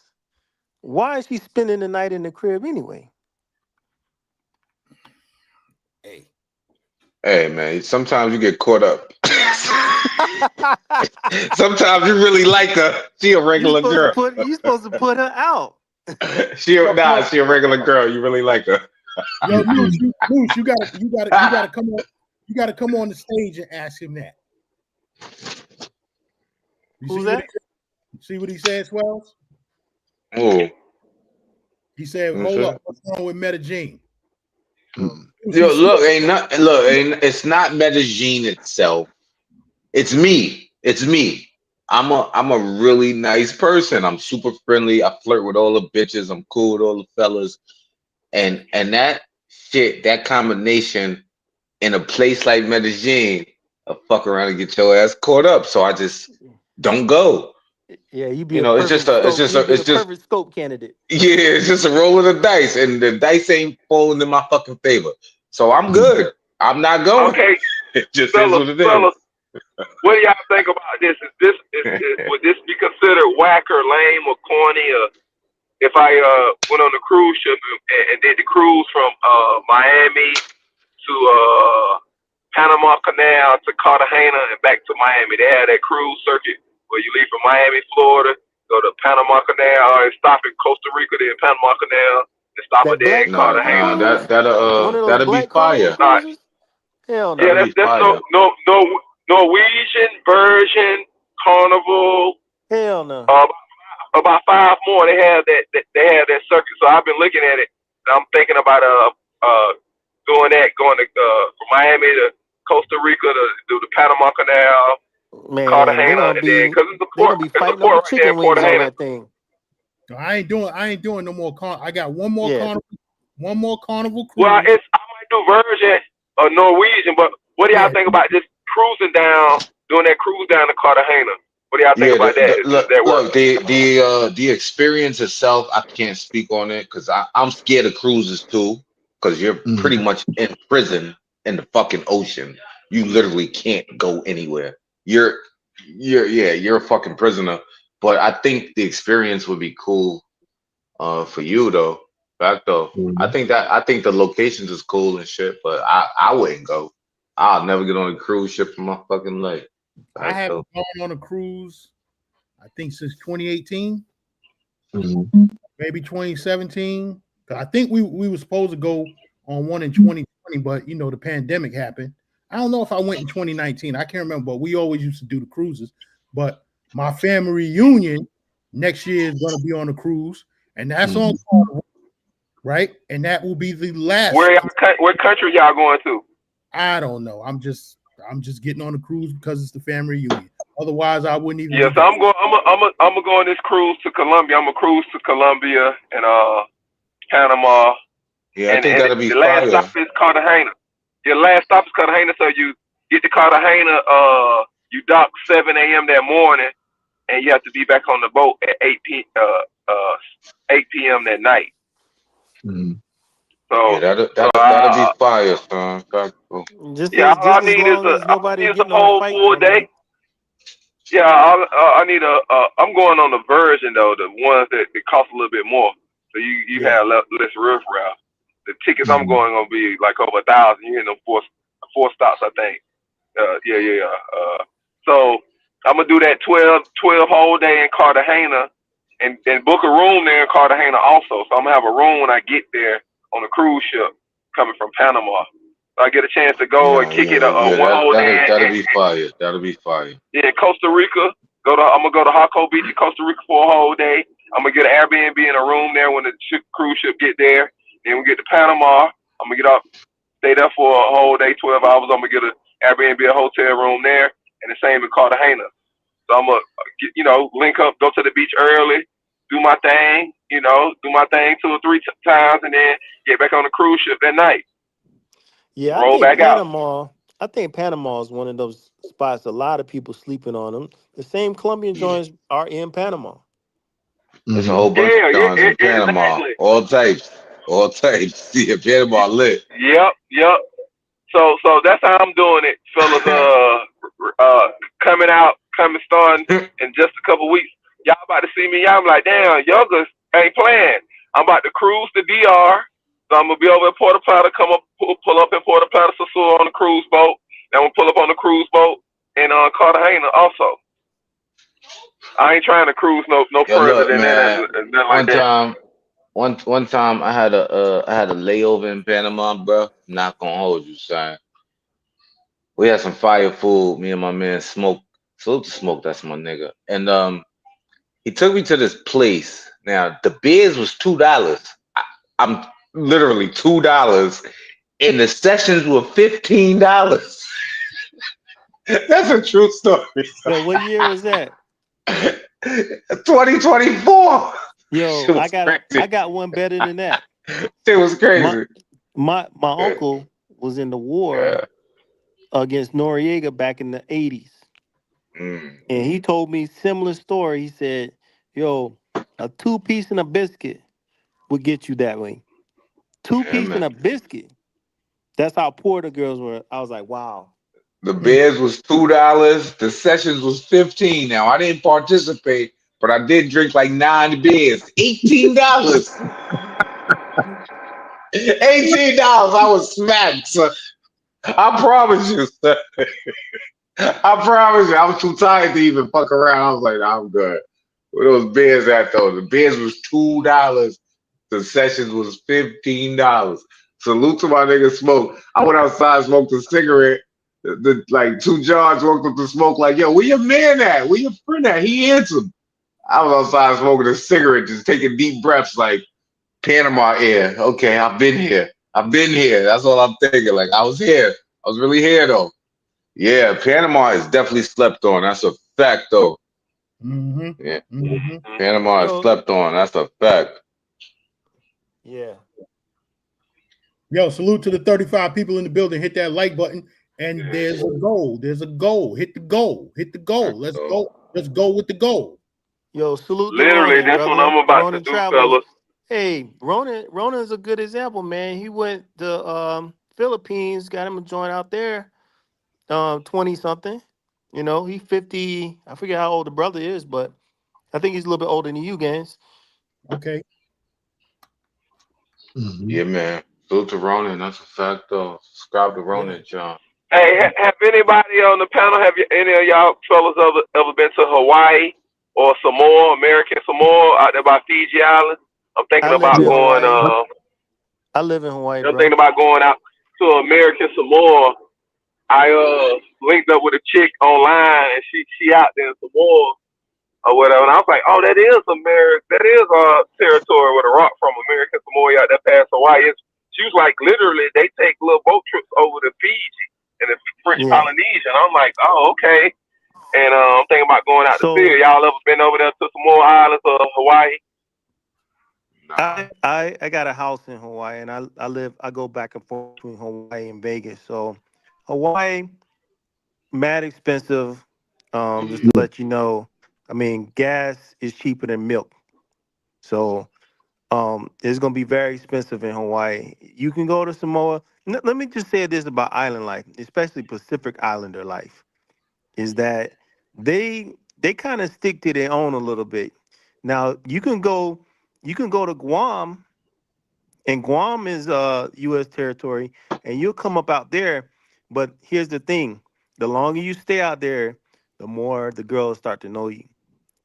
why is he spending the night in the crib anyway? Hey man, sometimes you get caught up. Sometimes you really like her. She a regular girl. You supposed to put her out. she a regular girl. You really like her. Yo, Moose, you gotta come on. You gotta come on the stage and ask him that. Who's that? See what he said, Swells? Oh. He said, "Hold up, what's wrong with Medellin?" Yo, it's not Medellin itself. It's me. It's me. I'm a really nice person. I'm super friendly. I flirt with all the bitches. I'm cool with all the fellas. And that shit, that combination in a place like Medellin, I'll fuck around and get your ass caught up. So I just don't go. Yeah, it's just a perfect scope candidate. Yeah, it's just a roll of the dice, and the dice ain't falling in my fucking favor. So I'm good. I'm not going. Okay, it just fellas, is what it is. What do y'all think about this? Would this be considered whack or lame or corny? Or if I went on a cruise ship and did the cruise from Miami to Panama Canal to Cartagena and back to Miami, they had that cruise circuit where you leave from Miami, Florida, go to Panama Canal, and stop in Costa Rica, then Panama Canal, and stop at there in Cartagena. That'll be fire. Hell no. Yeah, that's no Norwegian, Virgin, Carnival. Hell no. About 5 more. They have that circuit. So I've been looking at it. And I'm thinking about doing that, going to from Miami to Costa Rica to do the Panama Canal, Cartagena, and then because it's the port, it's the port right there in Cartagena. No, I ain't doing no more. I got one more carnival cruise. Well, I might do Virgin or Norwegian, but what do y'all think about just cruising down, doing that cruise down to Cartagena? What do y'all think about that? The experience itself, I can't speak on it because I'm scared of cruises too. Because you're pretty much in prison in the fucking ocean. You literally can't go anywhere. You're a fucking prisoner. But I think the experience would be cool for you though. Back though. I think the locations is cool and shit, but I wouldn't go. I'll never get on a cruise ship in my fucking life. I haven't gone on a cruise, I think, since 2018, maybe 2017. I think we were supposed to go on one in 2020, but the pandemic happened. I don't know if I went in 2019. I can't remember, but we always used to do the cruises. But my family reunion next year is going to be on a cruise, and that's on Carnival, right? And that will be the last. What country y'all going to? I don't know. I'm just getting on the cruise because it's the family reunion. Otherwise, I wouldn't even. Yeah, so I'm gonna go on this cruise to Colombia. I'm gonna cruise to Colombia and Panama. Yeah, I think that'll be the last stop is Cartagena. Your last stop is Cartagena, so you get to Cartagena. You dock 7 a.m. that morning, and you have to be back on the boat at 8 p.m. that night. So yeah, that'll be fire, son. All I need is a whole full day. Yeah, I need I'm going on the Virgin though, the ones that cost a little bit more, so you have less riffraff. The tickets I'm going to be like over 1,000. You in them four stops, I think. So I'm gonna do that 12 whole day in Cartagena, and book a room there in Cartagena also. So I'm gonna have a room when I get there on the cruise ship coming from Panama. I get a chance to go and kick it one whole day. That'll be fire. That'll be fire. Yeah, Costa Rica. I'm gonna go to Jaco Beach in Costa Rica for a whole day. I'm gonna get an Airbnb in a room there when the cruise ship get there. Then we get to Panama. I'm gonna get up, stay there for a whole day, 12 hours. I'm gonna get an Airbnb, a hotel room there, and the same in Cartagena. So I'm gonna link up, go to the beach early, do my thing, do my thing 2 or 3 times, and then get back on the cruise ship that night. Yeah, roll back out. I think Panama is one of those spots. A lot of people sleeping on them. The same Colombian joints are in Panama. There's a whole bunch of Johns in Panama. Exactly. All types. All types. Yeah, Panama lit. Yep. So that's how I'm doing it, fellas. Starting in just a couple weeks. Y'all about to see me. Y'all be like, damn, youngers ain't playing. I'm about to cruise to DR. So I'm gonna be over at Puerto Plata. Pull up in Puerto Plata, Sosúa on the cruise boat. Then we'll pull up on the cruise boat in Cartagena also. I ain't trying to cruise no Yo, further look, than man. that. Than like that. One time I had a layover in Panama, bro. Not gonna hold you, son. We had some fire food. Me and my man Smoke. Salute to Smoke, that's my nigga. And he took me to this place. Now the beers was $2. I'm literally $2, and the sessions were $15. That's a true story. Yo, what year was that? 2024. Yo, Shit was crazy. I got one better than that. It was crazy. My uncle was in the war against Noriega back in the 80s. Mm. And he told me similar story. He said, yo, a 2-piece and a biscuit would get you that way. 2-piece and a biscuit. That's how poor the girls were. I was like, wow. The beers was $2. The sessions was $15. Now I didn't participate, but I did drink like 9 beers. $18. $18. I was smacked, son. I promise you, son. I promise you, I was too tired to even fuck around. I was like, nah, I'm good. Where those beers at though? The beers was $2. The sessions was $15. Salute to my nigga Smoke. I went outside, smoked a cigarette. Like 2 Johns walked up to Smoke, like, yo, where your man at? Where your friend at? He answered. I was outside smoking a cigarette, just taking deep breaths, like Panama air. Okay, I've been here. That's all I'm thinking. Like, I was here. I was really here though. Yeah, Panama is definitely slept on. That's a fact though. Mm-hmm. Yeah. Mm-hmm. Panama is slept on. That's a fact. Yeah. Yo, salute to the 35 people in the building. Hit that like button. And there's a goal. There's a goal. Hit the goal. Hit the goal. Let's go. Let's go with the goal. Yo, salute to Literally, Ronan, that's brother. what I'm about Ronan to do, travels. fellas. Hey, Ronan's a good example, man. He went to Philippines, got him a joint out there, 20 something. You know, he 50. I forget how old the brother is, but I think he's a little bit older than you, Gans. Okay. Yeah, man. Salute to Ronan. That's a fact though. Subscribe to Ronan, John. Hey, have anybody on the panel? Any of y'all fellas ever been to Hawaii or Samoa, American Samoa, out there by Fiji Island? I'm thinking about going. I live in Hawaii, I'm bro. thinking about going out to American Samoa. I linked up with a chick online, and she out there in Samoa or whatever. And I was like, oh, that is territory where the rock from, American Samoa out there past Hawaii. She was like, literally, they take little boat trips over to Fiji and the French Polynesian. I'm like, oh, okay. And I'm thinking about going out to sea. Y'all ever been over there to Samoa Islands or Hawaii? I got a house in Hawaii, and I go back and forth between Hawaii and Vegas. So Hawaii, mad expensive. Just to let you know, I mean, gas is cheaper than milk. So it's gonna be very expensive in Hawaii. You can go to Samoa. Let me just say this about island life, especially Pacific Islander life, is that they kind of stick to their own a little bit. Now you can go to Guam, and Guam is U.S. territory, and you'll come up out there. But here's the thing: the longer you stay out there, the more the girls start to know you.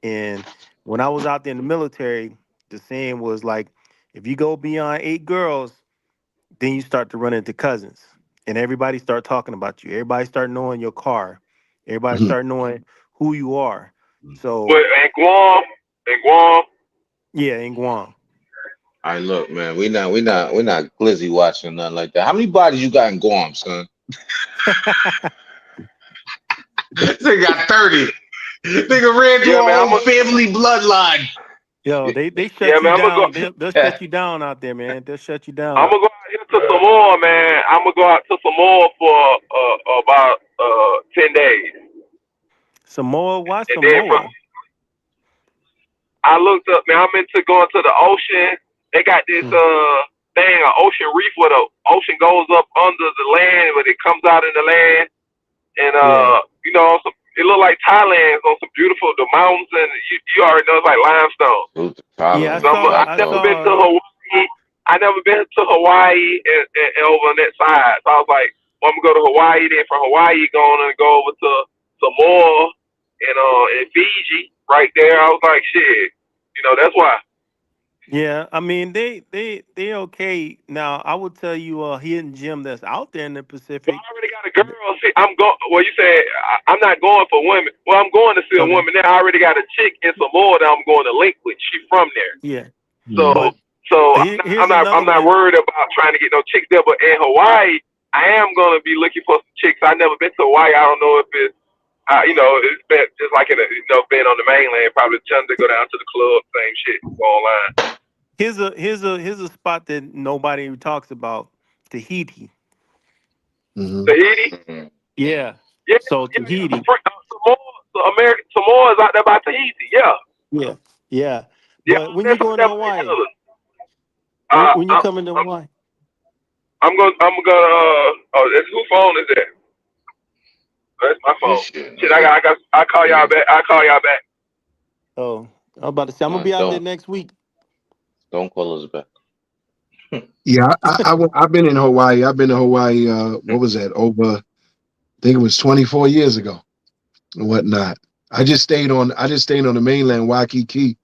And when I was out there in the military, the saying was like, if you go beyond 8 girls, then you start to run into cousins, and everybody start talking about you. Everybody start knowing your car. Everybody start knowing who you are. So, but in Guam. Yeah, in Guam. All right, look, man, we're not glizzy watching nothing like that. How many bodies you got in Guam, son? They got 30. Nigga ran through a whole family bloodline. Yo, they shut you down. They'll shut you down out there, man. They'll shut you down. I'm gonna go out here to Samoa, man. I'm gonna go out to Samoa for about 10 days, Samoa, why and then from Samoa? I looked up, man. I'm into going to the ocean. They got this thing, an ocean reef, where the ocean goes up under the land, but it comes out in the land, and you know, it look like Thailand on some beautiful the mountains, and you already know it's like limestone. Yeah, So I've never been to Hawaii. I never been to Hawaii and over on that side. So I was like, well, I'm gonna go to Hawaii. Then from Hawaii, going to go over to Samoa and Fiji right there. I was like, shit, you know, that's why. Yeah, I mean they okay. Now I will tell you a hidden gem that's out there in the Well, Pacific. I already got a girl. See, I'm going. Well, you said I'm not going for women. Well, I'm going to see a Okay. woman there. I already got a chick in Samoa that I'm going to link with. She's from there. Yeah. So, But here's I'm another not one. worried about trying to get no chicks there. But in Hawaii, I am gonna be looking for some chicks. I never been to Hawaii. I don't know if it's, you know, it's been just like being on the mainland. Probably trying to go down to the club, same shit, go online. Here's a spot that nobody talks about. Tahiti. Tahiti. Yeah. Yeah, So Tahiti. Samoa is out there by Tahiti. Yeah. Yeah. Yeah. Yeah, But when you going to Hawaii? When you coming to Hawaii? I'm gonna. Oh, whose phone is that? That's my phone. Shit, I call y'all back. I call y'all back. Oh, I'm about to say I'm gonna be out there next week. Don't call us back. Yeah, I've been in Hawaii. I've been to Hawaii. What was that? Over, I think it was 24 years ago, and whatnot. I just stayed on the mainland, Waikiki,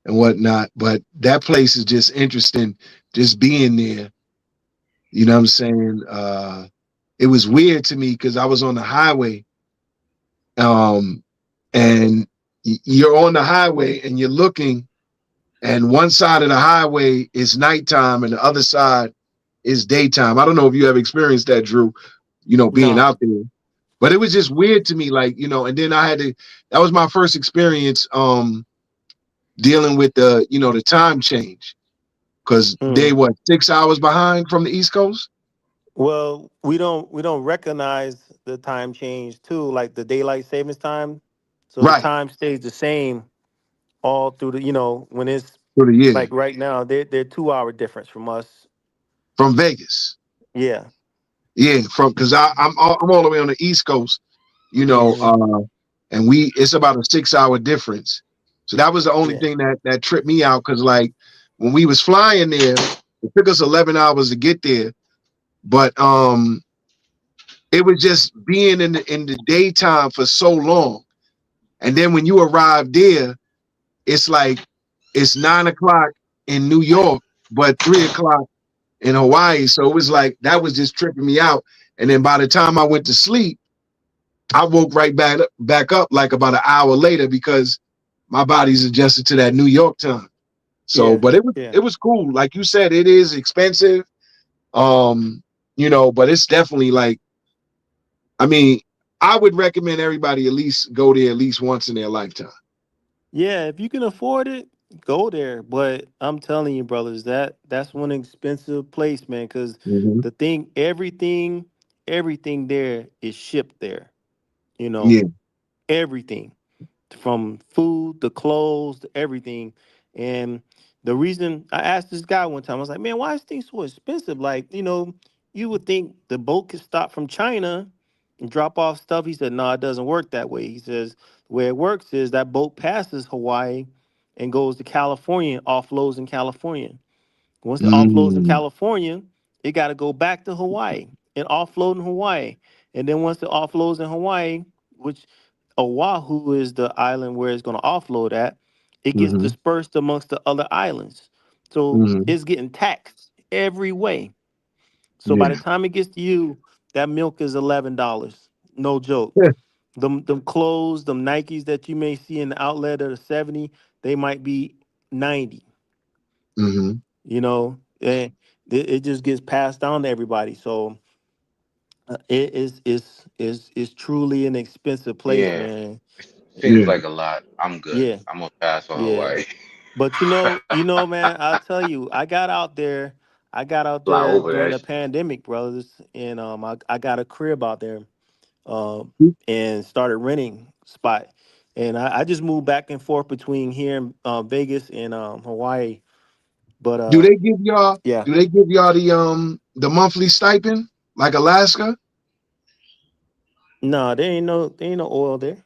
and whatnot. But that place is just interesting. Just being there, you know what I'm saying? It was weird to me because I was on the highway, and you're on the highway and you're looking, and one side of the highway is nighttime and the other side is daytime. I don't know if you have experienced that, Drew, you know, being No. out there. But it was just weird to me, like, you know, and then that was my first experience dealing with the time change. Because they 6 hours behind from the East Coast? Well, we don't recognize the time change too, like the daylight savings time. So the Right. time stays the same all through when it's For the year. like right now, they're 2 hour difference from us. From Vegas. Yeah. Yeah, because I'm all the way on the East Coast, you know, and it's about a 6 hour difference. So that was the only thing that tripped me out, because like when we was flying there, it took us 11 hours to get there, but it was just being in the daytime for so long, and then when you arrive there, it's like it's 9 o'clock in New York, but 3 o'clock in Hawaii. So it was like that was just tripping me out. And then by the time I went to sleep, I woke right back up like about an hour later, because my body's adjusted to that New York time. So, but it was cool. Like you said, it is expensive. But it's definitely like, I mean, I would recommend everybody at least go there at least once in their lifetime. Yeah, if you can afford it, go there. But I'm telling you, brothers, that's one expensive place, man. Because the thing, everything there is shipped there. You know, Yeah. everything from food to clothes to everything. And the reason I asked this guy one time, I was like, man, why is things so expensive? Like, you would think the boat could stop from China and drop off stuff. He said, no, it doesn't work that way. He says, the way it works is that boat passes Hawaii and goes to California, offloads in California. Once it offloads in California, it got to go back to Hawaii and offload in Hawaii. And then once it offloads in Hawaii, which Oahu is the island where it's going to offload at, it gets dispersed amongst the other islands. So it's getting taxed every way. So by the time it gets to you, that milk is $11. No joke. Them clothes, them Nikes that you may see in the outlet that are 70, they might be 90. And it just gets passed down to everybody. So it is truly an expensive place, Yeah. man. Seems like a lot. I'm good. Yeah. I'm gonna pass on Yeah. Hawaii. But man, I'll tell you, I got out there. I got out Fly there over during the that. pandemic, brothers, and I got a crib out there, and started renting spot. And I just moved back and forth between here in Vegas and Hawaii. But Do they give y'all? yeah, Do they give y'all the monthly stipend like Alaska? no, there ain't no oil there.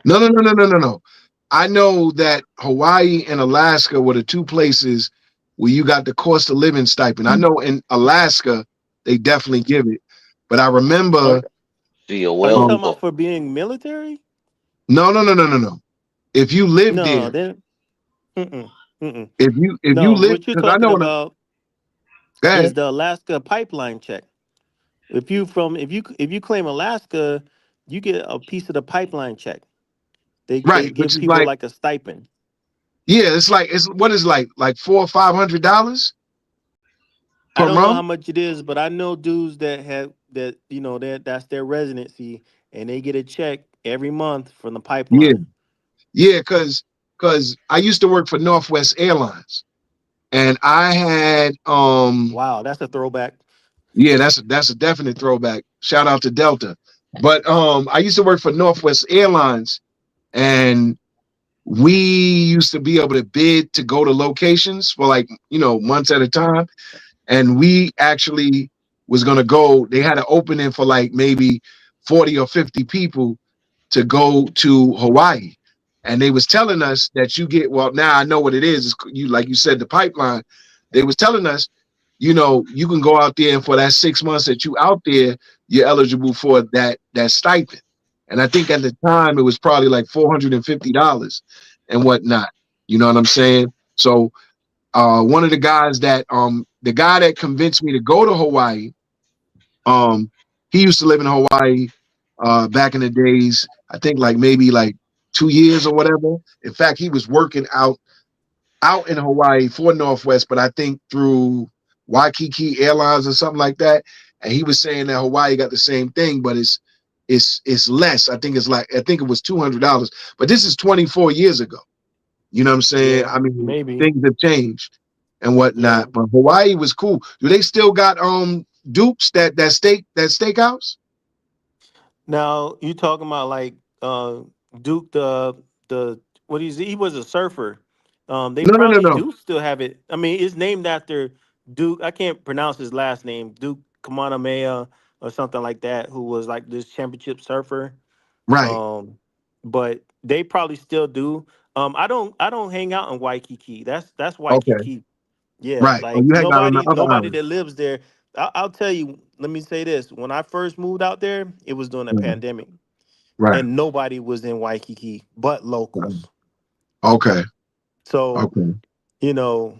No, no, no, no, no, no, no. I know that Hawaii and Alaska were the two places where you got the cost of living stipend. I know in Alaska they definitely give it, but I Are, remember. See a are you talking well. about for being military? No, no, no, no, no, no. If you live No, there, then mm-mm, mm-mm. if you No. live, What you're because I talking know when about go is ahead. the Alaska pipeline check. If you claim Alaska, you get a piece of the pipeline check. They Right, which give is people like, like a stipend. yeah, it's like it's what is like $400 or $500 I per don't know how month. much it is, but I know dudes that have that that's their residency and they get a check every month from the Yeah, pipeline. yeah, because I used to work for Northwest Airlines, and I had Wow, that's a throwback. yeah, that's a definite throwback. Shout out to Delta. But I used to work for Northwest Airlines, and we used to be able to bid to go to locations for like, months at a time. And we actually was gonna go. They had an opening for like maybe 40 or 50 people to go to Hawaii. And they was telling us that you get, well, now I know what it is. It's, you, like you said, the pipeline. They was telling us, you can go out there, and for that 6 months that you out there, you're eligible for that stipend. And I think at the time it was probably like $450 and whatnot. You know what I'm saying? So one of the guy that convinced me to go to Hawaii, um, he used to live in Hawaii back in the days. I think like maybe like 2 years or whatever. In fact, he was working out in Hawaii for Northwest, but I think through Waikiki Airlines or something like that. And he was saying that Hawaii got the same thing, but it's less. I think it was $200. But this is 24 years ago. You know what I'm saying? Yeah, I mean, maybe. things have changed and Yeah. whatnot. But Hawaii was cool. Do they still got Duke's that steakhouse? Now you talking about like Duke the what he was a surfer. They No, no, no, probably no. do still have it. I mean, it's named after Duke. I can't pronounce his last name, Duke Kamanamea or something like that, who was like this championship surfer. Right. But they probably still do. I don't hang out in Waikiki. That's Okay. Waikiki. Yeah, Right. Oh, like you hang out on the other nobody island. that lives there. I'll tell you. Let me say this: when I first moved out there, it was during the Mhm. pandemic, Right. and nobody was in Waikiki but Right. locals. Okay. So Okay. you know,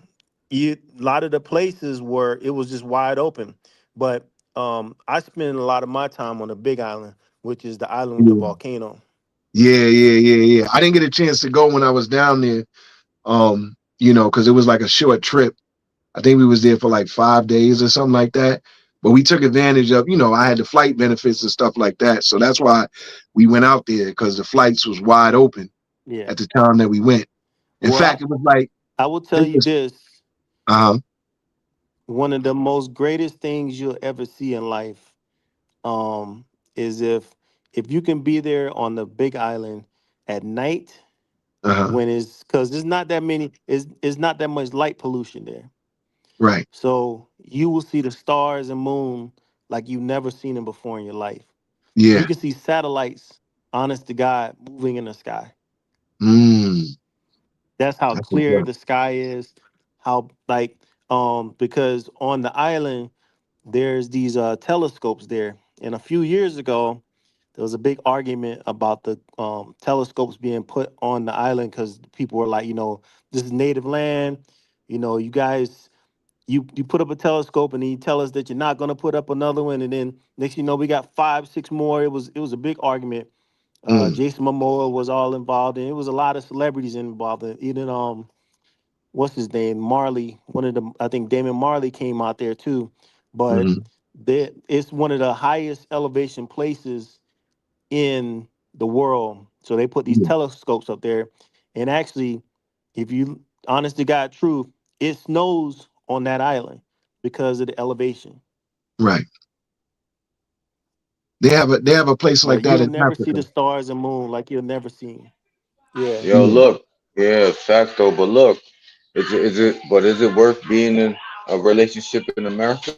a lot of the places where it was just wide open. But I spend a lot of my time on the Big Island, which is the island with the Yeah. volcano. Yeah. Yeah. Yeah. Yeah. I didn't get a chance to go when I was down there. Because it was like a short trip. I think we was there for like 5 days or something like that. But we took advantage of, I had the flight benefits and stuff like that. So that's why we went out there because the flights was wide open Yeah. at the time that we went. In Well, fact, it was like I will tell it you was this: uh one of the most greatest things you'll ever see in life is if you can be there on the Big Island at night uh when it's because there's not that many it's not that much light pollution there, right. so you will see the stars and moon like you've never seen them before in your life. You Yeah. can see satellites, honest to God, moving in the sky. Mm. That's how That's what's clear up. the sky is. How like because on the island there's these telescopes there, and a few years ago there was a big argument about the telescopes being put on the island because people were like, this is native land. You guys, you put up a telescope and then you tell us that you're not going to put up another one, and then next thing you know, we got 5, 6 more. It was a big argument. Mm. Jason Momoa was all involved, and it was a lot of celebrities involved. And even what's his name, Marley, one of the I think Damon Marley came out there too, but Mm-hmm. it's one of the highest elevation places in the world. So they put these Yeah. telescopes up there. And actually, if you honest to God truth, it snows on that island. because of the elevation. Right. They have a place like Like that you'll in never see Africa. the stars and moon like you'll never see. Yeah. Yo, Yeah. look, yeah, facts though. But look, is it worth being in a relationship in America?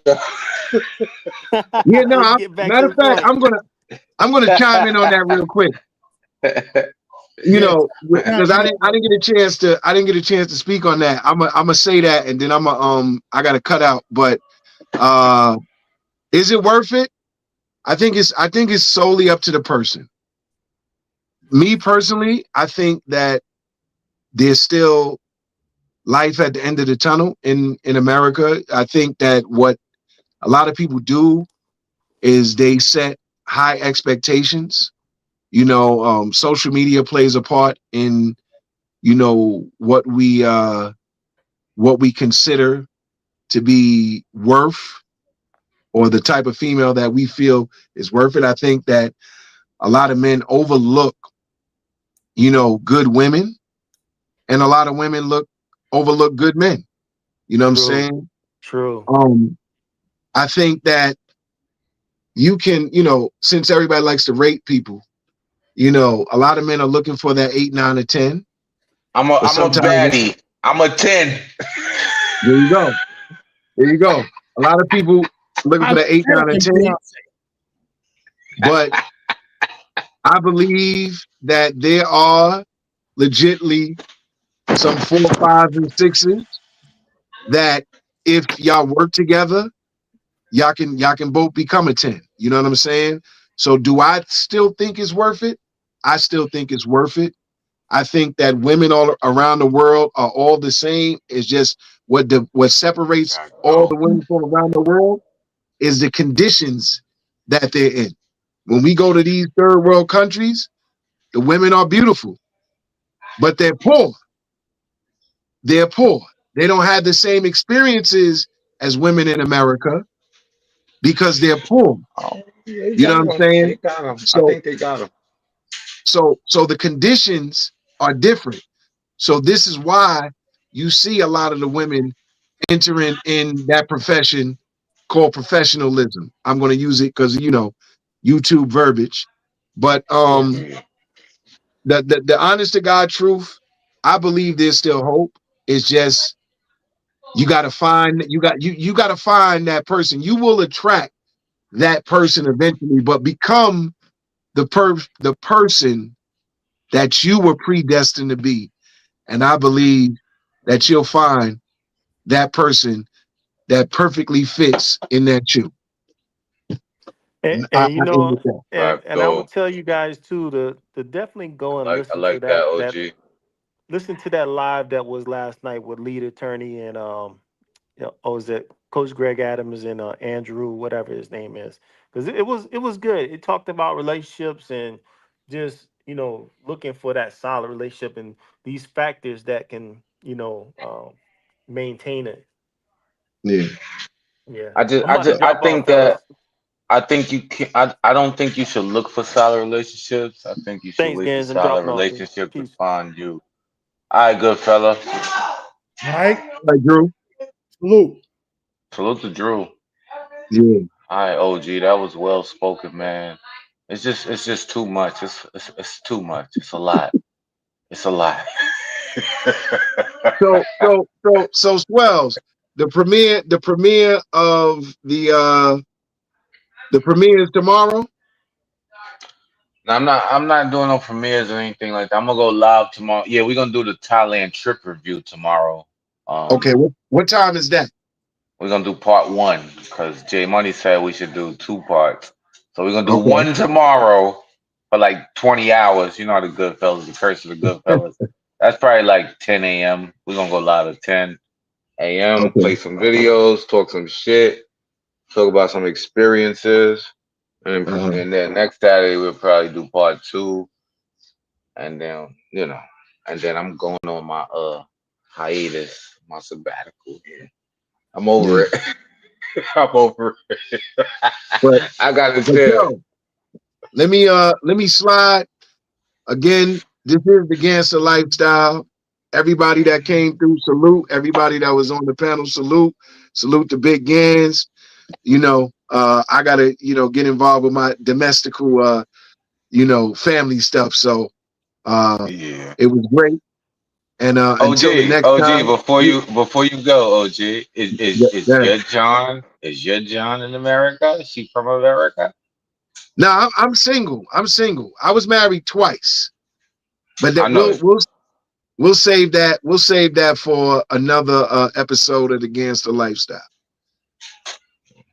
Yeah, Let's no. get back Matter to of the fact, point. I'm gonna chime in on that real quick. You Yeah, know, chime because in I didn't get a chance to speak on that. I'm gonna say that, and then I gotta cut out. But is it worth it? I think it's solely up to the person. Me personally, I think that there's still life at the end of the tunnel in America. I think that what a lot of people do is they set high expectations. You know, social media plays a part in, you know, what we consider to be worth, or the type of female that we feel is worth it. I think that a lot of men overlook, you know, good women, and a lot of women overlook good men. You know what I'm True. saying? True. I think that you can, you know, since everybody likes to rate people, you know, a lot of men are looking for that 8, 9, or 10. But I'm a sometimes baddie. I'm a 10. there you go. There you go. A lot of people looking I for like the 8, 9, or and 10. Beyonce. But I believe that there are legitly some 4, 5s, and 6s that if y'all work together, y'all can both become a 10. You know what I'm saying? So do I still think it's worth it? I still think it's worth it. I think that women all around the world are all the same. It's just what separates all the women from around the world is the conditions that they're in. When we go to these third world countries, the women are beautiful, but they're poor. They're poor. They don't have the same experiences as women in America because they're poor. Oh, yeah, you You know got what I'm one. They saying? got him. I So think they got him. so the conditions are different. So this is why you see a lot of the women entering in that profession called professionalism. I'm going to use it because, you know, YouTube verbiage. But Yeah. the honest to God truth, I believe there's still hope. It's just you got to find you got to find that person. You will attract that person eventually, but become the person that you were predestined to be. And I believe that you'll find that person that perfectly fits in that shoe. I And you end know, with that. Fact and I though. would tell you guys too to definitely go and I listen to like that, that OG. listen to that live that was last night with lead attorney and is it Coach Greg Adams and Andrew, whatever his name is, because it was good. It talked about relationships and just looking for that solid relationship and these factors that can maintain it. Yeah. Yeah, I'm about to I drop off, think that fellas. I think you can. I don't think you should look for solid relationships. I think you should Thanks, wait for Gans. I'm solid dropping off. relationships to Peace. find you. All right, good fella. All right, Like Drew. salute. Salute to Drew. Yeah. All right, OG. That was well spoken, man. It's just too much. It's too much. It's a lot. It's a lot. So Swells, the premiere of the premiere is tomorrow. No, I'm not doing no premieres or anything like that. I'm gonna go live tomorrow. Yeah, we're gonna do the Thailand trip review tomorrow. Okay, what time is that? We're gonna do part one because Jay Money said we should do two parts. So we're gonna do Okay. one tomorrow for like 20 hours. You know how the Goodfellas, the curse of the Goodfellas. That's probably like 10 a.m. We're gonna go live at 10 a.m. Okay. Play some videos, talk some shit, talk about some experiences, Uh-huh. and then next Saturday we'll probably do part two, and then and then I'm going on my hiatus, my sabbatical. Yeah, I'm over Yeah. it. I'm over it. But I got to but tell. yo, let me slide again. This is the GanZzta lifestyle. everybody that came through, salute. Everybody that was on the panel, salute. Salute to Big Gans. You know, I gotta, get involved with my domestical, family stuff. So it was great. And until the next OG, time, before you go, OG, is yeah. your John in America? Is she from America? No, I'm single. I'm single. I was married twice, but I that know. we'll save that. We'll save that for another episode of the GanZzta Lifestyle.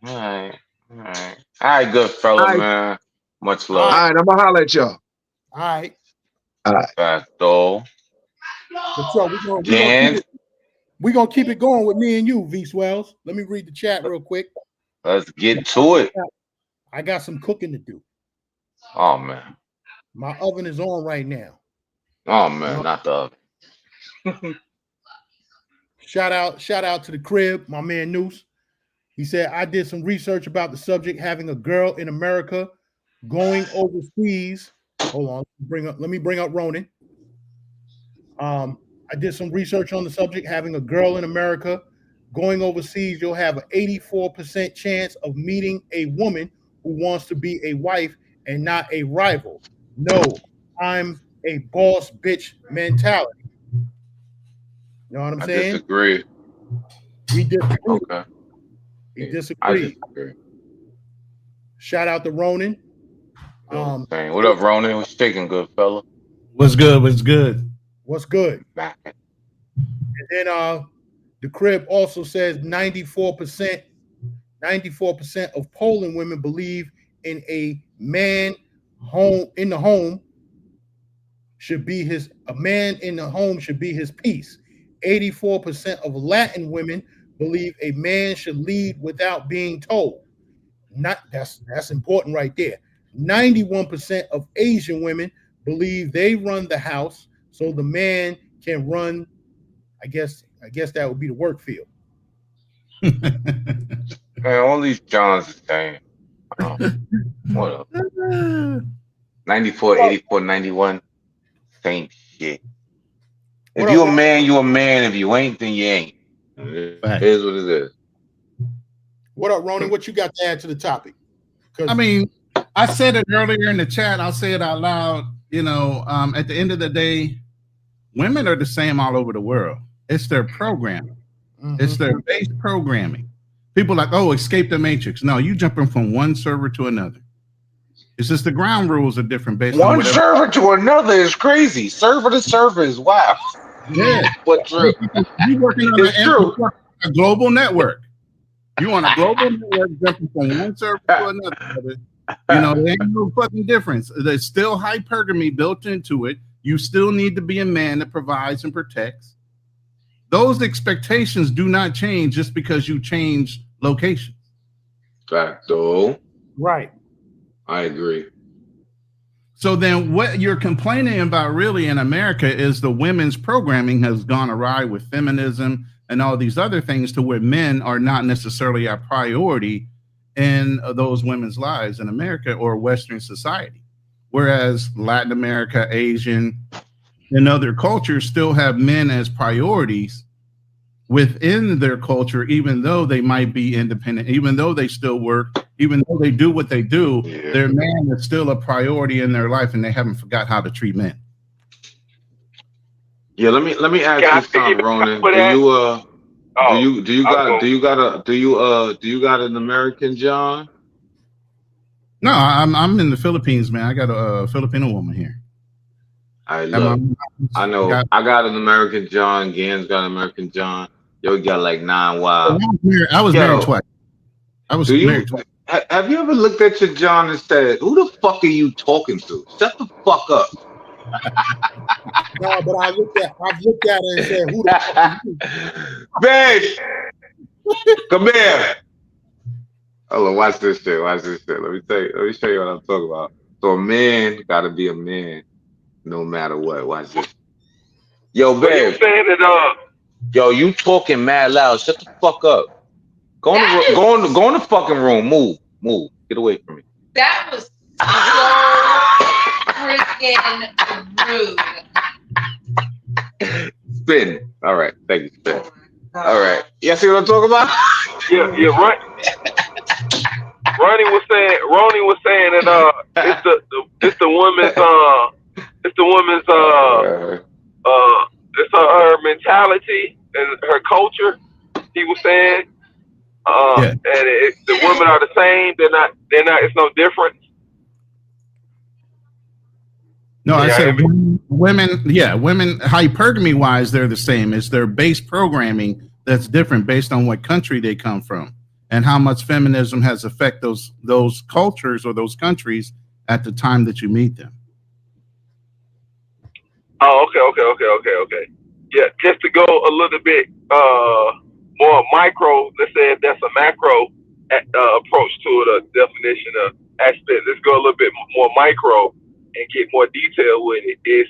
All right, good fella, All right, man. Much all love. right. I'm gonna holler at y'all. All right. All right. Facto. So we're gonna keep it going with me and you, V Swells. Let me read the chat real quick. Let's get to it. I got some cooking to do. Oh man. My oven is on right now. Oh man, not the oven. Shout out to the crib, my man Noose. He said, I did some research about the subject, having a girl in America going overseas. Hold on, let me bring up Ronan. I did some research on the subject, having a girl in America going overseas. You'll have an 84% chance of meeting a woman who wants to be a wife and not a rival. No, I'm a boss bitch mentality. You know what I'm saying? I disagree. We disagree. Okay. He disagreed. I disagree. Shout out to Ronan. What up, Ronan? What's shaking, good fella? What's good? What's good? What's good? Back. And then the crib also says 94% of Poland women believe in a man in the home should be his piece. 84% of Latin women believe a man should lead without being told. That's important right there. 91% of Asian women believe they run the house, so the man can run. I guess that would be the work field. Man, all these Johns are saying. What up? 94, 84, 91. Same shit. If you a man, you a man. If you ain't, then you ain't. It is what it is. What up, Ronan? What you got to add to the topic? I mean, I said it earlier in the chat. I'll say it out loud. At the end of the day, women are the same all over the world. It's their programming. Mm-hmm. It's their base programming. People are like, oh, escape the matrix. No, you jumping from one server to another. It's just the ground rules are different based on one server to another is crazy. Server to server is wild. Yeah, but true. You working on a global network. You on a global network jumping from one server to another. There ain't no fucking difference. There's still hypergamy built into it. You still need to be a man that provides and protects. Those expectations do not change just because you change locations. Facto. Right. I agree. So then what you're complaining about really in America is the women's programming has gone awry with feminism and all these other things to where men are not necessarily a priority in those women's lives in America or Western society. Whereas Latin America, Asian, and other cultures still have men as priorities within their culture, even though they might be independent, even though they still work, even though they do what they do, their man is still a priority in their life, and they haven't forgot how to treat men. Yeah, let me ask you something, Ronan. Do you got an American John? No, I'm in the Philippines, man. I got a Filipino woman here. I know. I got an American John. Gans got an American John. Yo, we got like 9 wild. I was married twice. I was married twice. Have you ever looked at your John and said, "Who the fuck are you talking to? Shut the fuck up." No, but I've looked at it and said, "Who the fuck are you?" Babe, come here. Hold on, watch this shit. Let me show you what I'm talking about. So a man gotta be a man, no matter what. Watch this. Yo, babe. Yo, you talking mad loud. Shut the fuck up. Go in the fucking room. Move. Get away from me. That was so freaking rude. Spin. All right. Thank you, Spin. All right. You see what I'm talking about? Yeah, right. Ronnie was saying that it's the woman's it's her mentality and her culture. He was saying, Yeah. and the women are the same. They're not. It's no difference. No, I Yeah, said women. Yeah, women hypergamy wise, they're the same. It's their base programming that's different based on what country they come from and how much feminism has affected those cultures or those countries at the time that you meet them. Oh, okay. Yeah, just to go a little bit more micro. Let's say if that's a macro approach to it, a definition of aspect. Let's go a little bit more micro and get more detail with it. Is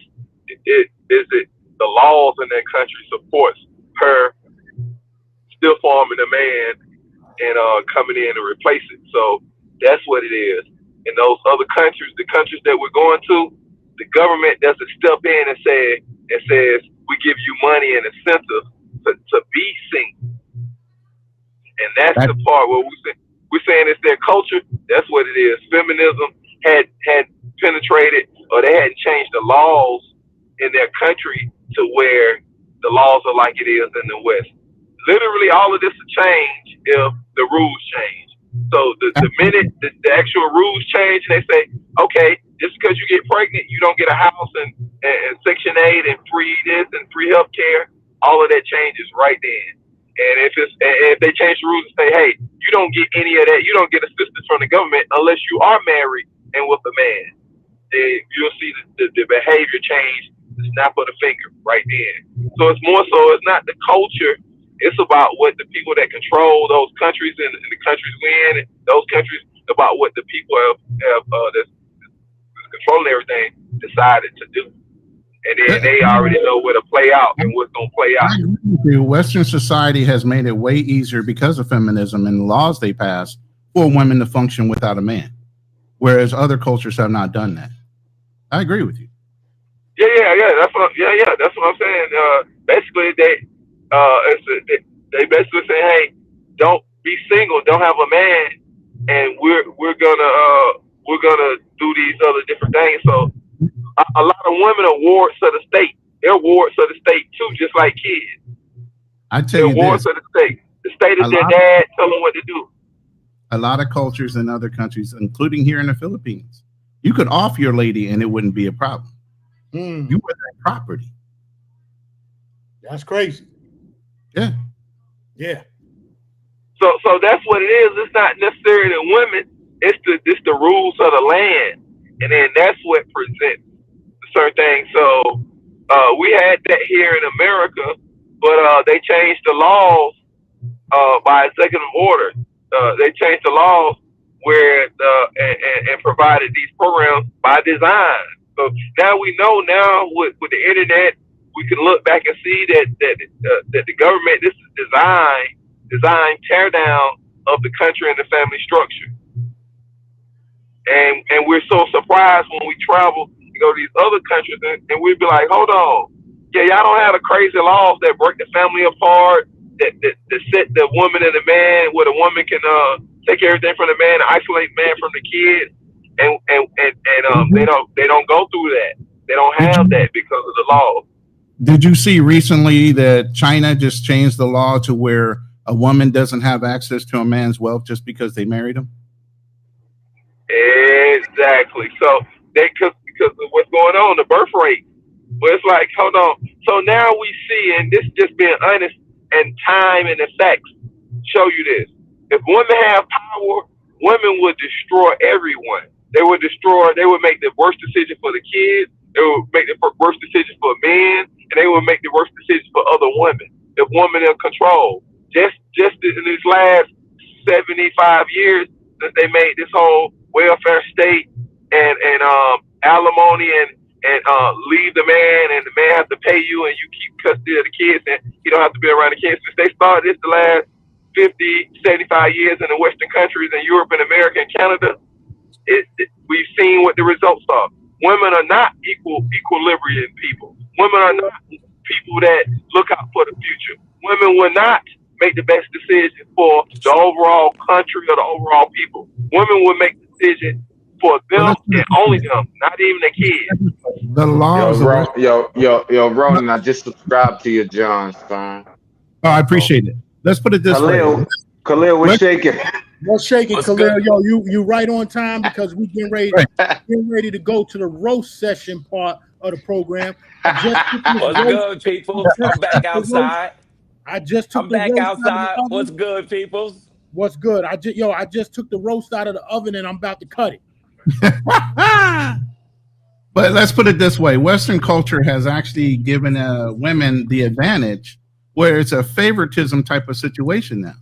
it the laws in that country supports her still forming a man and coming in to replace it? So that's what it is. In those other countries, the countries that we're going to, the government doesn't step in and says we give you money and incentive to be single, and that's the part where we're saying it's their culture. That's what it is. Feminism had penetrated, or they hadn't changed the laws in their country to where the laws are like it is in the West. Literally, all of this will change if the rules change. So the minute the actual rules change, and they say, okay, just because you get pregnant, you don't get a house and Section 8 and free this and free health care, all of that changes right then. And if they change the rules and say, hey, you don't get any of that, you don't get assistance from the government unless you are married and with a man, then you'll see the behavior change, the snap of the finger right then. So it's more so, it's not the culture. It's about what the people that control those countries and the countries we're in, and those countries, about what the people have that's controlling everything decided to do. And then they already know where to play out and what's going to play out. Western society has made it way easier because of feminism and the laws they pass for women to function without a man, whereas other cultures have not done that. I agree with you. Yeah. That's what I'm saying. Basically, they basically say, hey, don't be single, don't have a man, and we're gonna do these other different things. So a lot of women are wards of the state. They're wards of the state too, just like kids. I tell you, they're wards of the state. The state is their dad. Tell them what to do. A lot of cultures in other countries, including here in the Philippines, you could off your lady and it wouldn't be a problem. You were their property. That's crazy. Yeah. So that's what it is. It's not necessarily the women. It's the rules of the land, and then that's what presents certain things. So we had that here in America, but they changed the laws by executive order. They changed the laws where and provided these programs by design. So now we know with the internet, we can look back and see that the government, this is design tear down of the country and the family structure. And we're so surprised when we travel to go to these other countries and we'd be like, hold on. Yeah, y'all don't have the crazy laws that break the family apart, that set the woman and the man, where the woman can take everything from the man and isolate the man from the kids. And they don't go through that. They don't have that because of the law. Did you see recently that China just changed the law to where a woman doesn't have access to a man's wealth just because they married him? Exactly. So because of what's going on, the birth rate. But it's like, hold on. So now we see, and this just being honest, and time and effects show you this. If women have power, women would destroy everyone. They would make the worst decision for the kids. They would make the worst decision for men, and they would make the worst decision for other women. If women are in control, just in these last 75 years since they made this whole welfare state and alimony and leave the man, and the man has to pay you, and you keep custody of the kids, and he don't have to be around the kids. Since they started this the last 50, 75 years in the Western countries, in Europe and America and Canada, we've seen what the results are. Women are not equilibrium people. Women are not people that look out for the future. Women will not make the best decision for the overall country or the overall people. Women will make decisions for them and only them, not even the kids. The laws of Ronan, I just subscribed to your John, son. Oh, I appreciate it. Let's put it this way. Khalil, we're shaking. What's shaking, What's Khalil? good? Yo, you right on time because we getting ready to go to the roast session part of the program. What's good, people? I'm back outside. I just took I'm the back roast outside. out of the oven. What's good, people? What's good? I just took the roast out of the oven and I'm about to cut it. But let's put it this way. Western culture has actually given women the advantage where it's a favoritism type of situation now.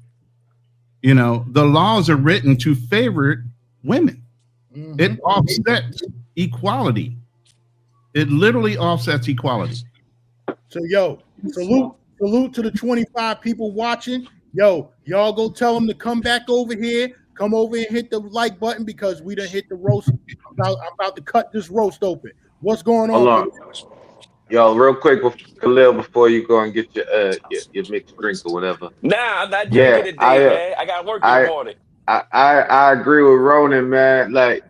You know, the laws are written to favor women. Mm-hmm. It offsets equality. It literally offsets equality. So, yo, salute to the 25 people watching. Yo, y'all go tell them to come back over here. Come over and hit the like button because we done hit the roast. I'm about to cut this roast open. What's going on? Hold on. Yo, real quick, Khalil, before you go and get your mixed drink or whatever. Nah, I'm not drinking today, man. I got work in the morning. I agree with Ronan, man. Like,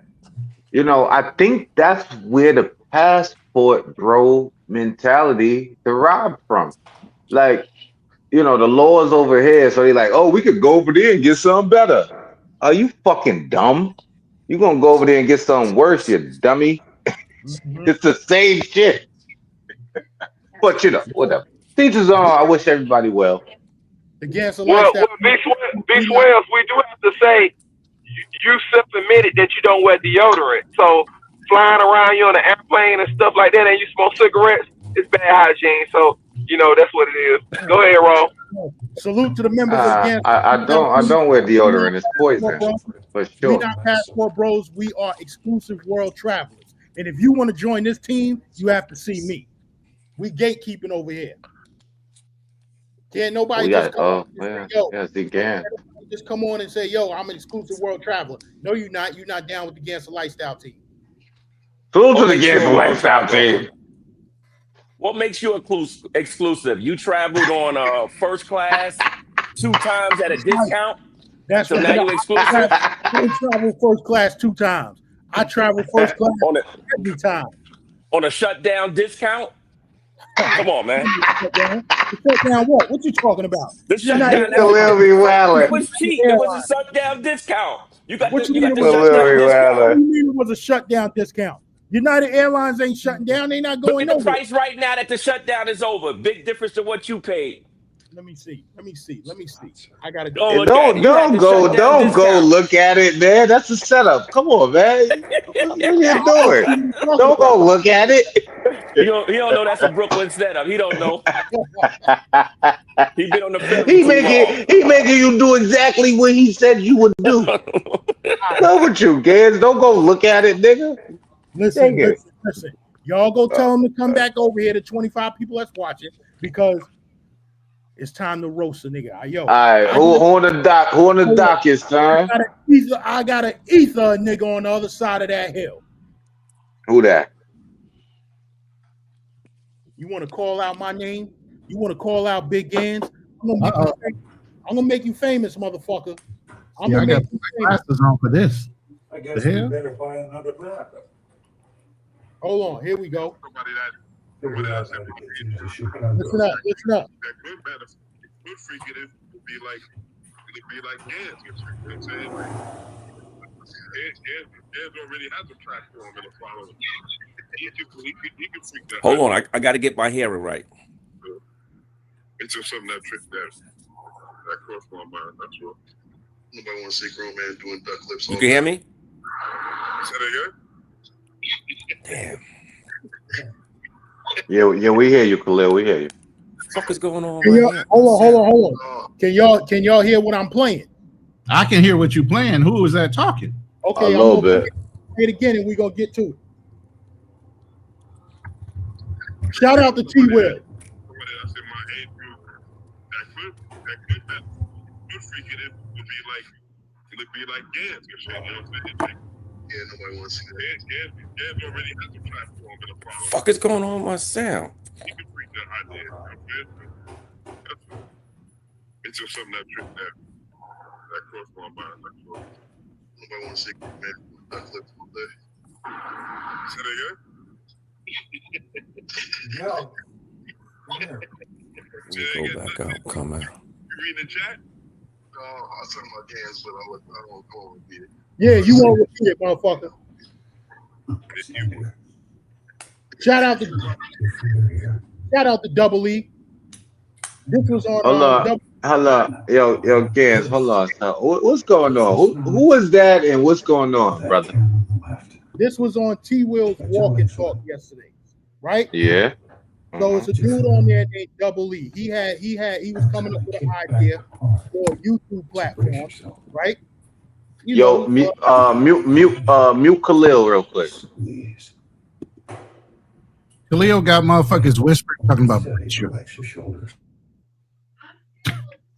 you know, I think that's where the passport bro mentality derived from. Like, you know, the law's over here, so they're like, oh, we could go over there and get something better. Are you fucking dumb? You gonna go over there and get something worse, you dummy? Mm-hmm. It's the same shit. But you know, whatever. Teachers on. I wish everybody well. GanZzta well, B. Wells, we do have to say you self-admitted that you don't wear deodorant. So flying around you on an airplane and stuff like that, and you smoke cigarettes, it's bad hygiene. So you know that's what it is. Go ahead, Ron. Salute to the members of GanZzta. I don't wear deodorant. It's poison. For sure. We're not passport bros. We are exclusive world travelers. And if you want to join this team, you have to see me. We gatekeeping over here. Can't nobody just come just come on and say, yo, I'm an exclusive world traveler. No, you're not. You're not down with the GanZzta Lifestyle team. Salute to the GanZzta Lifestyle team. What makes you exclusive? You traveled on first class 2 times at a discount? That's so now you're exclusive? I travel first class 2 times. I travel first class every time. On a shutdown discount? Come on, man. Shutdown what? What you talking about? The shutdown. It was cheap. It was a shutdown discount. You got the shutdown discount. What do you mean it was a shutdown discount? United Airlines ain't shutting down. They not going nowhere. The price right now that the shutdown is over. Big difference to what you paid. Let me see. I gotta go. Don't go look at it, man. That's a setup. Come on, man. What are you doing? Don't go look at it. He don't know that's a Brooklyn setup. He don't know. He been on the film. He making you do exactly what he said you would do. Go with you, Gans. Don't go look at it, nigga. Listen. Y'all go tell them to come back over here to 25 people that's watching because it's time to roast a nigga. Yo, all right, who on the dock? Who on the docket, son? I got an ether nigga on the other side of that hill. Who that? You want to call out my name? You want to call out Big Gans? I'm gonna make you famous, motherfucker. I got my glasses on for this. I guess you better buy another backup. Hold on, here we go. Listen up. That good freaking would be like GanZzta. You know what I'm saying? Like, GanZzta already has a platform and a following. He can freak that. Hold on, I got to get my hair right. It's just something that crossed my mind. That's all. Nobody want to see grown man doing duck lips. You can hear me? Say that again? Damn. Yeah, we hear you, Khalil. We hear you. What the fuck is going on? Hold on. Can y'all hear what I'm playing? I can hear what you're playing. Who is that talking? Okay, a little bit. Play it again, and we're gonna get to it. Shout out to T. Will. Would be like GanZzta. You know what I'm saying? Yeah, nobody wants to see that. GanZzta already has a platform and a following. Fuck is going on with my sound? You can freak idea. It's just something that crossed my mind. Nobody want to see men that flips all day. Say that again? No. Go back out. Come out. You reading the chat? I said my GanZzta, but I don't go and read it. Yeah, you won't repeat it, motherfucker. Shout out to Double E. This was on Hold on. Yo, GanZzta, hold on. So, what's going on? Who is that and what's going on, brother? This was on T Will's Walk and Talk yesterday, right? Yeah. So it's a dude on there named Double E. He was coming up with an idea for a YouTube platform, right? Mute Khalil real quick. Khalil got motherfuckers whispering talking about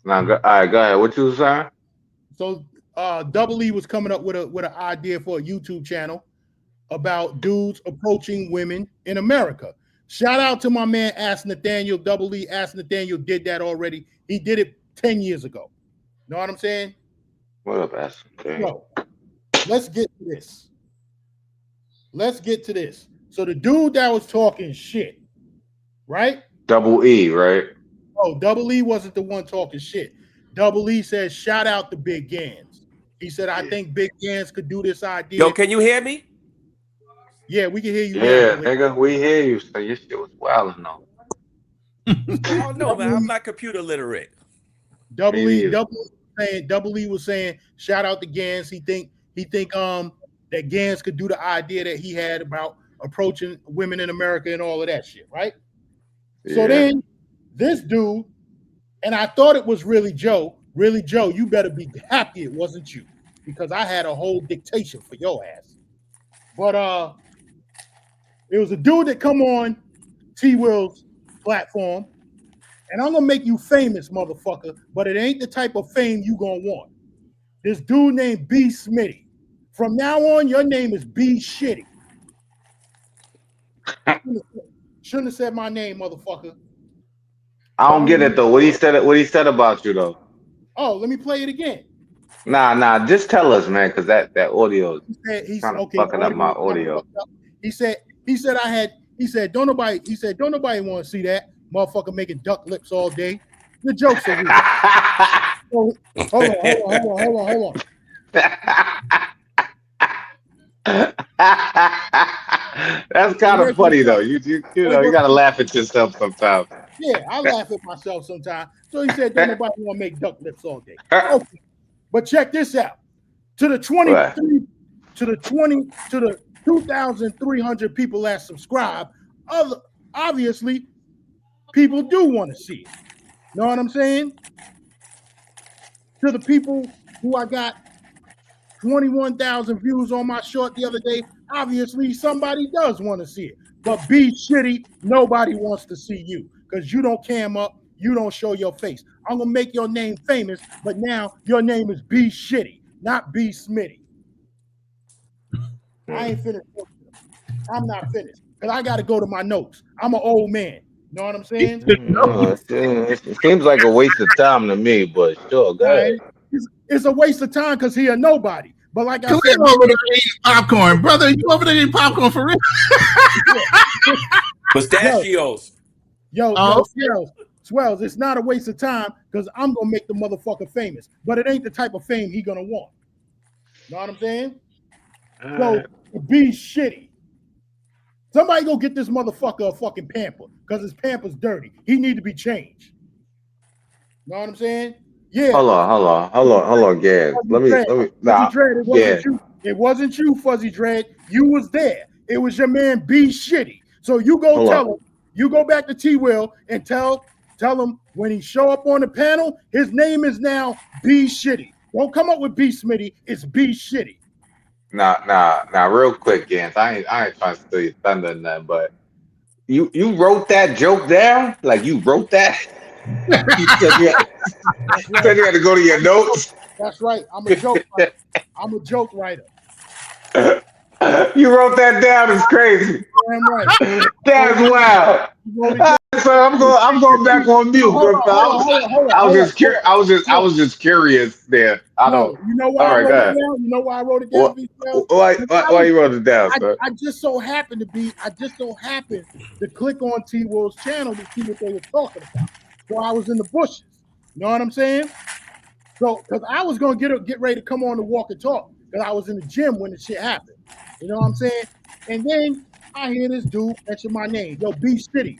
Now, all right, go ahead. What you was saying? So Double E was coming up with an idea for a YouTube channel about dudes approaching women in America. Shout out to my man Ask Nathaniel. Double E Ask Nathaniel did that already. He did it 10 years ago. Know what I'm saying? What up, Ask Nathaniel? So, let's get to this. So the dude that was talking shit, right? Double E, right? Oh, Double E wasn't the one talking shit. Double E said, shout out to Big Gans. He said, I think Big Gans could do this idea. Yo, can you hear me? Yeah, we can hear you. Yeah, nigga, we hear you. So your shit was wild enough. I don't know, man. I'm not computer literate. Double E was saying, shout out to Gans. He think that Gans could do the idea that he had about approaching women in America and all of that shit, right? Yeah. So then this dude, and I thought it was really Joe. Really, Joe, you better be happy it wasn't you, because I had a whole dictation for your ass. But it was a dude that come on T Will's platform, and I'm gonna make you famous, motherfucker, but it ain't the type of fame you gonna want. This dude named B Smitty. From now on, your name is B Shitty. Shouldn't have said my name, motherfucker. I don't get it though. What he said about you though. Oh, let me play it again. Nah, just tell us, man, because that audio is kind of fucking up my audio. He said don't nobody want to see that motherfucker making duck lips all day. The joke's are real. Hold on. That's kind of funny though. You know you gotta laugh at yourself sometimes. Yeah, I laugh at myself sometimes. So he said, don't nobody want to make duck lips all day. Okay. But check this out. To the 2,300 people that subscribe, obviously, people do want to see it. Know what I'm saying? To the people who I got 21,000 views on my short the other day, obviously somebody does want to see it. But be shitty, nobody wants to see you because you don't cam up, you don't show your face. I'm gonna make your name famous, but now your name is B Shitty, not B Smitty. I ain't finished. I'm not finished because I got to go to my notes. I'm an old man. Know what I'm saying? It seems like a waste of time to me, but sure, go ahead. It's a waste of time because he a nobody. But like I said, over there eating popcorn, brother. You over there eating popcorn for real? Pistachios. Swells. It's not a waste of time because I'm gonna make the motherfucker famous. But it ain't the type of fame he gonna want. Know what I'm saying? So be shitty. Somebody go get this motherfucker a fucking pamper because his pamper's dirty. He need to be changed. Know what I'm saying? Yeah. Hold on, Gaz. Let me. Nah. It wasn't you, Fuzzy Dread. You was there. It was your man B Shitty. So you go tell him. You go back to T Will and tell him when he show up on the panel, his name is now B Shitty. Don't come up with B Smitty. It's B Shitty. Nah. Real quick, Gans. I ain't trying to steal your thunder and that, but you wrote that joke down? Like you wrote that? You said you had to go to your notes. That's right. I'm a joke writer. You wrote that down. It's crazy. Damn right. That's wild. So I'm going back on mute. Hold on. I was just curious there. I don't. No, you know why All I right, wrote go it ahead. down? You know why I wrote it down, What? V12? Why you wrote it down, sir? I just so happened to click on T Will's channel to see what they were talking about. So I was in the bushes. You know what I'm saying? So because I was gonna get ready to come on to walk and talk because I was in the gym when the shit happened. You know what I'm saying? And then I hear this dude mention my name. Yo, be shitty.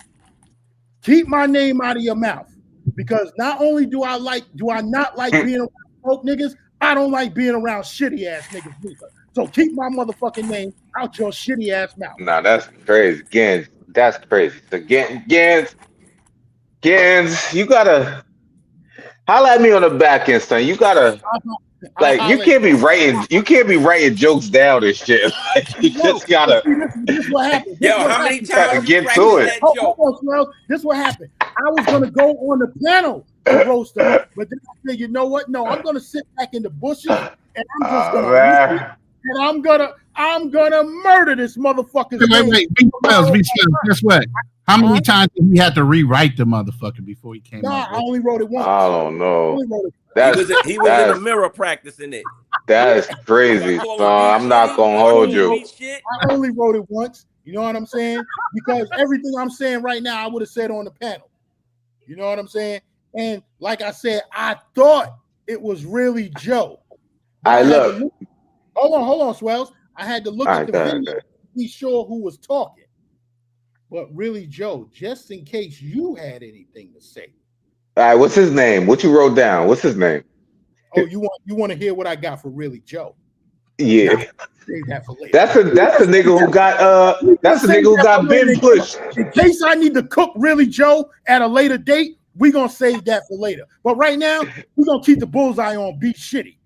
Keep my name out of your mouth. Because not only do I not like being around broke niggas, I don't like being around shitty ass niggas either. So keep my motherfucking name out your shitty ass mouth. Nah, that's crazy. Gans, that's crazy. So Gans, you gotta holla at me on the back end, son. You gotta like you can't be writing jokes down and shit. Like, you just gotta This is what happened. Yo, how many gotta times you get to practice it. that Hold joke? on, Swell. This is what happened. I was gonna go on the panel to roast them, but then I said, you know what? No, I'm gonna sit back in the bushes and I'm just gonna listen, Man. and I'm gonna murder this motherfucker's name. Wait. Guess what? How many times did he have to rewrite the motherfucker before he came out? I only wrote it once. I don't know. He was in the mirror practicing it. That's crazy. So I'm not gonna hold you. I only wrote it once. You know what I'm saying? Because everything I'm saying right now, I would have said on the panel. You know what I'm saying? And like I said, I thought it was really Joe. Look. Hold on, Swells. I had to look at the video Okay. to be sure who was talking. But really, Joe, just in case you had anything to say. All right, what's his name? What you wrote down? What's his name? Oh, you want to hear what I got for really Joe? Yeah. Save that for later. That's the nigga who got been pushed. In case I need to cook really Joe at a later date, we're gonna save that for later. But right now, we're gonna keep the bullseye on Be Shitty.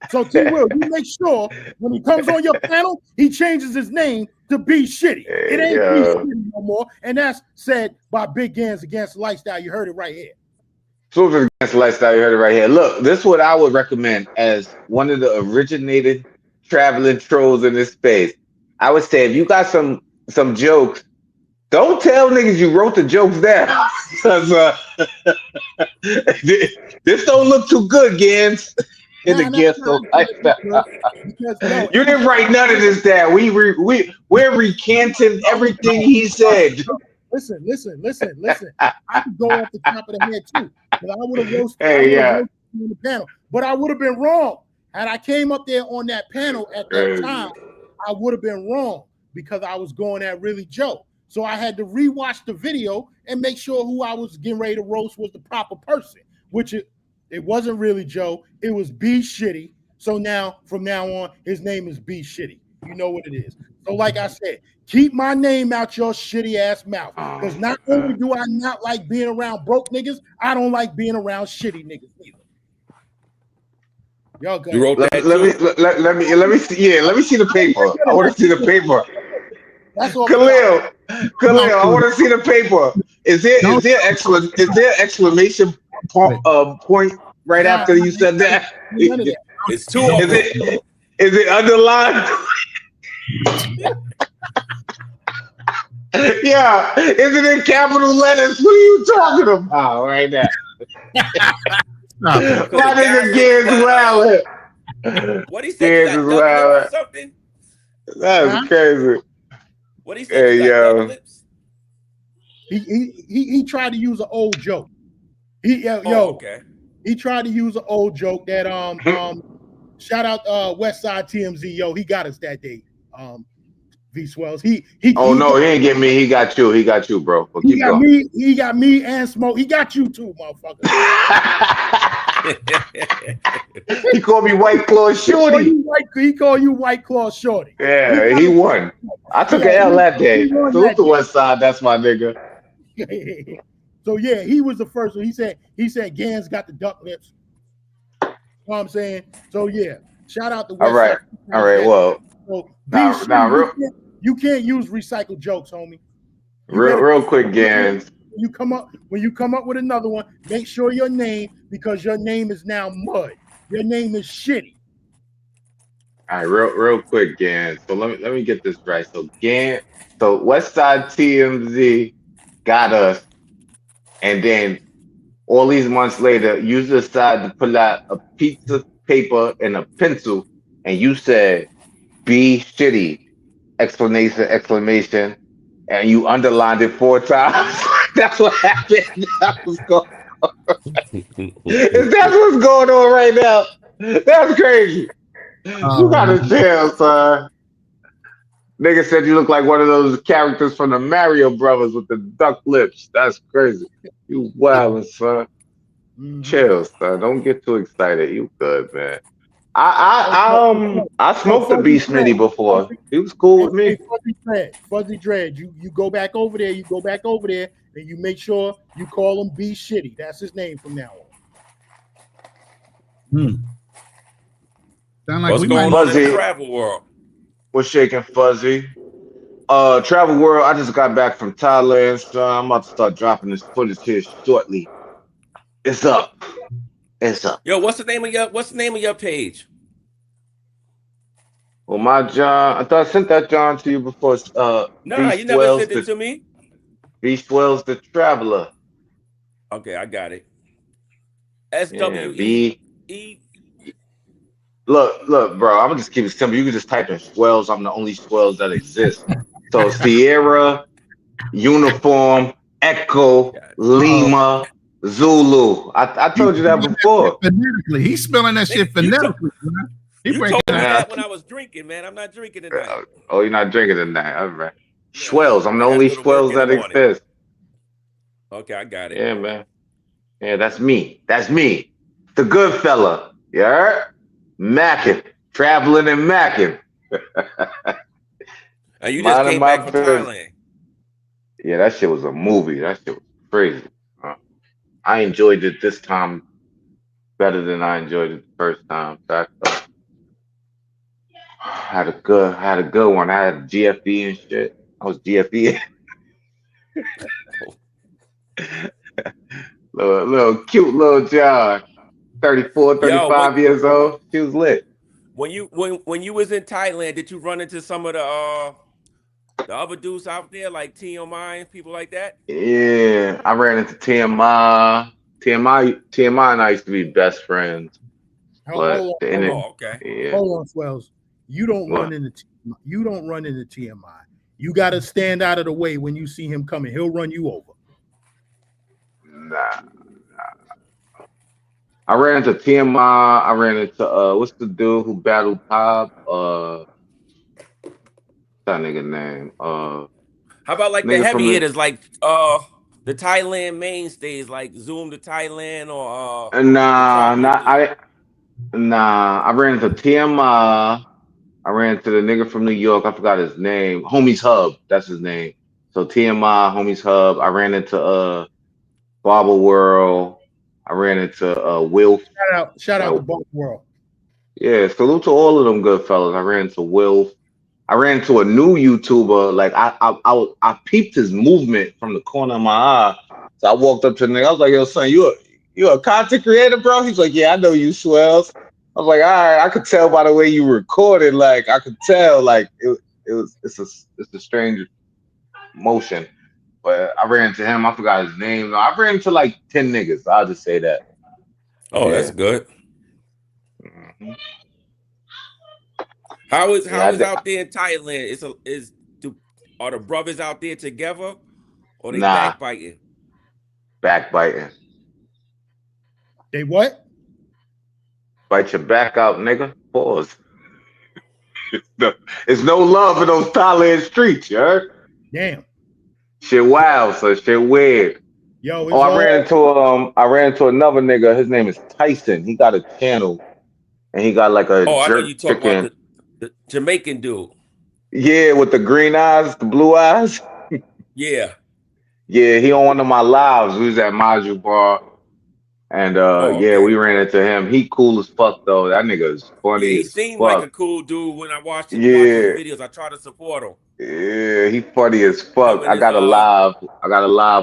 So T Will, you make sure when he comes on your panel, he changes his name to Be Shitty. It ain't Be Shitty no more. And that's said by Big GanZzta Against Lifestyle. You heard it right here. So Against Lifestyle, you heard it right here. Look, this is what I would recommend as one of the originated traveling trolls in this space. I would say if you got some jokes, don't tell niggas you wrote the jokes down. Because this don't look too good, Gans. You didn't write none of this down. We're recanting everything he said. Listen. I could go off the top of the head too. But I would have roasted on the panel. But I would have been wrong. Had I came up there on that panel at that time, I would have been wrong because I was going at really Joe. So I had to rewatch the video and make sure who I was getting ready to roast was the proper person, which it wasn't really Joe. It was Be Shitty. So now, from now on, his name is Be Shitty. You know what it is. So like I said, keep my name out your shitty ass mouth. Because not only do I not like being around broke niggas, I don't like being around shitty niggas either. Y'all go. You wrote that let me see. Yeah, let me see the paper. I want to see the paper. That's all. Khalil, I want to see the paper. Is there exclamation point right after you said that? It's two of them. Is it underlined? Yeah, is it in capital letters? What are you talking about right now? My nigga Gans well. What he said? Gans is well. Something? That's crazy. What he said? Hey, yo. He tried to use an old joke. He tried to use an old joke that shout out Westside TMZ. Yo, he got us that day. V Swells. He ain't get me. He got you, bro. But he got me and Smoke. He got you too, motherfucker. He called me White Claw Shorty. He called you White Claw Shorty. Yeah, he won. I took an L that day. Salute the West Side. That's my nigga. So yeah, he was the first one. He said Gans got the duck lips. You know what I'm saying? So yeah, shout out to West Side. All right. Well, you can't use recycled jokes, homie. Real quick, Gans. When you come up with another one, make sure your name, because your name is now mud. Your name is shitty. All right, real quick, Gan. So let me get this right. So so West Side TMZ got us, and then all these months later, you decide to pull out a piece of paper and a pencil, and you said, "Be shitty!" Exclamation! Exclamation! And you underlined it 4 times. That's what happened. That was going. If that's what's going on right now, that's crazy. You Oh, gotta chill, son. Nigga said you look like one of those characters from the Mario Brothers with the duck lips. That's crazy. You wildin', son. Chill, son. Don't get too excited. You good, man. I smoked the Fuzzy B Dread. Smitty before. He was cool with me. Fuzzy Dread. You go back over there. You go back over there, and you make sure you call him B Shitty. That's his name from now on. Sound like What's we might going on in the Fuzzy, travel world? what's shaking, Fuzzy? Travel World. I just got back from Thailand, so I'm about to start dropping this footage here shortly. It's up. It's up. Yo, what's the name of your page? Well, my John, I thought I sent that John to you before. Nah, you never sent it to me. B Swells the Traveler. Okay, I got it. Yeah, SWE. B. Look, bro. I'm gonna just keep it simple. You can just type in Swells. I'm the only Swells that exist. So Sierra, Uniform, Echo, Lima, Zulu. I told you that before. Phonetically, he's spelling that shit phonetically. You told me that when I was drinking, man. I'm not drinking tonight. Oh, you're not drinking tonight. All right. Yeah, Swells. I'm the I gotta only go to work Swells in the that morning. exist. Okay, I got it. Yeah, man. Yeah, that's me. That's me. The good fella. You heard? Mackin. Traveling and mackin. And you just came back from business. Thailand. Yeah, that shit was a movie. That shit was crazy. I enjoyed it this time better than I enjoyed it the first time. So I had a good one. I had GFD and shit. I was GFD. little cute little John. 34, 35 years old. She was lit. When you was in Thailand, did you run into some of the other dudes out there like TMI and people like that? Yeah, I ran into TMI. TMI and I used to be best friends. But yeah. Hold on, Swells. You don't run into TMI. You got to stand out of the way when you see him coming. He'll run you over. Nah. I ran into TMI. I ran into what's the dude who battled Pop? That nigga name. How about like the Nigga heavy from hitters, like the Thailand mainstays, like Zoom to Thailand or Nah, I ran into TMI. I ran into the nigga from New York. I forgot his name. Homies Hub. That's his name. So TMI, Homies Hub. I ran into Barber World. I ran into Wilf. Shout out to Barber World. Yeah, salute to all of them good fellas. I ran into Wilf. I ran into a new YouTuber. Like I peeped his movement from the corner of my eye. So I walked up to the nigga. I was like, "Yo, son, you a content creator, bro?" He's like, "Yeah, I know you, Swells." I was like, "All right." I could tell by the way you recorded. Like I could tell. Like it's a strange motion. But I ran into him. I forgot his name. I ran into like 10 niggas. I'll just say that. Oh, Yeah. that's good. Mm-hmm. How is out there in Thailand? Are the brothers out there together or they backbiting? Backbiting. They what? Bite your back out, nigga. Pause. It's no love in those Thailand streets, you heard? Damn. Shit wild, so shit weird. Yo, I ran into another nigga. His name is Tyson. He got a channel and he got like a I know jerk you talk chicken. about the Jamaican dude. Yeah, with the green eyes, the blue eyes. Yeah. Yeah, he on one of my lives. We was at Maju Bar. And we ran into him. He cool as fuck though. That nigga is funny Yeah, he as seemed fuck. like a cool dude when I watched his Yeah. videos. I try to support him. Yeah, he funny as fuck. I got a live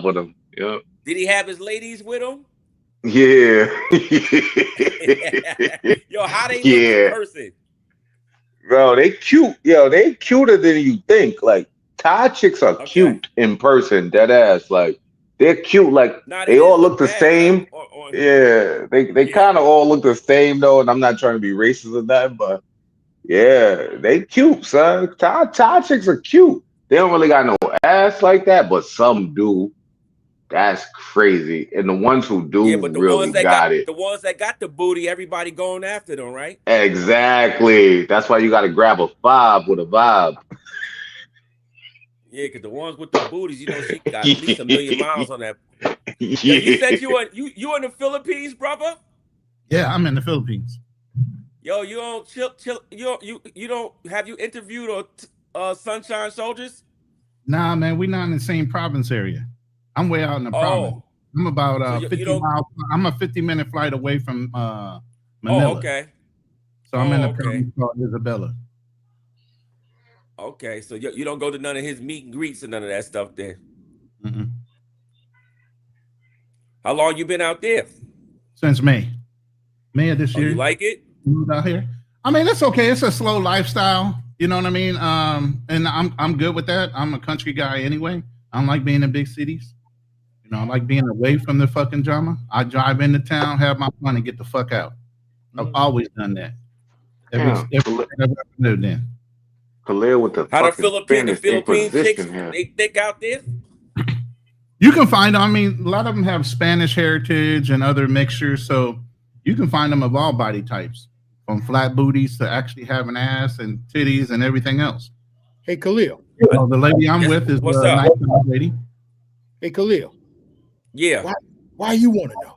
with him. Yep. Did he have his ladies with him? Yeah. Yo, how they look in person? Bro, they cute. Yo, they cuter than you think. Like Thai chicks are Okay. cute in person, dead ass. Like they're cute. Like Nah, they they all didn't look look the bad when same. Yeah, they yeah. kind of all look the same though. And I'm not trying to be racist or that, but yeah, they cute, son. Thai chicks are cute. They don't really got no ass like that, but some do. That's crazy. And the ones who Yeah, do but really got it. the ones that got the booty, everybody going after them, right? Exactly. That's why you got to grab a fob with a vibe. Yeah, because the ones with the booties, you know, she got at least 1,000,000 miles on that. Yo, you Yeah. said you in the Philippines, brother? Yeah, I'm in the Philippines. Yo, you don't chill. You don't have you interviewed or Sunshine Soldiers? Nah, man, we're not in the same province area. I'm way out in the province. Oh, I'm about so you 50 don't. miles. I'm a 50-minute flight away from Oh, Manila. okay. So I'm in the Okay. province called Isabela. Okay. So you don't go to none of his meet and greets and none of that stuff then. Mm-hmm. How long you been out there? Since May of this year. You like it? Moved out here. I mean, it's okay. It's a slow lifestyle. You know what I mean? And I'm good with that. I'm a country guy anyway. I don't like being in big cities. You know, I like being away from the fucking drama. I drive into town, have my fun, and get the fuck out. I've always done that. Every I've ever lived in. Khalil with the How the fucking Spanish Philippines chicks Inquisition here. they thick out there? You can find, I mean, a lot of them have Spanish heritage and other mixtures, so you can find them of all body types, from flat booties to actually having ass and titties and everything else. Hey, Khalil. The lady I'm with is What's a up? nice lady. Hey, Khalil. Yeah. Why you want to know?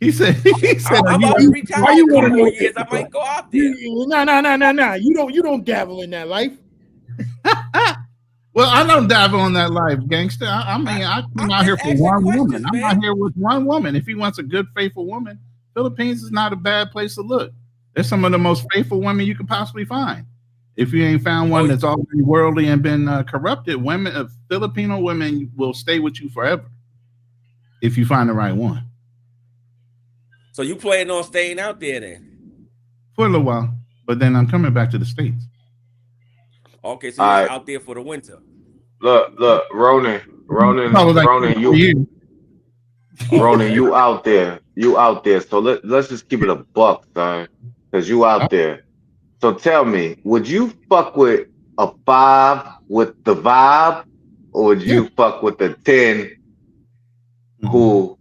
He said. I'm about to retire Why in you a want to couple know? more years. I might go out there. No. You don't dabble in that life. Well, I don't dabble in that life, gangster. I mean, I'm out here for one woman. I'm out here with one woman. If he wants a good, faithful woman, Philippines is not a bad place to look. There's some of the most faithful women you could possibly find. If you ain't found one that's already worldly and been corrupted, Filipino women will stay with you forever if you find the right one. So you planning on staying out there then? For a little while, but then I'm coming back to the States. Okay, so you're out there for the winter. Look, Ronan, you out there. So let's just keep it a buck, son, because you out there. So tell me, would you fuck with a 5 with the vibe, or would you fuck with the 10 who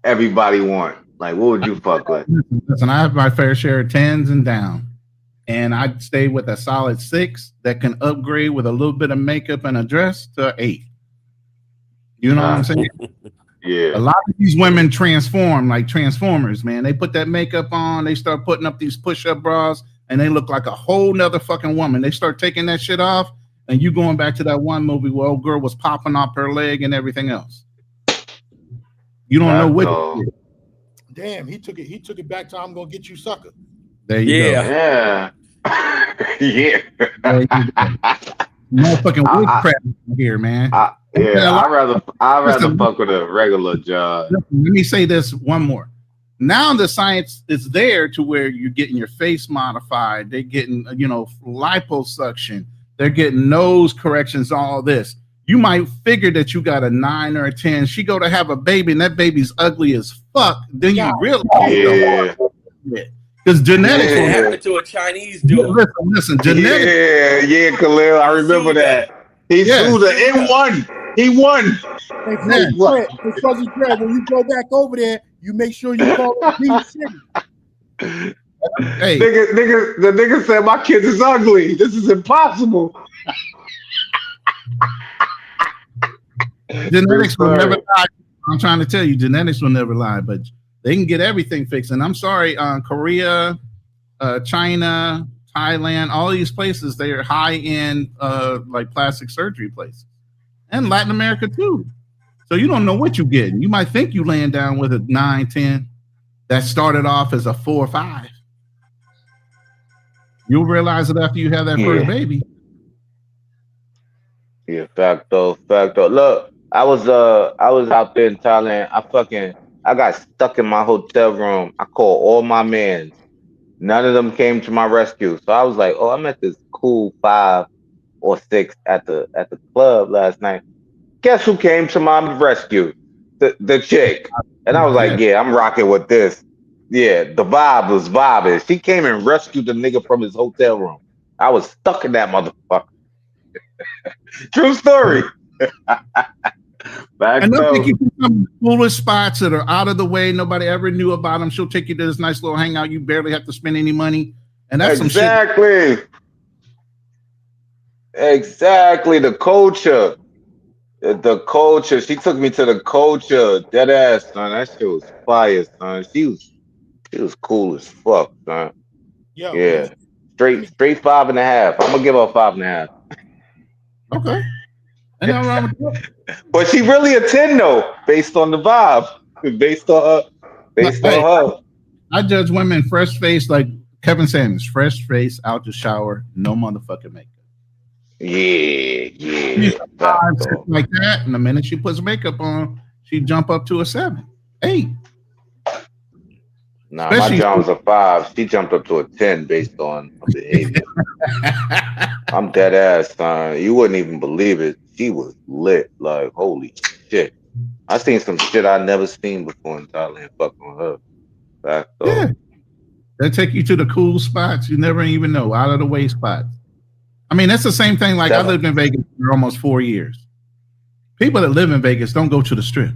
everybody want? Like, what would you fuck with? Listen, I have my fair share of 10s and down. And I'd stay with a solid 6 that can upgrade with a little bit of makeup and a dress to 8. You know what I'm saying? Yeah. A lot of these women transform like Transformers, man. They put that makeup on, they start putting up these push-up bras, and they look like a whole nother fucking woman. They start taking that shit off, and you going back to that one movie where old girl was popping off her leg and everything else. You don't know what. Damn, he took it back to I'm gonna get you, sucker. There you go. Yeah. Yeah. Motherfucking witchcraft here, man. I'd rather fuck with a regular job. Let me say this one more. Now the science is there to where you're getting your face modified. They're getting, liposuction. They're getting nose corrections, all this. You might figure that you got a 9 or a 10. She go to have a baby and that baby's ugly as fuck. Then you realize because genetics What happened to a Chinese dude? Listen, genetics. Yeah, Khalil. I remember that. He sued her. It won. He won. Hey, Fuzzy Fred, when you go back over there, you make sure you call it Beach City. Hey, the nigga said my kid is ugly. This is impossible. Genetics will never lie. I'm trying to tell you, genetics will never lie, but they can get everything fixed. And I'm sorry, Korea, China, Thailand, all these places, they are high-end like plastic surgery places. And Latin America too. So you don't know what you're getting. You might think you laying down with a 9, 10 that started off as a 4 or 5. You'll realize it after you have that first baby. Yeah, facto. Look, I was out there in Thailand. I got stuck in my hotel room. I called all my mans. None of them came to my rescue. So I was like, oh, I'm at this cool 5 or 6 at the club last night. Guess who came to my rescue? The chick. And I was like, yeah, I'm rocking with this. Yeah, the vibe was vibing. She came and rescued the nigga from his hotel room. I was stuck in that motherfucker. True story. And Back they'll take though. you to some coolest spots that are out of the way. Nobody ever knew about them. She'll take you to this nice little hangout. You barely have to spend any money. And that's some shit. Exactly. The culture. The culture. She took me to the culture. Dead ass, son. That shit was fire, son. She was cool as fuck, son. Yo, Yeah. Straight 5.5. I'm gonna give her 5.5. Okay. And nothing wrong with that. But she really a 10 though, based on the vibe. Based on her. Based on her. I judge women fresh face like Kevin Samuels, fresh face out the shower, no motherfucking makeup. Yeah. Like that, and the minute she puts makeup on, she jump up to a 7, 8. Nah, my John's a 5. She jumped up to a 10 based on her behavior. I'm dead ass, son. You wouldn't even believe it. She was lit. Like, holy shit. I seen some shit I never seen before in Thailand. Fuck on her. Back though. Yeah. They take you to the cool spots you never even know, out of the way spots. I mean, that's the same thing. Like I lived in Vegas for almost 4 years. People that live in Vegas don't go to the strip.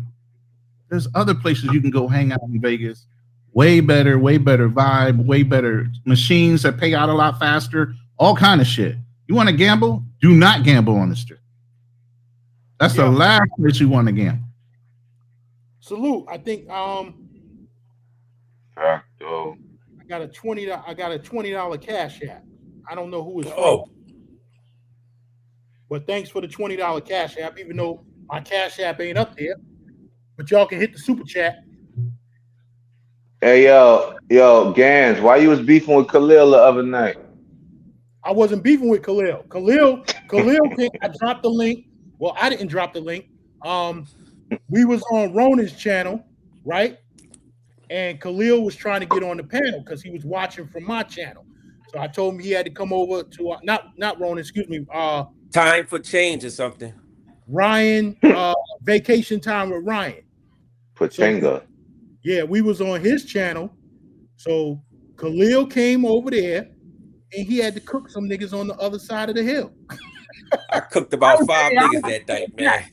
There's other places you can go hang out in Vegas. Way better vibe, way better machines that pay out a lot faster, all kind of shit. You want to gamble? Do not gamble on the strip. That's the last place you want to gamble. Salute. I think I got a $20 cash app. I don't know who it's from. But thanks for the $20 cash app, even though my cash app ain't up there. But y'all can hit the super chat. Hey yo, Gans, why you was beefing with Khalil the other night? I wasn't beefing with Khalil. Khalil came, I dropped the link. Well, I didn't drop the link. We was on Ronan's channel, right? And Khalil was trying to get on the panel because he was watching from my channel. So I told him he had to come over to not Ronan, excuse me. Time for change or something. Ryan, vacation time with Ryan. Pachinga. Yeah, we was on his channel. So Khalil came over there and he had to cook some niggas on the other side of the hill. I cooked about 5 niggas that night, man.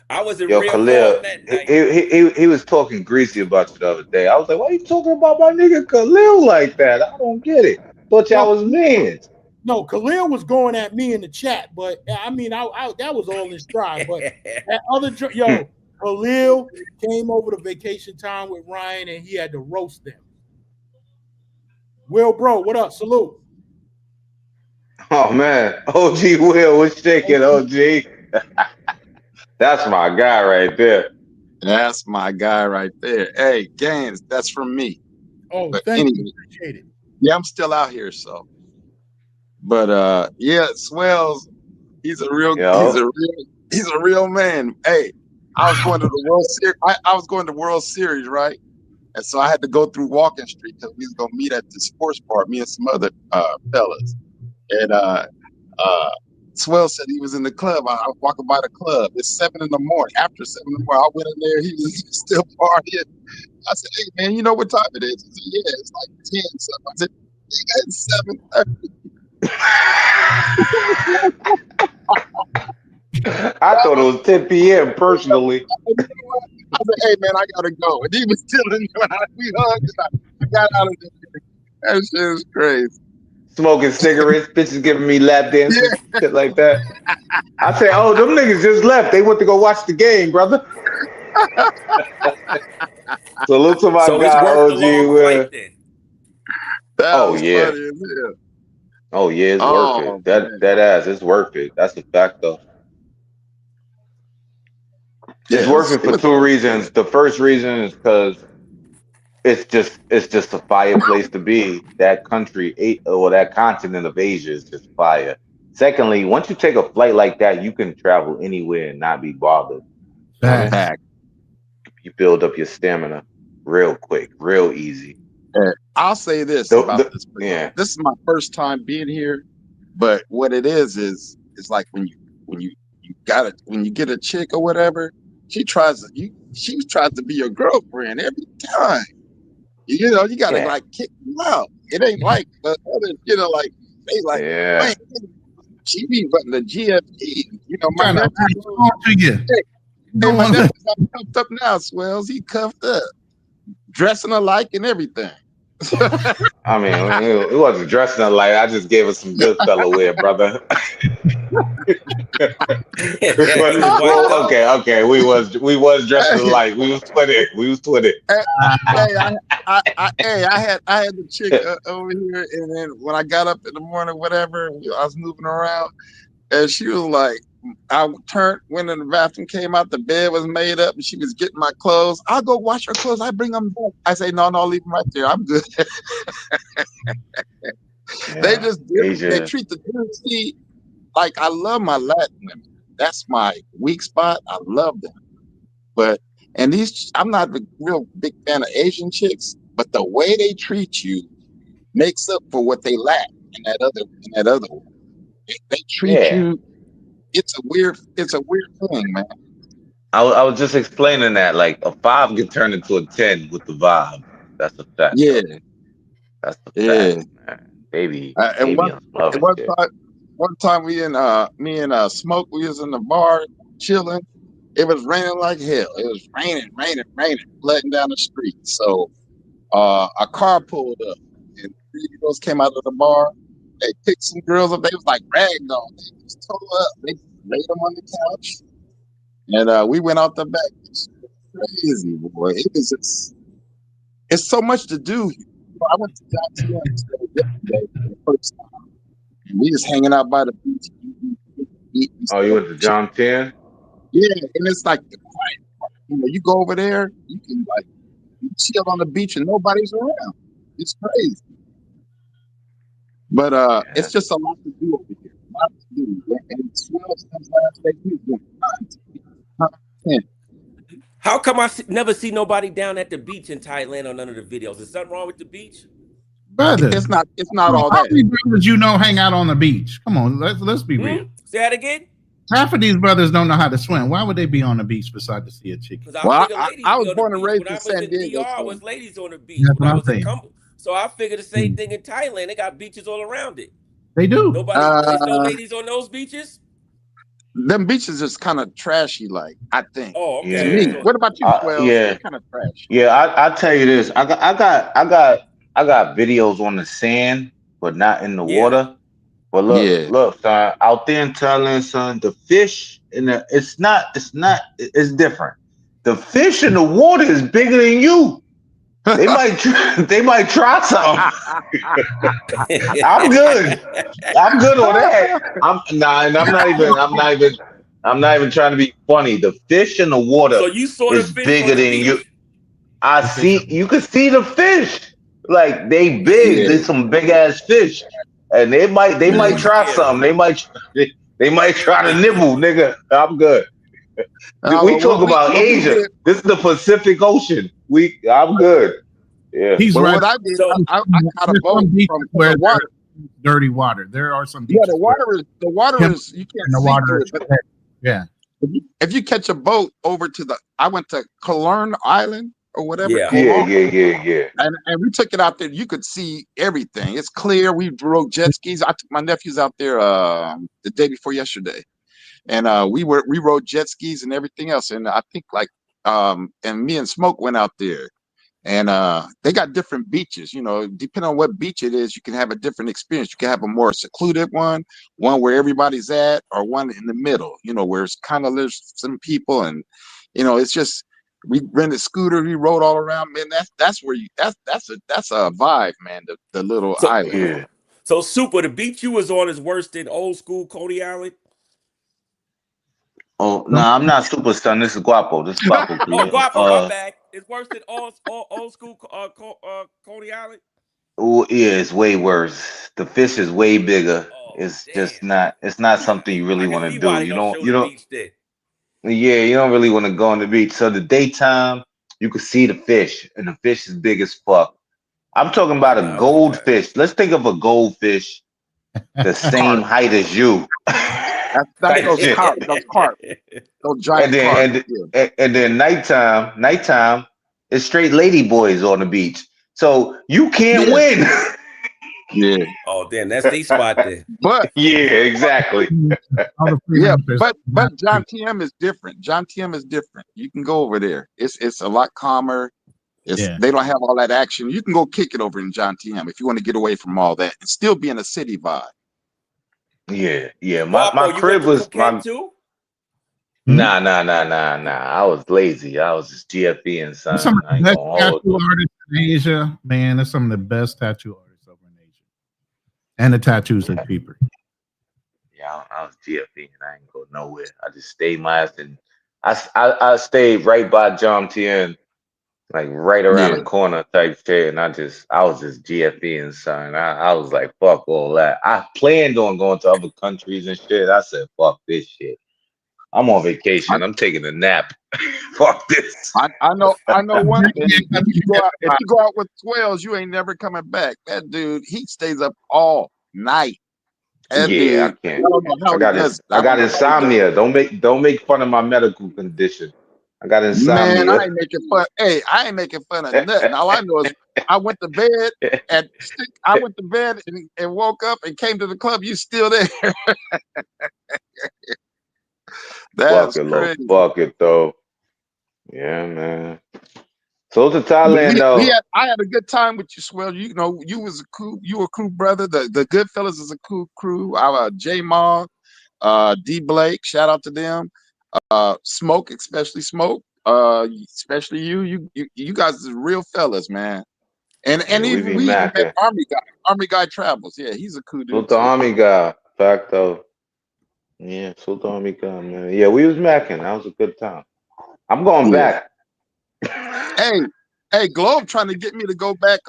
I was in Yo, real Khalil, form that night. he was talking greasy about you the other day. I was like, why are you talking about my nigga Khalil like that? I don't get it. Thought y'all was men. No, Khalil was going at me in the chat, but I mean, I that was all in stride. But that other Khalil came over to vacation time with Ryan, and he had to roast them. Will, bro, what up? Salute. Oh man, OG Will was shaking. OG, that's my guy right there. That's my guy right there. Hey, Gaines, that's from me. Oh, thank you. Appreciate it. Yeah, I'm still out here, so. But yeah, Swells, he's a real man. Hey, I was going to the World Series. I was going to World Series, right? And so I had to go through Walking Street because we was gonna meet at the sports bar, me and some other fellas. And Swell said he was in the club. I was walking by the club. It's 7 in the morning. After 7 in the morning, I went in there. He was still partying. I said, "Hey man, you know what time it is?" He said, "Yeah, it's like 10 something." I said, "It's 7:30." I thought it was 10 p.m. personally. I said, "Hey man, I gotta go." And he was still in there. We hugged and I got out of there. That shit is crazy. Smoking cigarettes, bitches giving me lap dances, shit like that. I say, oh, them niggas just left. They went to go watch the game, brother. Salute to my guy, OG Will. Oh yeah. Funny as hell. Oh yeah, it's worth it. That ass, it's worth it. That's a fact though. It's worth it for 2 reasons. The first reason is because it's just a fire place to be. That country, or that continent of Asia is just fire. Secondly, once you take a flight like that, you can travel anywhere and not be bothered. You build up your stamina real quick, real easy. I'll say this about this place. Yeah. This is my first time being here, but what it is like when you get a chick or whatever, she tries to be your girlfriend every time. You know, you gotta like kick them out. It ain't like the other, like they like, man, she be running the GFG. You know, my nephew. My nephew's all cuffed up now, Swells. He cuffed up, dressing alike and everything. I mean, it wasn't dressing alike. I just gave her some good fella wear, brother. Okay. We was dressing alike. We was twinning. Hey, I had the chick over here, and then when I got up in the morning, whatever, I was moving around, and she was like, I went in the bathroom, came out, the bed was made up, and she was getting my clothes. I'll go wash her clothes. I bring them back. I say, no, leave them right there. I'm good. They just they treat the dudes. See, like I love my Latin women. That's my weak spot. I love them. And I'm not a real big fan of Asian chicks, but the way they treat you makes up for what they lack in that other one. They treat you. It's a weird thing, man. I was just explaining that like a 5 can turn into a 10 with the vibe. That's a fact. Yeah, that's a fact, man. Baby, and one time me and Smoke, we was in the bar chilling. It was raining like hell. It was raining, flooding down the street. So a car pulled up, and 3 girls came out of the bar. They picked some girls up. They was like ragdoll. They just tore up. They laid them on the couch, and we went out the back. It's crazy, boy. It's so much to do. I went to GanZzta yesterday for the first time. And we just hanging out by the beach. Oh, you went to GanZzta? Yeah, and it's like the quiet part. You go over there, you can like chill on the beach and nobody's around. It's crazy. But it's just a lot to do over here. A lot to do. And Swells comes last day, he's doing content. How come I never see nobody down at the beach in Thailand on none of the videos? Is something wrong with the beach? Brother, it's not all that. How many brothers hang out on the beach? Come on, let's be real. Say that again. Half of these brothers don't know how to swim. Why would they be on the beach beside to see a chick? Well, I was born and raised in San Diego. DR was ladies on the beach. So I figured the same thing in Thailand. They got beaches all around it. They do. There's no ladies on those beaches. Them beaches is kind of trashy, like I think. Oh, okay. Yeah. What about you, Swells? Yeah, kind of trashy. Yeah, I'll tell you this. I got videos on the sand, but not in the water. But look, son, out there in Thailand, son, the fish it's different. The fish in the water is bigger than you. They might try something. I'm good on that. I'm not even trying to be funny. The fish in the water is bigger than you. You can see the fish. Like they big. There's some big ass fish. And they might try something. They might try to nibble, nigga. I'm good. We talk about Asia. This is the Pacific Ocean. I'm good. Yeah. He's right. What I did, I got a boat from the water. Dirty water. There are some beaches. Yeah, the water is you can't see through it. But yeah. If you catch a boat over to I went to Kulern Island or whatever. Yeah. And we took it out there. You could see everything. It's clear. We rode jet skis. I took my nephews out there the day before yesterday, and we rode jet skis and everything else. And I think and me and Smoke went out there, and they got different beaches. Depending on what beach it is, you can have a different experience. You can have a more secluded one where everybody's at, or one in the middle. Where it's kind of there's some people, and it's just. We rented scooters. We rode all around, man. That's where that's a vibe, man. The little island. Yeah. So, Super, the beach you was on is worse than old school Coney Island. Oh no, I'm not Super, son. This is Guapo. This is Guapo. Guapo, my bad. It's worse than old school Coney Island. Oh yeah, it's way worse. The fish is way bigger. It's just not. It's not something you really want to do. You don't. Yeah, you don't really want to go on the beach. So the daytime, you can see the fish, and the fish is big as fuck. I'm talking about a goldfish. Let's think of a goldfish the same Carp. height as you. That's those carp. Those carp. Those and giant carp. then Yeah. and then nighttime is straight lady boys on the beach. So you can't Yeah. win. Yeah. Oh, damn, that's the spot there. But Yeah, exactly. yeah, but John TM is different. John TM is different. You can go over there. It's a lot calmer. They don't have all that action. You can go kick it over in John TM if you want to get away from all that and still be in a city vibe. Yeah. My Guapo, you went crib to was Phuket too? Nah. I was lazy. I was just GFE son. Some of I the ain't best gonna hold tattoo artists in Asia, man. That's some of the best tattoo artists over in Asia, and the tattoos are cheaper. Yeah, I was GFE and I ain't go nowhere. I just stayed my ass and I stayed right by John Tien, like right around Yeah. the corner type shit. And I was just GFE and son. I was like, fuck all that. I planned on going to other countries and shit. I said, fuck this shit. I'm on vacation. I'm taking a nap. Fuck this. I know one thing. If you go out with 12s, you ain't never coming back. That dude, he stays up all night. That Yeah, dude, I can't. I don't know how he does it. I got don't know how he does insomnia. Don't make fun of my medical condition. I got it. Man, I insomnia. ain't making fun. Hey, I ain't making fun of nothing. All I know is I went to bed at 6. I went to bed and woke up and came to the club. You still there? That's crazy. Fuck it though. Yeah, man. So to Thailand though. I had a good time with you, Swell. You know, you was a crew. You were a crew brother. The Goodfellas is a cool crew. Our J Maw, D Blake. Shout out to them. Smoke, especially Smoke. Especially you guys is real fellas, man. And Yeah, we even be we even met macking. Army Guy. Army Guy Travels. Yeah, he's a cool dude Salute the too. Army guy. Fact though. Yeah, salute the Army guy, man. Yeah, we was macking. That was a good time. I'm going Yeah. back. Hey, Globe trying to get me to go back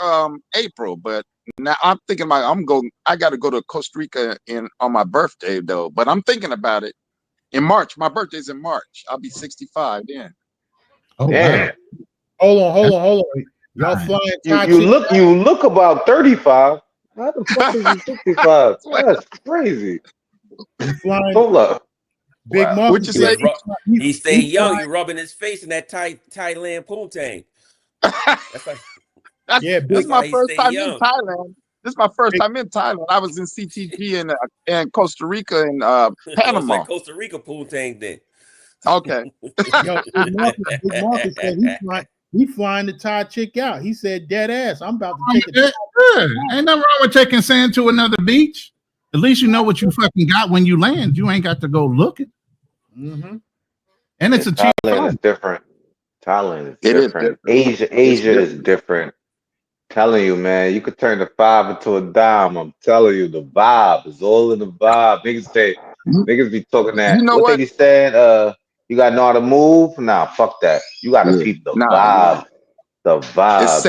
April, but now I'm thinking I gotta go to Costa Rica on my birthday though. But I'm thinking about it in March. My birthday's in March. I'll be 65 then. Oh, Damn. wow. Hold on. Y'all flying You look about 35. How the fuck is you 65? That's crazy. You flying Hold up. Big Wow. Marcus. What you say? He stay young. You rubbing his face in that Thailand poontang. That's like This is my why he first stay time in young. Thailand. This is my first time in Thailand. I was in CTG in Costa Rica and Panama. Like Costa Rica poontang then. Okay. Yo, Big Marcus said he flying the Thai chick out. He said, dead ass. I'm about to take a Ain't nothing wrong with taking sand to another beach. At least you know what you fucking got when you land. You ain't got to go looking. Mm-hmm. And it's a cheap Thailand flight. is different. Thailand is It is different. different. Asia is different. Telling you, man, you could turn the 5 into a dime. I'm telling you, the vibe is all in the vibe. Niggas be talking that. You know What they what? be saying? You got to know how to move. Nah, fuck that. You got to Yeah. peep the Nah. vibe. The vibe.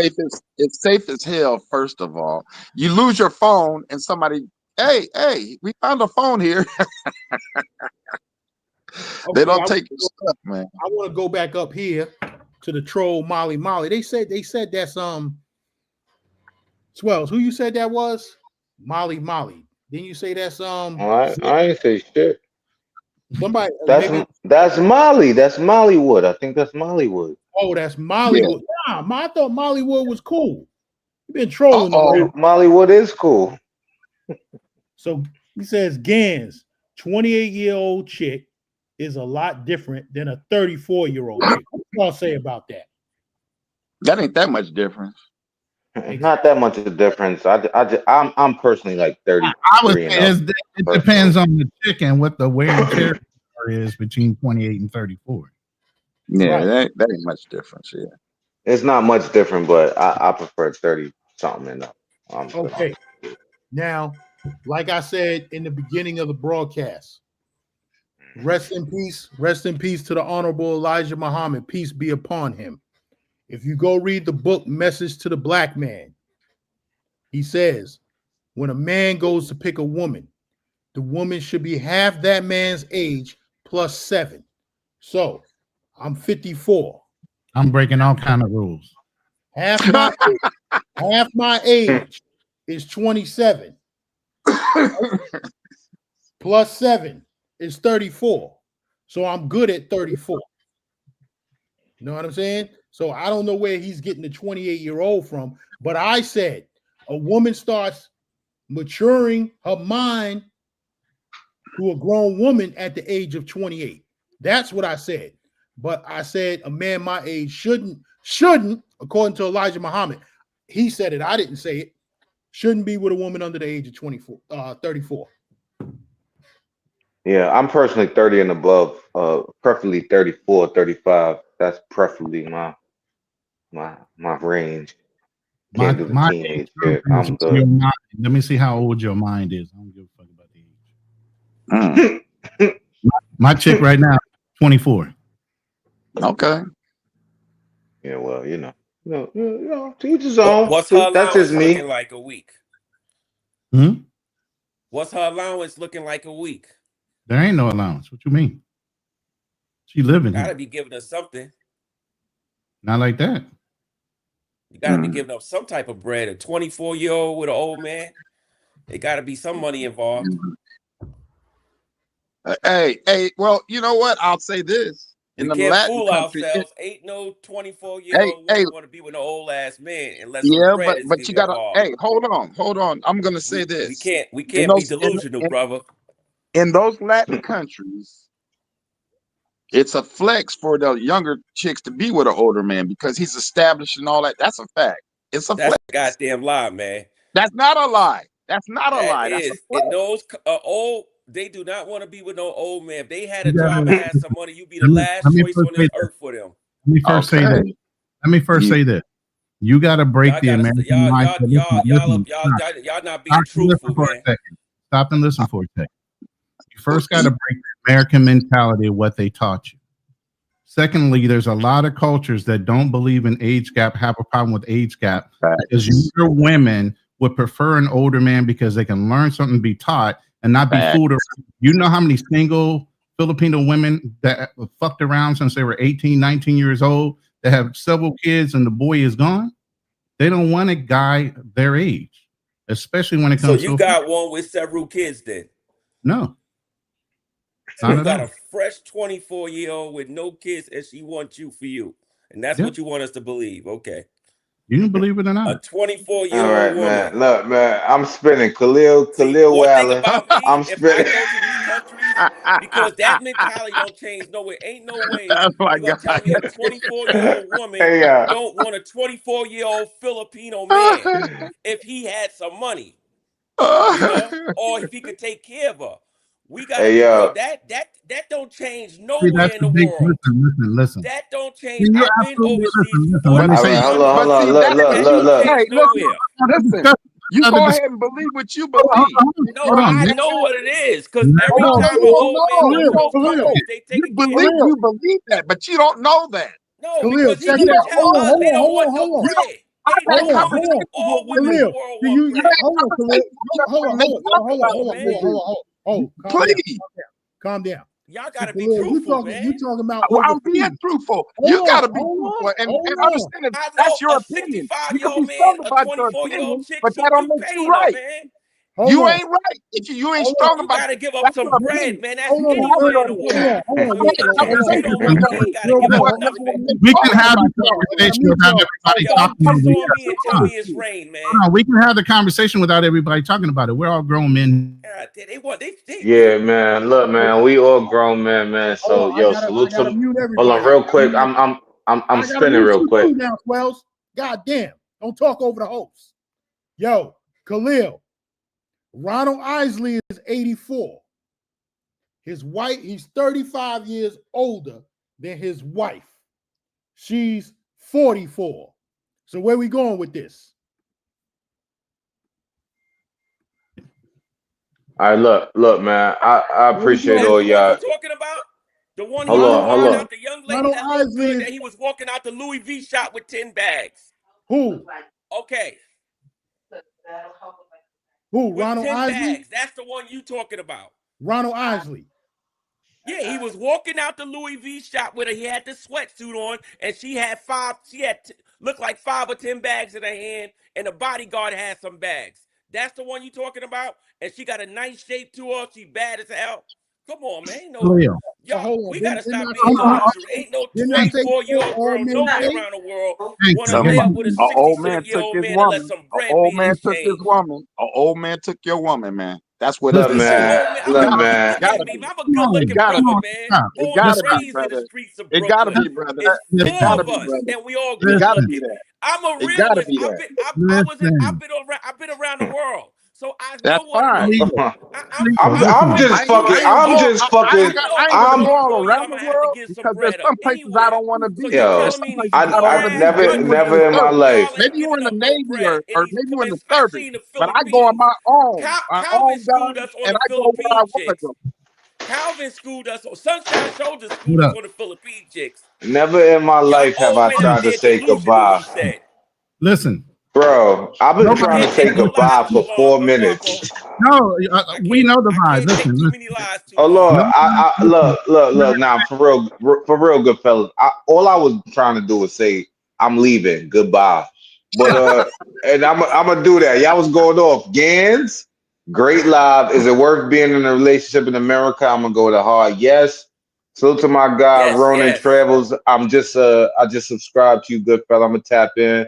It's safe as hell. First of all, you lose your phone and somebody, hey, we found a phone here. They don't take your stuff, man. I want to go back up here to the troll Molly. They said that's Swells. Who you said that was? Molly. Didn't you say that's I ain't say shit. somebody? That's Molly. That's Mollywood. I think that's Mollywood. Oh, that's Mollywood. Yeah. Nah, I thought Mollywood was cool. You've been trolling them. Mollywood is cool. So he says GanZzta, 28-year-old chick is a lot different than a 34-year-old chick. What y'all say about that? That ain't that much difference. Not that much of a difference. I'm personally like 33. I would say it depends on the chick and what the wear and tear is between 28 and 34. Yeah, right. that ain't much difference. Yeah, it's not much different, but I prefer 30 something and up. Okay. Now, like I said in the beginning of the broadcast, rest in peace to the Honorable Elijah Muhammad. Peace be upon him. If you go read the book Message to the Black Man, he says, when a man goes to pick a woman, the woman should be half that man's age plus 7. So I'm 54. I'm breaking all kind of rules. Half my age, Half my age is 27. Plus 7 is 34. So I'm good at 34. You know what I'm saying? So I don't know where he's getting the 28-year-old from, but I said a woman starts maturing her mind to a grown woman at the age of 28. That's what I said. But I said a man my age shouldn't, according to Elijah Muhammad, he said it. I didn't say it. Shouldn't be with a woman under the age of 34. Yeah, I'm personally 30 and above, preferably 34, 35. That's preferably my range. Can't do the My teenage age shit. is I'm your good. mind. Let me see how old your mind is. I don't give a fuck about the age. My chick right now, 24. Okay. Yeah, well, to each his own. What's her That's just allowance looking me. like a week? Hmm? What's her allowance looking like a week? There ain't no allowance. What you mean? She living Gotta here. be giving us something. Not like that. You gotta be giving up some type of bread. A 24-year-old with an old man. It gotta be some money involved. Hey, well, you know what? I'll say this. In We the can't Latin fool country, ourselves. Ain't no hey, 24-year-old hey, woman want to be with an old ass man unless some yeah, bread but is you gotta, involved. hey, hold on. I'm gonna say We this. can't In be those delusional, brother. in those Latin countries, it's a flex for the younger chicks to be with an older man because he's established and all that. That's a fact. It's a That's flex. a goddamn lie, man. That's not a lie. That's not a That lie. That's a is, flex. in those old, they do not want to be with no old man. If they had a You job and gotta, had some money, you be the let last me choice first on say this that. earth for them. Let me first say that. Okay. Let me first say this. You got to break Y'all the gotta American y'all mindset. Listen, y'all not being stop and listen truthful, for a man. second. Stop and listen for a second. You first got to break the American mentality of what they taught you. Secondly, there's a lot of cultures that don't believe in age gap, have a problem with age gap, because younger women would prefer an older man because they can learn something, be taught, and not be fooled around. You know how many single Filipino women that fucked around since they were 18, 19 years old that have several kids and the boy is gone? They don't want a guy their age, especially when it So comes you to got one with several kids then. no, So not you at got all. a fresh 24-year-old with no kids and she wants you for you. And that's Yeah. what you want us to believe. Okay. You can believe it or A not. 24-year-old All right, woman. man. Look, man, I'm spinning Khalil One thing Wallen. about me, I'm if I spinning. go to these countries, because that mentality don't change nowhere. Ain't no way Oh my you're gonna tell God. me a 24-year-old woman Hey, don't want a 24-year-old Filipino man if he had some money, or if he could take care of her. We gotta hey, be real. yo. That don't change See, that's nowhere in the the big world. listen. That don't change. See, you I've been absolutely overseas listen. Let 40, me All say right, hold 300 on, hold But on. see, years. Look, that's look, That look, don't look. change hey, listen, nowhere. listen. You go ahead and believe what you believe. No, Hold on, I man. know what it is. Because Hold every on, time you an don't old man know. go You to Khalil, those don't Khalil, know. countries, they You taking care of believe them. Khalil. that, but you don't know that. No, Khalil, because he check You it gonna out. don't tell Hold on, know. us hold they on, don't hold want on, no hold on. You don't. bread. I Ain't got no Hold on, woman, hold on. all conversations with women in the Khalil, women. world can want you I bread. got hold on, Khalil? conversations with women Hold on, and they hold on, talk hold on, about Come hold on, on, what man. you hold on, hold on. Calm down, please. calm down. Y'all See, gotta be Khalil, truthful, you man. talking about Well, I'm being overseas. truthful. Hold You got to on, be hold on, truthful and hold on. understand that I that's know your a opinion. You can 65-year-old be man, strong a about your 24-year-old opinion, chick, but that don't you make you paying her, right. man. Hold You on, ain't right. If you ain't hold on, strong You about gotta give up that's some your bread, opinion. man. That's hold on, anywhere in the hold world. on, hold on, So I real if had a a quick, man hold say on, he conversation don't with want real it, he quick, ain't you. gotta real give That's up quick. what nothing. make We can talking have about this that. conversation Mute without y'all. everybody Y'all talking piss over each on other. me and tell Hold on. me it's rain, man. Hold on. We can have the conversation without everybody talking about it. We're all grown men. God, they want they Yeah, man. Look, man. We all grown men, man. Hold So, on, yo, I salute gotta to. mute Hold on, everybody. real quick. I'm I gotta spinning mute real you quick. too now, Swells. God damn. Don't talk over the host. Yo, Khalil, Ronald Isley is 84. His wife, he's 35 years older than his wife. She's 44. So where we going with this? All right, look, man. I Where we appreciate going That's with all the one you y'all. talking about? The one he Hold was on, hold walking on. out, the young lady Ronald that looked Isley good, is that he was walking out the Louis V shop with 10 bags. who? Okay. Who? With Ronald 10 Isley? bags. That's the one you talking about. Ronald Isley. Yeah, he was walking out the Louis V shop with her. He had the sweatsuit on, and she had looked like 5 or 10 bags in her hand, and the bodyguard had some bags. That's the one you talking about? And she got a nice shape to her. She bad as hell. Come on, man. Ain't no, Leo. But y'all, hold on, we gotta didn't stop I being say delusional. Ain't no didn't I say before 24-year-old all girl men nowhere pay? around the world Thank want to you. lay up Somebody, with a an old man took 67-year-old his man and let woman. some An bread old be man took his exchanged. woman. An old man took your woman, man. That's what it Look, is. An Listen. man. old man. I'm Look, a, Gotta be. look man. at Gotta me. be. I'm a Come good on, It looking gotta come be. brother, on, man. stop. It Born and gotta Listen, be, raised in the brother. streets of It gotta Brooklyn. be, brother. It's It 4 listen, gotta of be, us, brother. and we all It good gotta listen, be looking. that. I'm a It gotta realist. be that. listen. I've been around the world, so I know That's what it fine. is. Leo, Come on. I'm Leo, listen. I'm quick. just fucking. I know I ain't gonna I'm. go before all 4 years around I'm the gonna have to world give some because there's bread up some places I anywhere. don't want to So be. you Yo, There's telling some me these places I, I don't poor want I to be. ass never, Maybe you countries, in the never in my life. y'all ain't maybe you giving in the up no Navy bread, and or these, maybe you in the especially service. in the But I go on Philippines. my Calvin own schooled dime, us on and the I go where I Philippine want to chicks. go. Calvin schooled us. Sunshine Soldier schooled Hold us up. on the Philippine chicks. Never in my Y'all life have old I men out tried to there say delusional, goodbye. he said. Listen. Bro, I've been I trying Nobody to can't say take no said lies goodbye too for long, 4 minutes. Rocco. no. We know the I vibe. can't take Listen, too listen. many lies too Oh long. Lord, Nobody, listen. look. Now, for real, good fellas. All I was trying to do was say I'm leaving. Goodbye. But and I'm gonna do that. Y'all was going off. Gans, great live. Is it worth being in a relationship in America? I'm gonna go to hard. Yes. Salute to my guy Yes, Ronan yes. Travels. I just subscribed to you, good fella. I'm gonna tap in.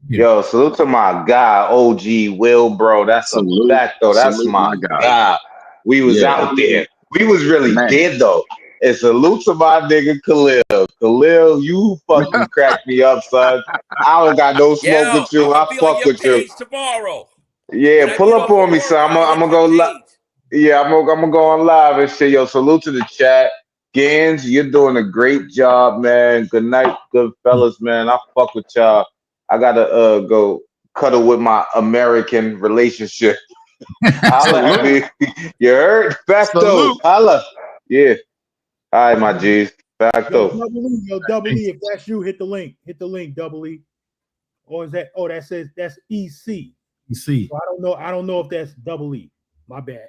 Yeah. Yo, salute to my guy, OG Will, bro. That's a Salute, fact, though. That's salute, my my God. guy. We was Yeah, out there. We was really man. there, though. And salute to my nigga Khalil. Khalil, you fucking crack me up, son. I don't got no smoke Yo, with you. I'm gonna I be on fuck your with you. page tomorrow. Yeah, When I pull get up off on of me, work, son. I'm gonna I'm hit gonna your go. page. Yeah, I'm gonna go on live and shit. Yo, salute to the chat. Gans, you're doing a great job, man. Good night, good fellas, man. I fuck with y'all. I gotta go cuddle with my American relationship. Holla at Salute, me. You heard? Facto. salute. Holla. Yeah. All right, my G's. Yo, Facto. Double E, if that's you, hit the link. Hit the link, Double E. Or is that that says that's EC. You see. So I don't know if that's Double E. My bad.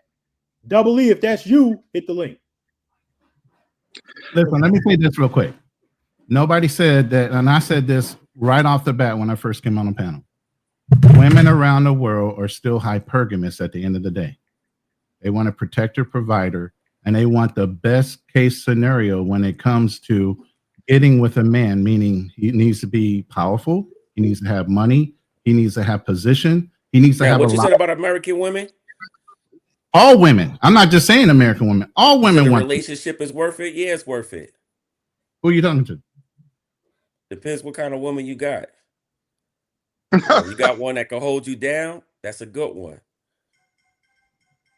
Double E, if that's you, hit the link. Listen, let me say this real quick. Nobody said that, and I said this right off the bat when I first came on the panel. Women around the world are still hypergamous at the end of the day. They want to protect their provider, and they want the best case scenario when it comes to getting with a man, meaning he needs to be powerful, he needs to have money, he needs to have position, he needs to Now, have a what you lot. said about American women? All women. I'm not just saying American women. All You said women a want. relationship is worth it? Yeah, it's worth it. Who are you talking to? Depends what kind of woman you got. If you got one that can hold you down, that's a good one.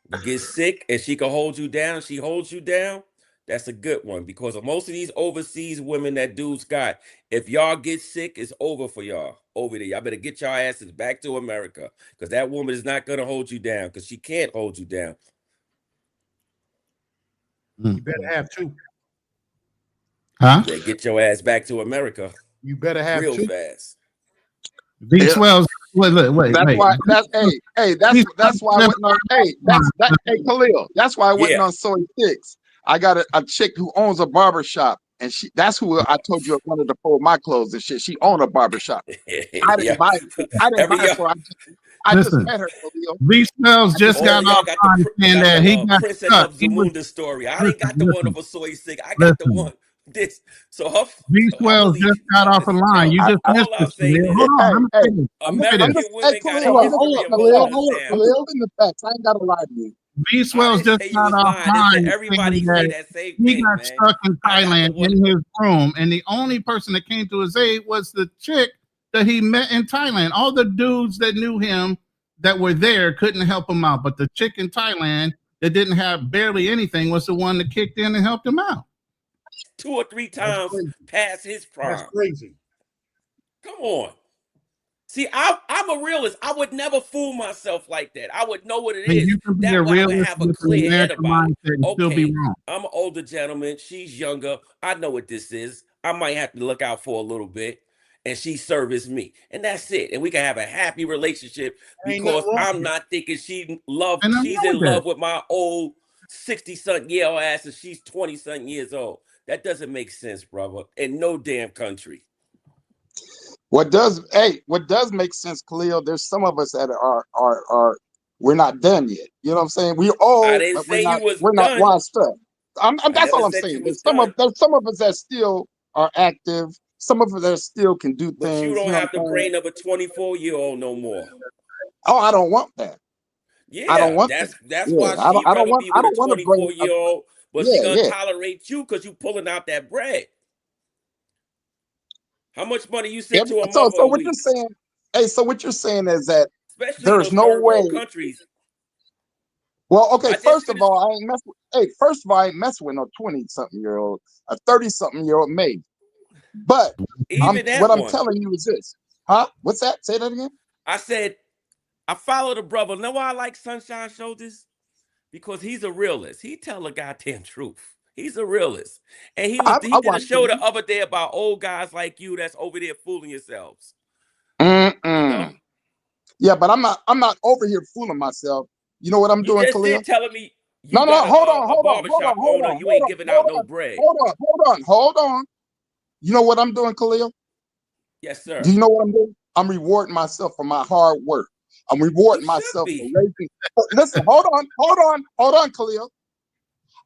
You get sick and she can hold you down, she holds you down, that's a good one. Because of most of these overseas women that dudes got, if y'all get sick, it's over for y'all over there. Y'all better get y'all asses back to America because that woman is not going to hold you down because she can't hold you down. You better have two. Huh? You better get your ass back to America You better have real two. fast. V Yeah. 12s. Wait. That's why. That's why I went on. Hey, Khalil. That's why I went Yeah. on Soy 6. I got a chick who owns a barber shop, and that's who I told you I wanted to fold my clothes and shit. She owned a barber shop. I Yeah. didn't buy it. I didn't buy Every it y'all, for her. I just Listen, met her, Khalil. V 12s I just just met all got of her. y'all off got the on saying that he got Princess stuck. of He was Zamunda story. I ain't got the one listen, of a soy sick. I got the listen. one this. So her, I V12 believe just you. got off a Listen, line. yo, You just missed all this. I'm saying Hold is on. Let me say this. Let me say this. American Hey, women got a Khalil, hold history up, of Khalil, holding us hold up, down. Khalil. In the facts, I ain't gotta lie to you. I V12 didn't just say you got was off lying. They said line everybody saying say that that same he thing, got man. stuck in I got the Thailand one. in his room, and the only person that came to his aid was the chick that he met in Thailand. All the dudes that knew him that were there couldn't help him out, but the chick in Thailand that didn't have barely anything was the one that kicked in and helped him out. 2 or 3 That's times crazy. past his That's prime. crazy. Come on. See, I'm a realist. I would never fool myself like that. I would know what it And is. you can be a That way I would realist have a with an clear head American about it. mindset and still be Okay, wrong. I'm an older gentleman. She's younger. I know what this is. I might have to look out for a little bit. And she service me. And that's it. And we can have a happy relationship Ain't nothing because wrong I'm with it. not thinking she's And I'm in wrong with that. love with my old 60-something year old ass and she's 20-something years old. That doesn't make sense, brother. In no damn country. What does make sense, Khalil? There's some of us that are we're not done yet. You know what I'm saying? We're I old, didn't but say you was we're not done. washed up. I That's never all I'm said you saying. was There's some of us that still are active. Some of us that still can do But you things. don't You know have what the I'm saying? brain of a 24-year-old no more. Oh, I don't want that. I don't Yeah, want that. that's Yeah, why she'd I rather be with a don't want to bring. 24-year-old, but she Yeah, gonna yeah. tolerate you because you pulling out that bread. How much money you send to a mother So a what you're week? saying? Hey, so what you're saying is that Especially in there's those no third way. world countries. Well, okay. I just First of finished. all, I ain't messing. Hey, first of all, I ain't messing with no 20-something-year-old, a 30-something-year-old maybe. But Even what that I'm one. telling you is this, huh? What's that? Say that again. I said, I follow the brother. Know why I like Sunshine Shoulders? Because he's a realist. He tell the goddamn truth. He's a realist. And he I did a watch show the other day about old guys like you that's over there fooling yourselves. it. You know? Yeah, but I'm not over here fooling myself. You know what I'm You doing, just Khalil? did telling me you No, no, got a hold barbershop owner. on, You ain't giving out no bread. hold on. You know what I'm doing, Khalil? Yes, Do sir. you know what I'm doing? I'm rewarding myself for my hard work. I'm rewarding You should myself for be. raising. Listen, hold on, Khalil.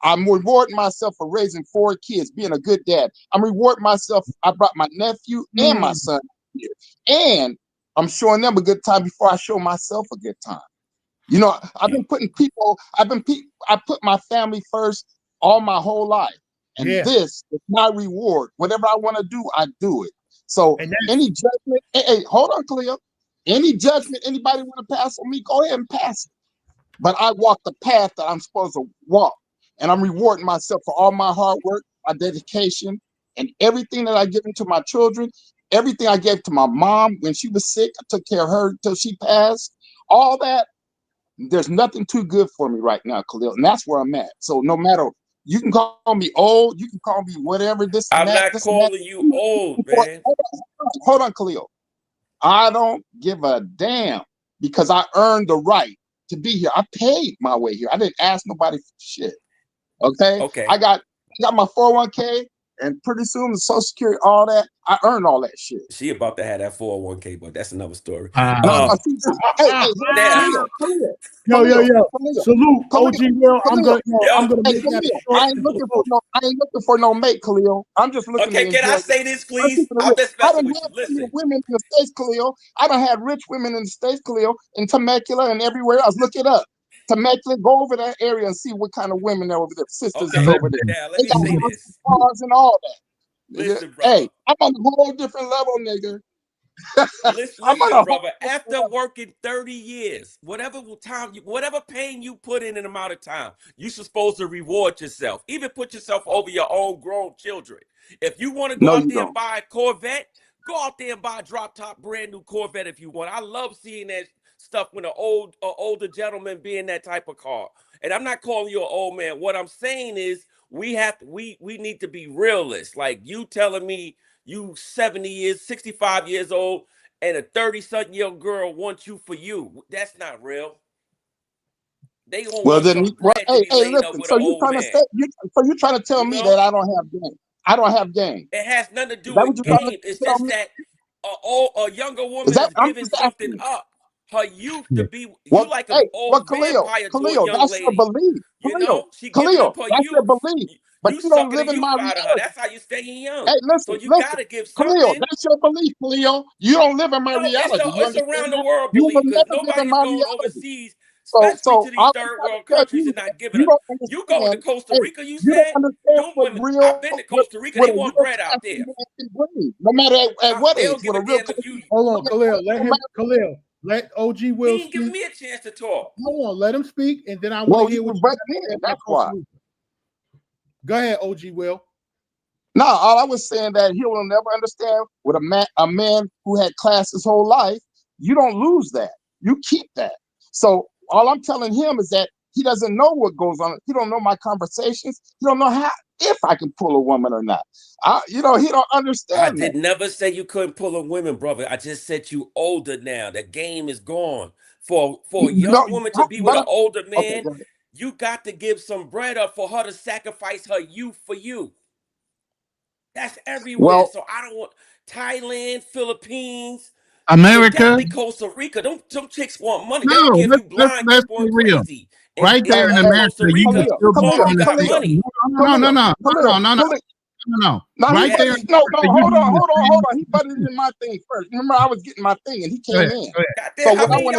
I'm rewarding myself for raising 4 kids, being a good dad. I'm rewarding myself. I brought my nephew and my son here, and I'm showing them a good time before I show myself a good time. You know, I've been putting people. I put my family first all my whole life, and Yeah. this is my reward. Whatever I want to do, I do it. So And that's any judgment, hey, hold on, Cleo. Any judgment anybody want to pass on me, go ahead and pass it. But I walk the path that I'm supposed to walk, and I'm rewarding myself for all my hard work, my dedication, and everything that I give into my children. Everything I gave to my mom when she was sick, I took care of her until she passed. All that, there's nothing too good for me right now, Khalil, and that's where I'm at. So no matter, you can call me old, you can call me whatever, this and I'm that, not this and that. calling you old, man. Hold on, Khalil. I don't give a damn because I earned the right to be here. I paid my way here. I didn't ask nobody for shit. Okay, Okay. I got my 401k, and pretty soon the Social Security, all that. I earned all that shit. She about to have that 401k, but that's another story. No, hey, Now, Yo. Salute, OG Will. I'm Khalil. gonna Hey, make that Khalil, short I ain't and looking for sweet. no, mate, Khalil. I'm just looking to okay, can I enjoy. say this, I'm please? keeping it I'm real. just I messing done with you. had plenty of Listen. women in the States, Khalil. I done had rich women in the States, Khalil, in Temecula and everywhere else. Look it up. Temecula, go over that area and see what kind of women are over there. Sisters is Okay, over there. now let They me got say houses, this. cars, and all that. Listen, Hey, brother. I'm on a whole different level, nigga. I'm on Listen, a whole brother. different After level. working 30 years, whatever pain you put in an amount of time, you're supposed to reward yourself. Even put yourself over your own grown children. If you want to go No, out you there and don't. buy a Corvette, go out there and buy a drop top brand new Corvette if you want. I love seeing that stuff when an older gentleman be in that type of car. And I'm not calling you an old man. What I'm saying is we need to be realists. Like you telling me you 70 years, 65 years old, and a 30-something-year-old girl wants you for you. That's not real. They gonna Well, want then, some well, bread to hey, be hey, laid up listen. with an So you old trying to man. say? So you trying to tell You me that know? I don't have game? I don't have game. It has nothing to Is do that what with you're trying to game. It's tell just me? that a younger Is woman that? is I'm giving just something asking. up. Her youth to be you Well, like an hey, well, old Khalil, vampire to a Khalil, young that's your lady. belief. You Khalil, know, she giving Khalil, up her that's your youth. belief. But You you don't sucking live the in my youth out of her. reality. That's how you staying young. Hey, So listen, you listen, gotta give Khalil, something. that's your belief, Khalil. You don't live in my No, reality. You it's understand around the that? world You will belief because never live in nobody's my going reality. overseas, So, especially to I these was third trying to world tell countries you and that not giving you up. don't You going to understand. Costa Hey, Rica, you you don't said? understand Them what women, I've real, been to Costa Rica, what they a want real bread out classy there. man can bring, no matter at what They age. don't give What a a real damn if classy you Hold on, man, Khalil. Let no him, matter. Khalil. Let OG Will he ain't giving speak. me a chance to talk. Hold on, let him speak, and then I want to Well, you hear what were you butting got to say in. about That's Costa why. Rica. Go ahead, OG Will. No, all I was saying that he will never understand what a man who had class his whole life. You don't lose that. You keep that. So all I'm telling him is that he doesn't know what goes on. He don't know my conversations. He don't know how if I can pull a woman or not. He don't I understand that. did never say you couldn't pull a women, brother. I just said you older now. The game is gone. For a young No, woman to be with but an older okay, man, go ahead. you got to give some bread up for her to sacrifice her youth for you. That's everywhere. Well, So I don't want Thailand, Philippines, America. definitely Costa Rica. Them chicks want money. They No, don't care if you blind, let's cripple, be and real. crazy. Right there in America, Costa you can Rica, still be Florida got selling money. No. No, Right he there. said, no, hold on. He butted in my thing first. Remember, I was getting my thing and he came in. So what I want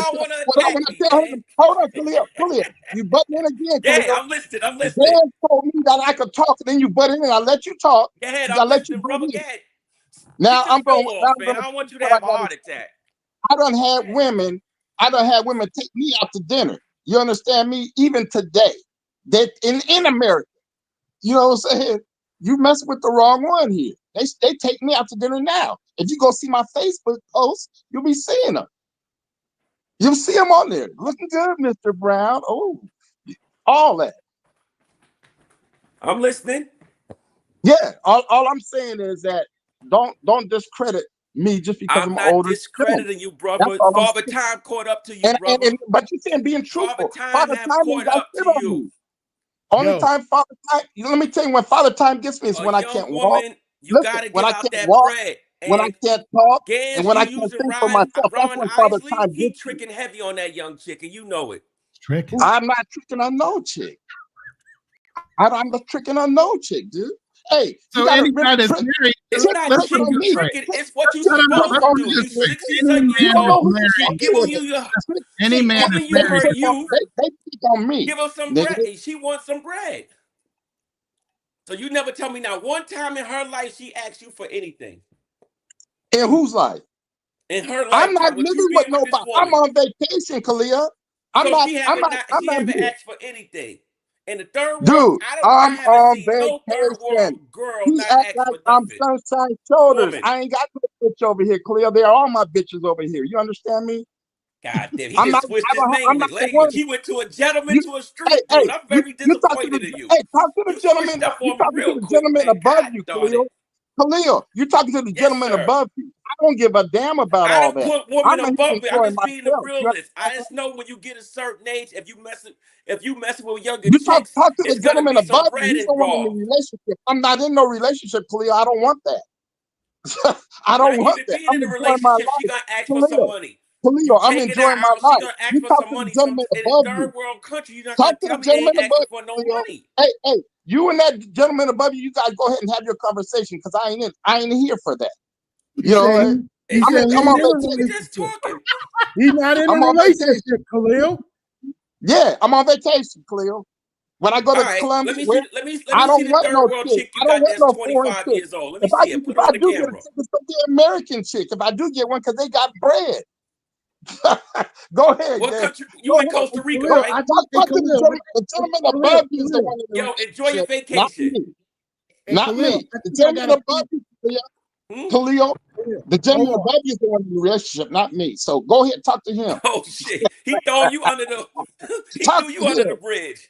to tell him, hold on, Khalil, you butting in again, Yeah, Khalil. I'm listening. Dan told me that I could talk, and then you butt in and I let you talk. Go ahead, I I'm let you listening, butt brother. in. Go ahead. Now Get your I'm going. spill Now off, I'm man. going I don't want you to what I have a gotta heart say. attack. I done had women. Take me out to dinner. You understand me? Even today, that in America, you know what I'm saying? You mess with the wrong one here. They take me out to dinner now. If you go see my Facebook posts, you'll be seeing them. You'll see them on there. Looking good, Mr. Brown. Oh, all that. I'm listening. Yeah. All I'm saying is that don't discredit me just because I'm I'm not older. discrediting you, That's brother. all I'm Father saying. Time caught up to you, brother. But you saying being Father truthful. Time Father have Time ain't caught got up shit to on you. me. Only time Father Time, let me tell you when Father Time gets me is when I can't walk. Woman, you Listen, gotta when give I out can't that walk, bread. when I And can't talk, and Gans, when you I can't using think for myself. That's Ron when Father Isley, Time he gets me. tricking heavy on that young chick, and you know it. Tricking? I'm not tricking on no chick. I'm not tricking on no chick, dude. Hey, So you gotta any guy that's trick married, It's not let's put it tricking, this way. it's what you No, supposed to let me do. just You say, 60, any 70 man years that's old. married, She giving you your any she man giving that's you married, her youth. They pick on me. Give her some bread. And she wants some bread. So you never tell me now one time in her life she asked you for anything. In whose life? In her I'm not lifetime, with you living with being with this nobody. I'm woman. on vacation, Kalia. I'm So not she haven't here. asked for anything. In the third world, Dude, I I'm haven't on seen no third world vacation. girl He not act ask like for I'm nothing. sunshine shoulders. Woman. I ain't got no bitch over here, Cleo. They're all my bitches over here. You understand me? God damn, he I'm just not. switched his name I'm and not his the one. language. He went to a gentleman You, to a hey, street dude. I'm very you talk to disappointed the. in you. Hey, talk to the You gentleman. switched up You on me talking to real the quick, gentleman man. above God you, darn it. Khalil, you talking to the Yes, gentleman sir. above you. I don't give a damn about I all don't that. put women I'm above me. I'm enjoying just being the myself. realist. I just know when you get a certain age, if you messing with younger You talk chicks, to the it's gonna gentleman be some above you. bread He's the one in the involved. relationship. I'm not in no relationship, Khalil. I don't want that. I don't Not want even that. being I'm in a enjoying my relationship, she life. gonna ask for some Khalil, money. You I'm taking her enjoying my out, she life. gonna ask You for talk some to the money from gentleman in a above you. third world country. You're not gonna Talk to tell the me they gentleman ain't asking above for no you, Khalil. money. Hey, you and that gentleman above you, you guys go ahead and have your conversation because I ain't here for that. He said he I'm said he on ain't in a vacation. We just relationship. talking. He's not in a I'm on vacation. relationship, Khalil. Yeah, I'm on vacation, Khalil. When I go All to right, Columbia, let me where see. Let me I see don't the want third no world chick. chick you I don't got want that's no foreign 25 chick. years old. Let me If see it. Put it I on the do get a camera. chick, it's gonna be an American chick. If I do get one, because they got bread. Go ahead, What gang. country? Go You in ahead. Costa Rica, Khalil, right? I think Talk to the gentleman above you is the one in the Yo, enjoy your relationship, not vacation. me. Hey, Not Khalil, me. I The think I gentleman got a above you, Hmm? Khalil. The gentleman hold on. above you is the one in the relationship, not me. So go ahead, talk to him. Oh shit, he throwing you under the. He Talk threw to you under the him. bridge.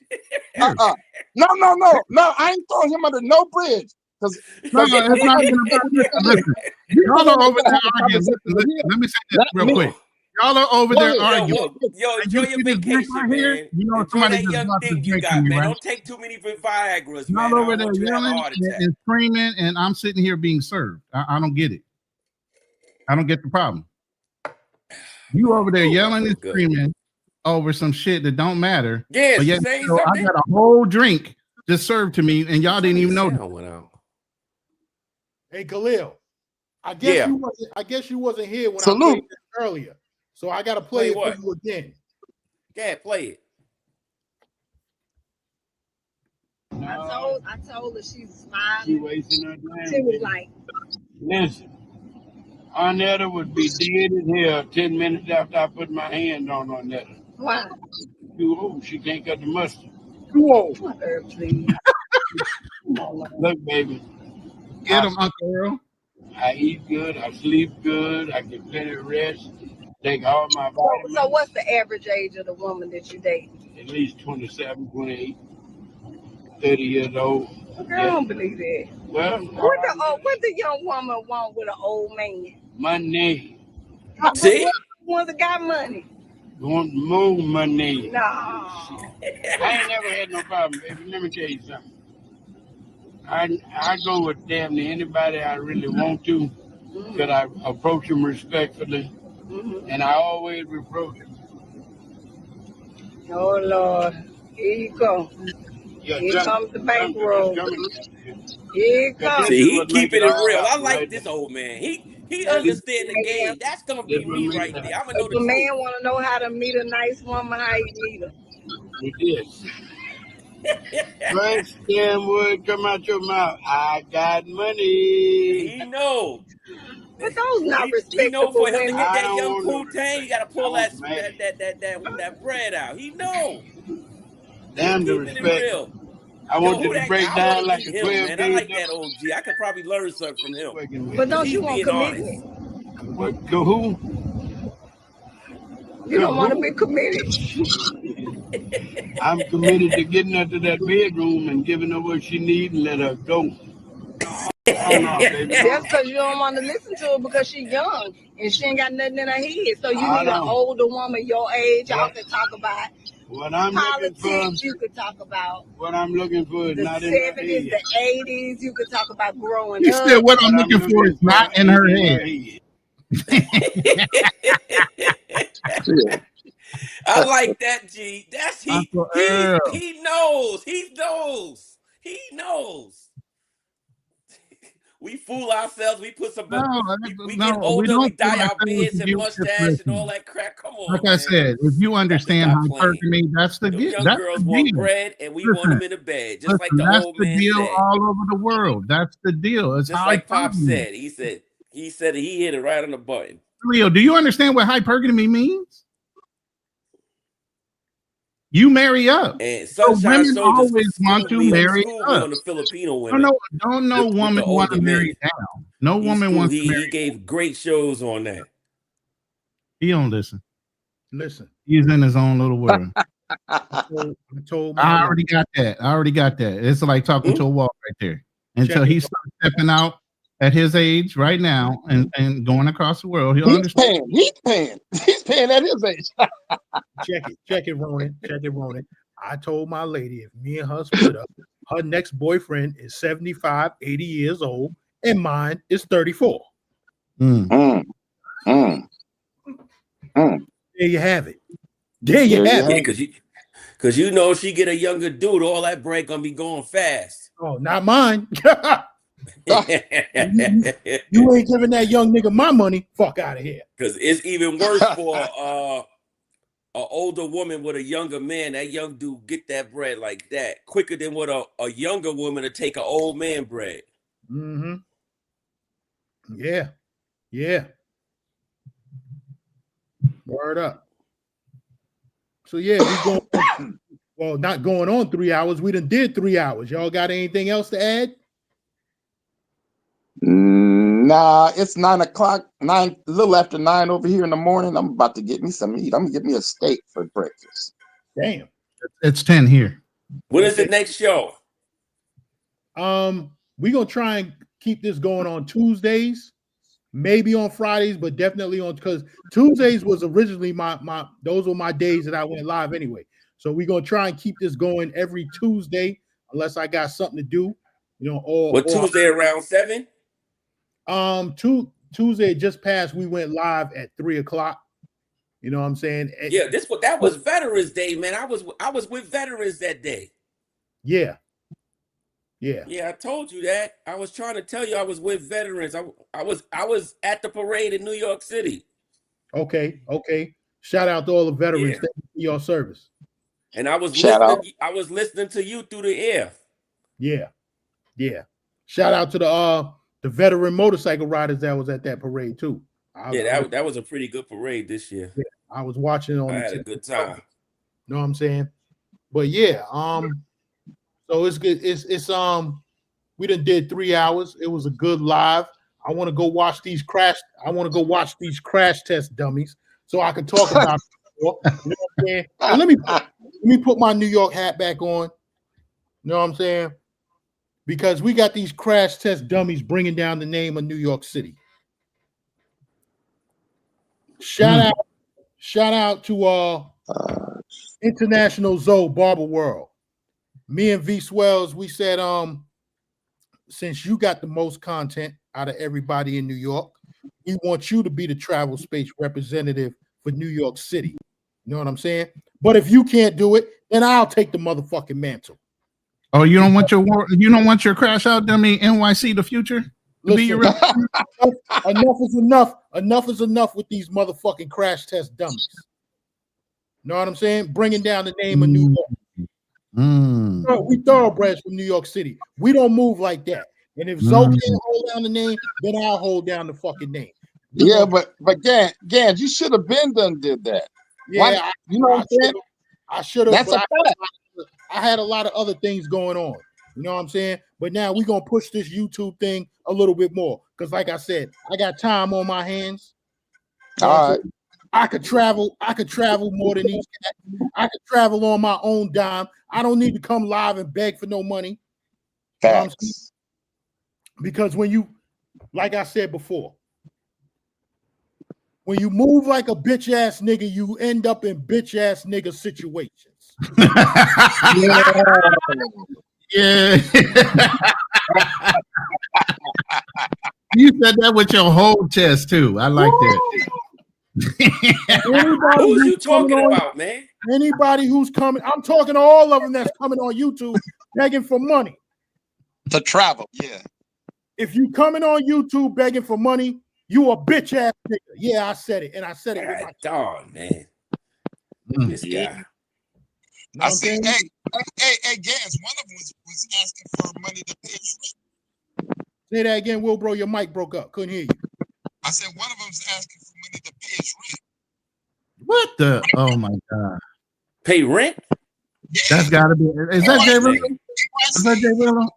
No. I ain't throwing him under no bridge. Because no, if it's not I even about listen, listen. you go Y'all ahead are and over try to there have a arguing. conversation with him, Let me say this not real me. quick. Y'all are over Go there ahead. Yo, arguing. well, yo, And enjoy you your see this drink vacation, right here? man. You know Enjoy somebody that just young bought thing this you drink from got, me, man. right? Don't take too many Viagra's, man. Y'all I over don't there want you to have a yelling heart attack. and screaming, and I'm sitting here being served. I don't get it. I don't get the problem. You over there yelling and screaming over some shit that don't matter. Yes, But yet saying so I something. got a whole drink just served to me, and y'all didn't even know. Went out. Hey, Khalil, I guess you wasn't here when I played this earlier. So I gotta play it for you again. Yeah, play it. I told her she's smiling. She wasting her time. She was like, listen, Arnetta would be dead in hell 10 minutes after I put my hand on Arnetta. why? Too old. She can't cut the mustard. Too old. Please. Look, baby. Get him, Uncle Earl. I eat good. I sleep good. I get plenty of rest. Take all my vitamins. So what's the average age of the woman that you date? At least 27, 28, 30 years old. Girl, I don't believe that. Well, What the young woman want with an old man? money. See? Ones that got money. Want more money. No. I ain't never had no problem, baby. Let me tell you something. I go with damn near anybody I really want to, because I approach them respectfully, and I always reproach them. Oh Lord, here you go. Yeah, Here comes the bankroll. Here it But this comes. is See, he what make keeping it it all real. I happen like right this there. old man. He This, understand the game. That's gonna This be what me make right it there. I'm happen. gonna know if the a truth. man want to know how to meet a nice woman, how you meet her? With this. First damn word come out your mouth. I got money. He know. But those not He know for respectable him to women. get I that don't young want no Poontang, you respect. gotta I pull want man. that bread out. He know. He Damn the keeping it respect. real. I Yo, want you who to that guy? break I want to down like meet a him, man. 12 I gauge like double. that OG. I could probably learn something from him. But Cause don't you he's want being honest. commitment? What, to who? You To don't want to who? be committed. I'm committed to getting her to that bedroom and giving her what she needs and let her go. Oh no, baby. That's because you don't want to listen to her because she's young and she ain't got nothing in her head. So you I need an don't. older woman your age. Y'all What, can talk about what I'm looking politics. for, You could talk about what I'm looking for is the not in her 70s, head. the 80s. You could talk about growing He said, up. "What I'm What I'm looking for is looking not for in ain't her in head." her head. I like that, G. That's Uncle Earl. he knows. He knows. He knows. We fool ourselves. We put some, but No, we get no, we older. We don't fool dye our ourselves. beards If and you mustache and all listen, that crap. Come like on, I man. said, if you We got to understand stop playing. hypergamy, that's the Them deal. young That's girls the want deal. bread, and we want Listen, them in the bed, just like listen, the that's old the man deal said. all over the world. That's the deal. It's Just like Pop hypergamy. said. He said he hit it right on the button. Leo, do you understand what hypergamy means? You marry up. And So Sunshine women Soldier always want to marry schooled me up. on the Filipino Don't women no with woman the want older to men. marry down. No woman wants to He marry. gave great shows on that. He don't listen. Listen, He's in his own little world. I told my I lady. already got that. I already got that. It's like talking to a wall right there. Until Check it he starts stepping out at his age right now and going across the world, he'll understand. He's paying at his age. Check it, Ronan. Check it, Ronan. I told my lady if me and her split up, her next boyfriend is 75, 80 years old, and mine is 34. Mm. There you have it. There you have Yeah, it. because you know if she get a younger dude, all that bread gonna be going fast. Oh, not mine. You ain't giving that young nigga my money. Fuck out of here. Because it's even worse for an older woman with a younger man. That young dude get that bread like that quicker than what a younger woman to take an old man bread. Mm-hmm. Yeah. Yeah. Word up. So yeah, we going well, not going on 3 hours. We done did 3 hours. Y'all got anything else to add? Nah, it's 9 o'clock, a little after 9 over here in the morning. I'm about to get me some meat. I'm gonna get me a steak for breakfast. Damn. It's 10 here. When is the next show? We're gonna try and keep this going on Tuesdays, maybe on Fridays, but definitely on because Tuesdays was originally my those were my days that I went live anyway. So we're gonna try and keep this going every Tuesday, unless I got something to do, you know, or Tuesday around 7? Tuesday just passed, we went live at 3:00. You know what I'm saying? Yeah, that was Veterans Day, man. I was with veterans that day. Yeah. Yeah, I told you that. I was trying to tell you I was with veterans. I was at the parade in New York City. Okay. Shout out to all the veterans. Yeah. Thank you for your service. And I was Shout out. listening to you through the air. Yeah. Shout out to the veteran motorcycle riders that was at that parade too. That was a pretty good parade this year. Yeah, I was watching on I the had a good time. You know what I'm saying? But yeah, so it's good. It's we done did 3 hours. It was a good live. I want to go watch these crash test dummies so I can talk about it more. You know what I'm saying? And let me put my New York hat back on. You know what I'm saying? Because we got these crash test dummies bringing down the name of New York City. Shout Shout out to International Zoe Barber World. Me and V Swells, we said, since you got the most content out of everybody in New York, we want you to be the travel space representative for New York City. You know what I'm saying? But if you can't do it, then I'll take the motherfucking mantle. Oh, you don't want your crash out dummy NYC the future to Listen, be your enough is enough. Enough is enough with these motherfucking crash test dummies. Know what I'm saying? Bringing down the name of New York. No, we thoroughbreds from New York City. We don't move like that. And if Zoe can't hold down the name, then I'll hold down the fucking name. Yeah, but Gans, you should have been did that. Yeah, you know what I'm saying? I should have. That's a fact. I had a lot of other things going on. You know what I'm saying? But now we're gonna push this YouTube thing a little bit more. Because like I said, I got time on my hands. All right. I could travel more than these cats. I could travel on my own dime. I don't need to come live and beg for no money. You know what I'm saying? Because when you, like I said before, when you move like a bitch ass nigga, you end up in bitch ass nigga situations. Yeah. You said that with your whole chest too. I like that. Who's you talking about, man? Anybody who's coming, I'm talking to all of them that's coming on YouTube begging for money. To travel, yeah. If you coming on YouTube begging for money, you a bitch ass nigga. Yeah, I said it, and I said it with my dog, man. This guy. I see. Hey, Gans. One of them was asking for money to pay his rent. Say that again, Will, bro. Your mic broke up. Couldn't hear you. I said one of them was asking for money to pay his rent. What the? Oh my god! Pay rent? That's got to be. Is that J. Willow? Is that J. Willow?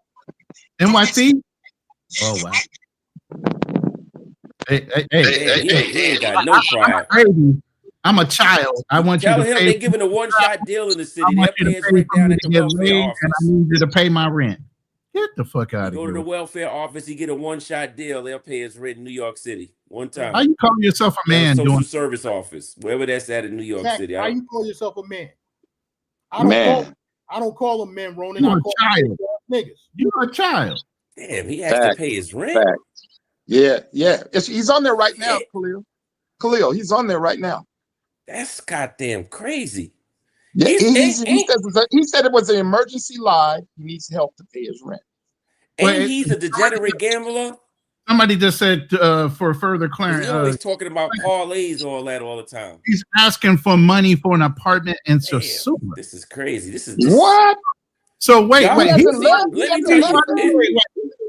NYC? Oh wow! Hey! He ain't got no pride. I'm a child. I want Tell you to him pay. they giving a one-shot deal in the city. I want They'll you pay to his pay rent down for me at to the get welfare laid, office. and I need you to pay my rent. Get the fuck out of Go here! to the welfare office. He get a one-shot deal. They'll pay his rent in New York City one time. How you call yourself a man Social doing? service office, wherever that's at in New York Zach, City. how you call yourself a man? I don't call them men, Ronan. You're I a call child. them niggas. You're a child. Damn, he has to pay his rent. Yeah. He's on there right now, Khalil. He's on there right now. That's goddamn crazy. Yeah, he said it was an emergency live. He needs help to pay his rent. And he's a degenerate gambler. Somebody just said for further clarity. He's always talking about parlays, all that, all the time. He's asking for money for an apartment in Sasua. This is crazy. This is what? So wait.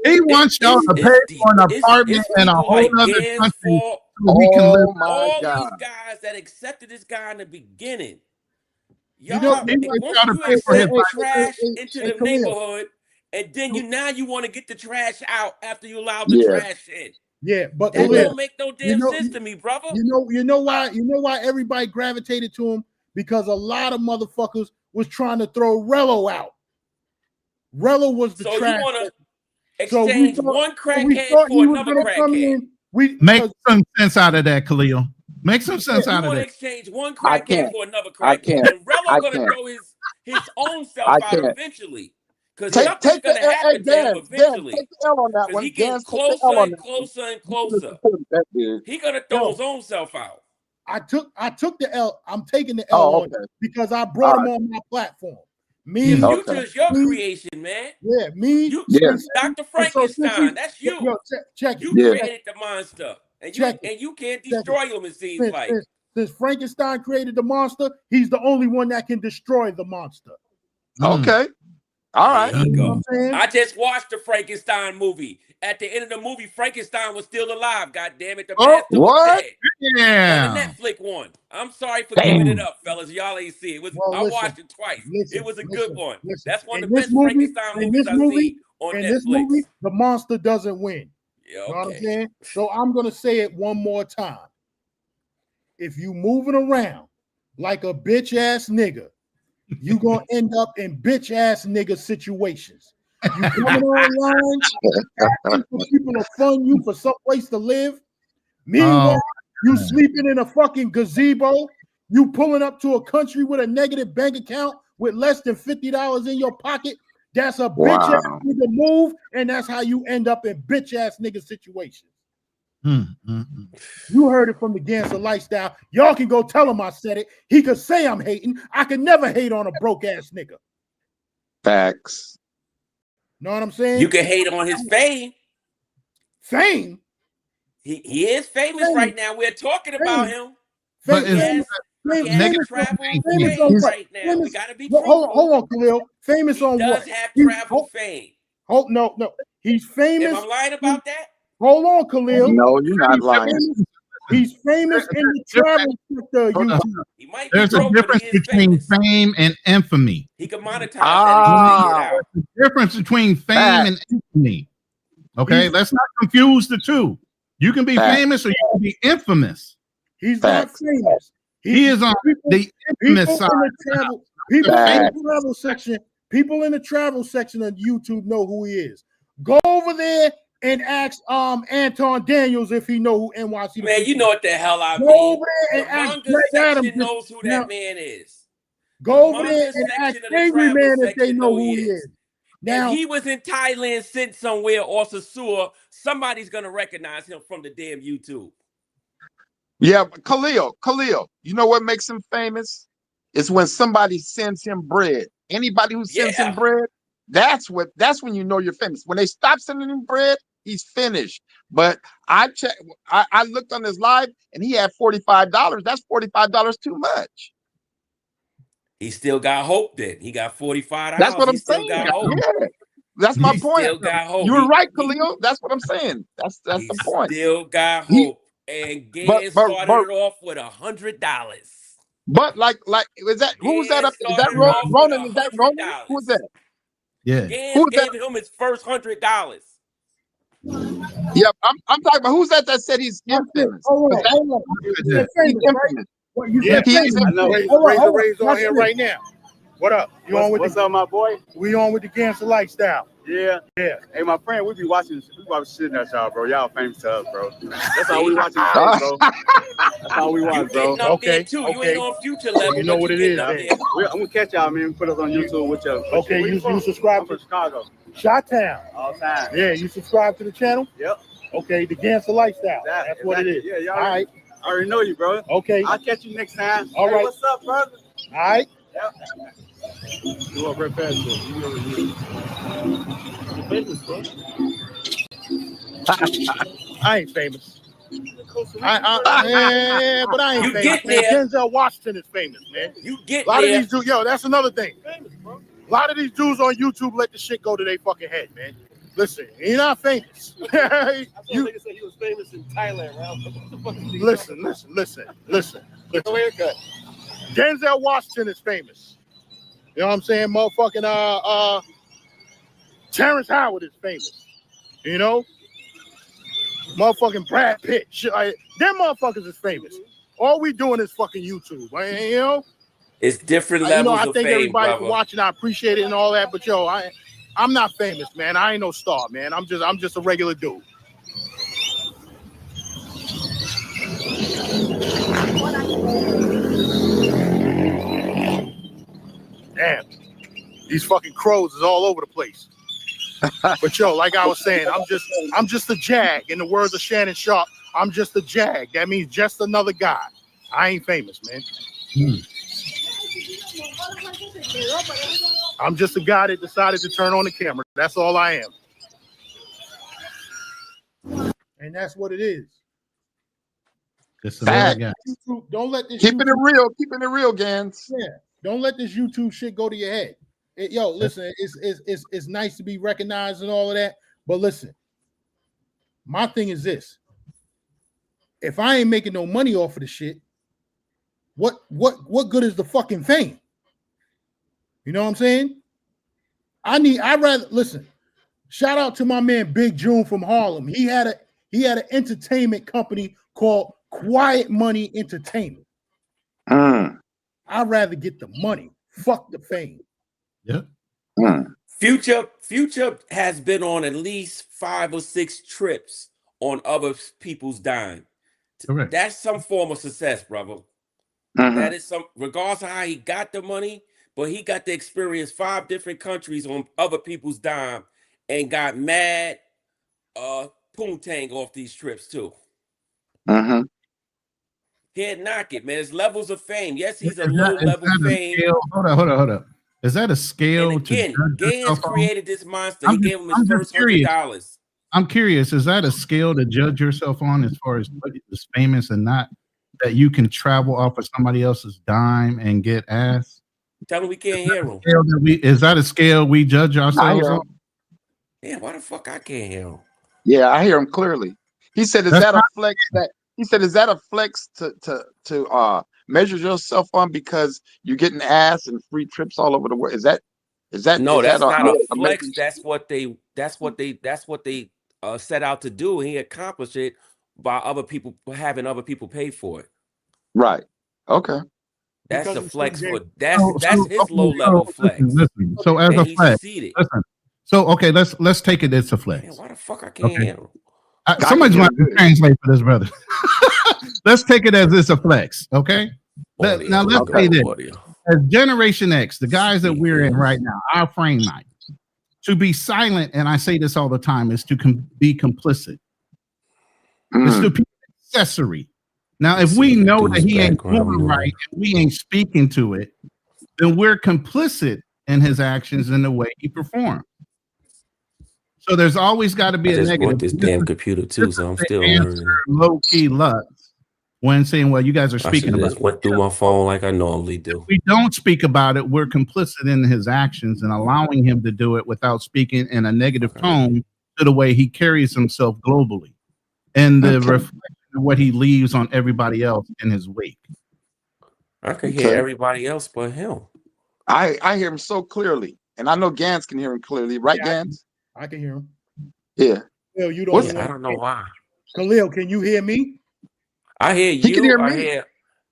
He wants y'all to pay for an apartment in a whole other country so he can live. All these guys that accepted this guy in the beginning. Y'all, once you accept trash into the neighborhood, and then you want to get the trash out after you allow the trash in. Yeah, but that don't make no damn sense to me, brother. You know why everybody gravitated to him? Because a lot of motherfuckers was trying to throw Rello out. Rello was the trash. So you want to exchange one crackhead for another crackhead? Make some sense out of that, Khalil. Make some sense out of that. Exchange one crackhead for another crackhead, and Rello gonna throw his own self out eventually. Because something's gonna happen to him eventually. Take the L on that one. He gets closer and closer and closer. He gonna throw his own self out. I took the L. I'm taking the L on it because I brought him on my platform. Me and you just your creation, man. Yeah, me. You, Dr. Frankenstein. That's you. Check you created the monster, and you can't destroy him. It seems like since Frankenstein created the monster, he's the only one that can destroy the monster. Okay. All right. There you go. I just watched the Frankenstein movie. At the end of the movie, Frankenstein was still alive. God damn it! The master was dead. Yeah. The Netflix one. I'm sorry for giving it up, fellas. Y'all ain't see it. I watched it twice. It was a good one. That's one of the best Frankenstein movies I've seen on Netflix. This movie, the monster doesn't win. Yeah, okay. You know what I'm saying? So I'm gonna say it one more time. If you moving around like a bitch ass nigga, you gonna end up in bitch ass nigga situations. You coming online, asking for people to fund you for some place to live. Meanwhile, you sleeping in a fucking gazebo. You pulling up to a country with a negative bank account with less than $50 in your pocket. That's a bitch ass nigga move, and that's how you end up in bitch ass nigga situations. You heard it from the GanZzta Lifestyle. Y'all can go tell him I said it. He could say I'm hating. I could never hate on a broke ass nigga. Facts. Know what I'm saying? You can hate on his fame. Fame? He is famous right now. We're talking about him. But He has travel fame right now. We gotta be truthful. Hold on, Khalil. Famous on what? Does have travel fame. No. He's famous. Am I lying about that? Hold on, Khalil. No, you're not lying. He's famous in the travel sector of YouTube. He might There's a difference between fame and infamy. He can monetize that. He can figure it out. There's a difference between fame and infamy. Okay, let's not confuse the two. You can be famous or you can be infamous. He's not famous. He is on the infamous side. People in the travel section of YouTube know who he is. Go over there and ask Anton Daniels if he know who NYC. Man, you know what the hell I mean. Go over there and The ask manga Greg section Adams knows who that man is. Go over there and ask Angry Man if they know who he is. Now, if he was in Thailand, sitting somewhere, or Sasua, somebody's gonna recognize him from the damn YouTube. Yeah, but Khalil, you know what makes him famous? It's when somebody sends him bread. Anybody who sends him bread, that's when you know you're famous. When they stop sending him bread, he's finished. But I looked on his live and he had $45. That's $45 too much. He still got hope then. He got $45. That's what I'm still saying. got hope. Yeah. That's my point. Still got hope. You're right, Khalil. That's what I'm saying. That's the point. Still got hope. And Gans started it off with $100. But like is that who's that up? Is that Ronan? Is that Ronan? Who's that? Yeah. Gans gave him his first $100. Yep, I'm talking about who's that said he's infamous. Raise on here right now. What up? What's up, my boy? We on with the GanZzta Lifestyle. Yeah. Hey, my friend, we watching shit at y'all, bro. Y'all famous to us, bro. That's all we watching, bro. That's all we watch, bro. Okay. You ain't on future level. You know what it is. I'm gonna catch y'all, man. Put us on YouTube with y'all. Okay, you subscribe to Chicago. Chi-Town. All time. Yeah, you subscribe to the channel? Yep. Okay, the GanZzta Lifestyle. That's what it is. Yeah, y'all. All right. I already know you, bro. Okay. I'll catch you next time. All right. What's up, brother? All right. Yep. You up right past it. I ain't famous. But I ain't famous. Man. Denzel Washington is famous, man. You get a lot of these dudes, that's another thing. A lot of these dudes on YouTube let the shit go to their fucking head, man. Listen, he's not famous. Say he was famous in Thailand, right? Listen. Denzel Washington is famous. You know what I'm saying? Motherfucking Terrence Howard is famous. You know? Motherfucking Brad Pitt. Shit like them motherfuckers is famous. All we doing is fucking YouTube. You know? It's different levels of fame, I thank everybody brother. for watching. I appreciate it and all that, but I'm not famous, man. I ain't no star, man. I'm just a regular dude. Damn, these fucking crows is all over the place. But like I was saying, I'm just a jag. In the words of Shannon Sharp, I'm just a jag. That means just another guy. I ain't famous, man. I'm just a guy that decided to turn on the camera. That's all I am. And that's what it is. Don't let this keeping it real, Gans. Yeah. Don't let this YouTube shit go to your head. Listen, it's nice to be recognized and all of that, but listen, my thing is this: if I ain't making no money off of the shit, what good is the fucking fame? You know what I'm saying? I'd rather listen. Shout out to my man Big June from Harlem. He had an entertainment company called Quiet Money Entertainment. I'd rather get the money. Fuck the fame. Yeah. Future has been on at least 5 or 6 trips on other people's dime. Correct. That's some form of success, brother. That is some, regardless of how he got the money, but he got to experience 5 different countries on other people's dime and got mad poontang off these trips too. Can't knock it, man. There's levels of fame. Yes, he's a low level fame. Hold up. Is that a scale And to again, judge Gans yourself on? created this monster. He gave him his first $100. I'm curious. Is that a scale to judge yourself on as far as what is famous and not, that you can travel off of somebody else's dime and get ass? Tell him we can't hear him. Is that a scale we judge ourselves on? Yeah, why the fuck I can't hear him? Yeah, I hear him clearly. He said, "Is that a flex that?" He said, "Is that a flex to measure yourself on because you're getting ass and free trips all over the world? Is that No, that's not a flex. measure? That's what they set out to do. And he accomplished it by having other people pay for it. Right. Okay. That's the flex for that's his low level flex. Listen. So as and a he flex, succeeded. listen. So okay, let's take it as a flex. Man, why the fuck I can't hear him? Somebody's going to translate for this brother. Let's take it as it's a flex, okay? Now let's say this: as Generation X, the guys that we're in right now, our frame night, to be silent, and I say this all the time, is to be complicit. It's to be accessory. Now, if we know that he ain't doing right, and we ain't speaking to it, then we're complicit in his actions and the way he performs. So there's always got to be a negative. Bought this damn computer too, so I'm still learning. Low key lux when saying, "Well, you guys are speaking about." Just went through my phone like I normally do. If we don't speak about it, we're complicit in his actions and allowing him to do it without speaking in a negative tone to the way he carries himself globally, and the reflection of what he leaves on everybody else in his wake. I can hear everybody else but him. I hear him so clearly, and I know Gans can hear him clearly, right, Gans? I can hear him. Yeah. Khalil, you don't. I don't know why. Khalil, can you hear me? I hear you. He can hear me.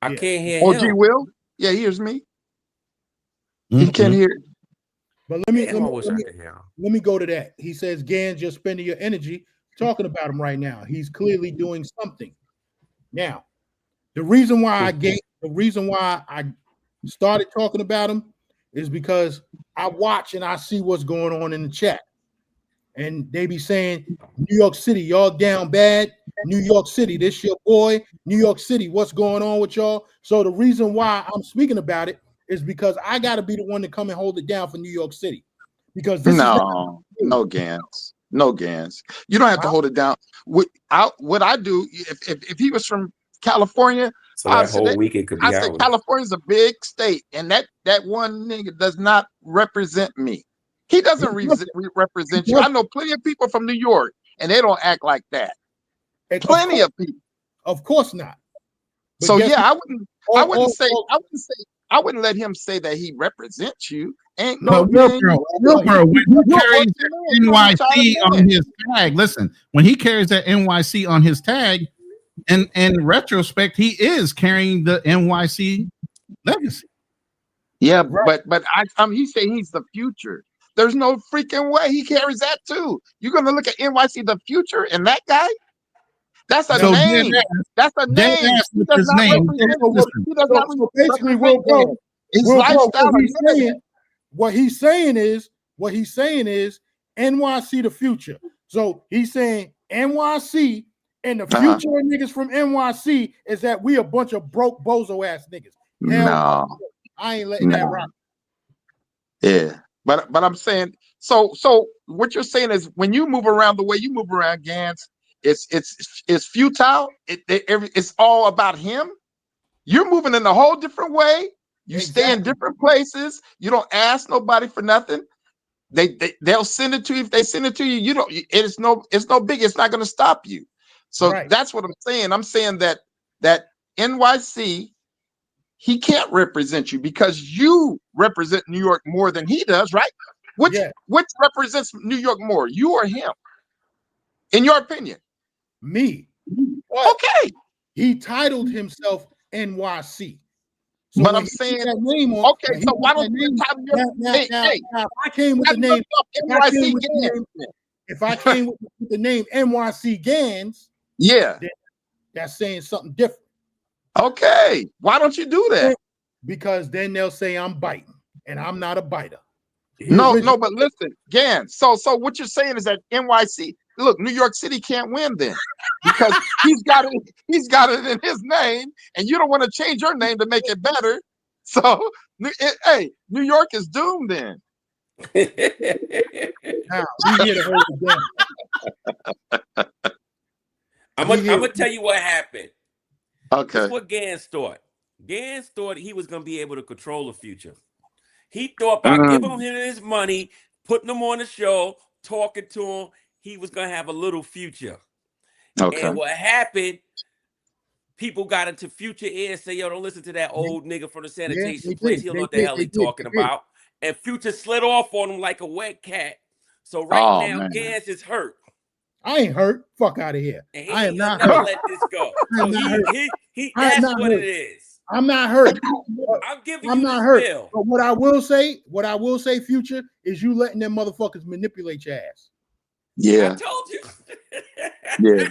I can't hear OG him. Will? Yeah, he hears me. He can't hear. But let me go to that. He says Gans, you're spending your energy talking about him right now. He's clearly doing something. Now, the reason why I started talking about him is because I watch and I see what's going on in the chat. And they be saying, New York City, y'all down bad. New York City, this your boy. New York City, what's going on with y'all? So the reason why I'm speaking about it is because I got to be the one to come and hold it down for New York City. Because this no Gans. No Gans. You don't have to hold it down. What I do, if he was from California, so that whole weekend could be I say California's a big state, and that one nigga does not represent me. He doesn't represent you. I know plenty of people from New York, and they don't act like that. Plenty of people. Of course not. But so yeah, I wouldn't let him say that he represents you. Ain't no Wilbur, when he carries NYC on his tag, listen, when he carries that NYC on his tag, and in retrospect, he is carrying the NYC legacy. Yeah, but he's saying he's the future. There's no freaking way he carries that too. You're gonna look at NYC the future and that guy? That's a name. That's a name. He does not represent his lifestyle. What he's saying is NYC the future. So he's saying NYC and the future of niggas from NYC is that we a bunch of broke bozo ass niggas. No, I ain't letting that rock. Yeah. But I'm saying, so what you're saying is when you move around the way you move around, Gans, it's futile. It's all about him. You're moving in a whole different way. You stay in different places. You don't ask nobody for nothing. They'll send it to you. If they send it to you, you don't. It's no big. It's not going to stop you. So that's what I'm saying. I'm saying that NYC. He can't represent you because you represent New York more than he does, right? Which represents New York more, you or him? In your opinion? Me. Okay. He titled himself NYC. So but I'm saying, so why don't you title if I came with the name NYC Gans, if I came with the name NYC Gans, yeah, that's saying something different. Okay, why don't you do that? Because then they'll say I'm biting, and I'm not a biter. No, but listen, Gan. So what you're saying is that NYC, look, New York City can't win then, because he's got it in his name, and you don't want to change your name to make it better. So, hey, New York is doomed then. Now, we here to hold it down. I'm gonna tell you what happened. Okay. This is what Gans thought. Gans thought he was gonna be able to control the future. He thought by giving him his money, putting him on the show, talking to him, he was gonna have a little future. Okay. And what happened? People got into Future ear and say, "Yo, don't listen to that old nigga from the sanitation place. He don't know what the hell he talking about." And Future slid off on him like a wet cat. So right now, Gans is hurt. I ain't hurt. Fuck out of here. And I am not never hurt. let this go. So he that's what hurt. it is. I'm not hurt. I'm giving I'm you not the hurt. spill. But what I will say, Future, is you letting them motherfuckers manipulate your ass. Yeah. I told you. Yeah.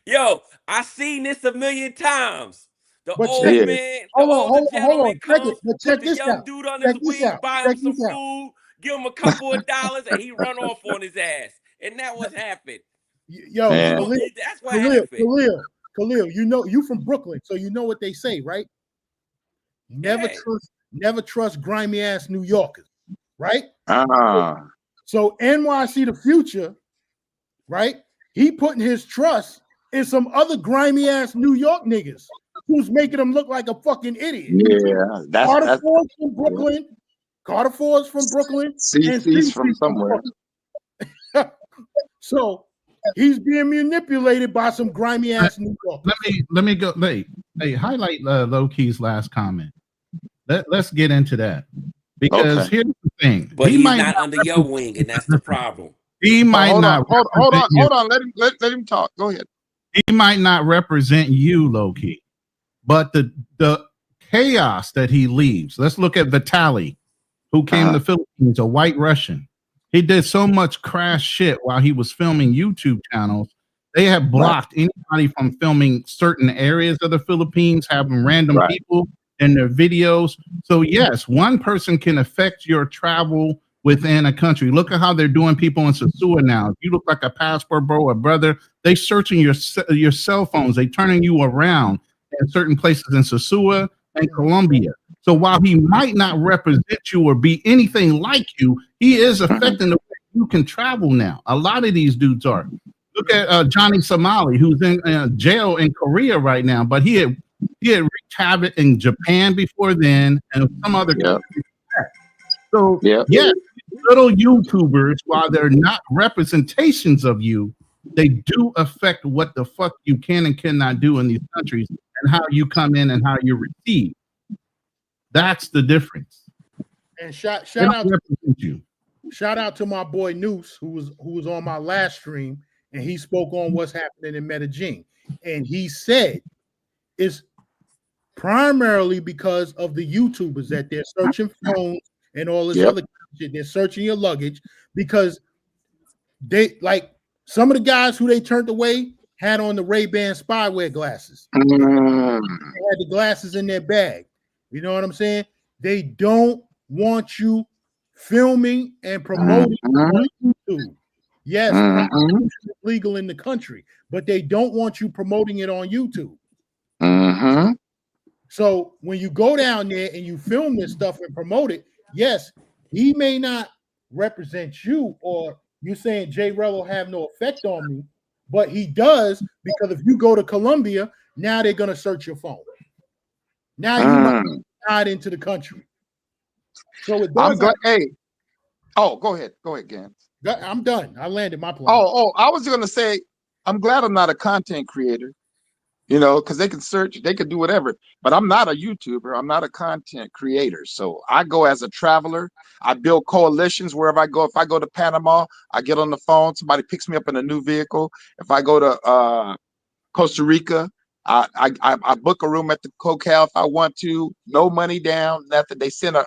Yo, I seen this a million times. The But old check, man, hold the on, older gentleman check comes, it. But put check the this young out. dude on Check his this wings, out. buy Check him some this out. food, give him a couple of dollars, and he run off on his ass. And that was happened. Yo, That's what happened. Khalil, you know you from Brooklyn, so you know what they say, right? Never trust grimy ass New Yorkers, right? So NYC the Future, right? He putting his trust in some other grimy ass New York niggas who's making him look like a fucking idiot. Yeah, that's Ford's from Brooklyn. Carter Ford's from Brooklyn. And CC's from somewhere. So he's being manipulated by some grimy ass New York. Let me go. Hey, highlight Low Key's last comment. Let's get into that, because here's the thing. But he's not under your wing, and that's the problem. He might not. Hold on. Let him talk. Go ahead. He might not represent you, Low Key, but the chaos that he leaves. Let's look at Vitaly, who came to the Philippines, a white Russian. He did so much crass shit while he was filming YouTube channels. They have blocked anybody from filming certain areas of the Philippines, having random people in their videos. So yes, one person can affect your travel within a country. Look at how they're doing people in Sosua now. If you look like a passport bro or brother, they searching your cell phones. They turning you around in certain places in Sosua and Colombia. So while he might not represent you or be anything like you, he is affecting the way you can travel now. A lot of these dudes are. Look at Johnny Somali, who's in jail in Korea right now, but he had wreaked havoc in Japan before then and some other countries. So yeah, little YouTubers, while they're not representations of you, they do affect what the fuck you can and cannot do in these countries and how you come in and how you receive. That's the difference. And shout out to my boy Noose, who was on my last stream, and he spoke on what's happening in Medellin. And he said it's primarily because of the YouTubers that they're searching phones and all this other shit. They're searching your luggage because they, like, some of the guys who they turned away had on the Ray-Ban spyware glasses. They had the glasses in their bag. You know what I'm saying? They don't want you filming and promoting on YouTube. Yes, prostitution is legal in the country, but they don't want you promoting it on YouTube. So when you go down there and you film this stuff and promote it, yes, he may not represent you, or you saying Jay Rello have no effect on me, but he does, because if you go to Colombia, now they're gonna search your phone. Now you might not into the country. So it does. Go ahead, Gans. I'm done. I landed my plane. I was gonna say, I'm glad I'm not a content creator, because they can search, they can do whatever, but I'm not a YouTuber. I'm not a content creator. So I go as a traveler. I build coalitions wherever I go. If I go to Panama, I get on the phone, somebody picks me up in a new vehicle. If I go to Costa Rica, I book a room at the Cocal if I want to. No money down, nothing. They send a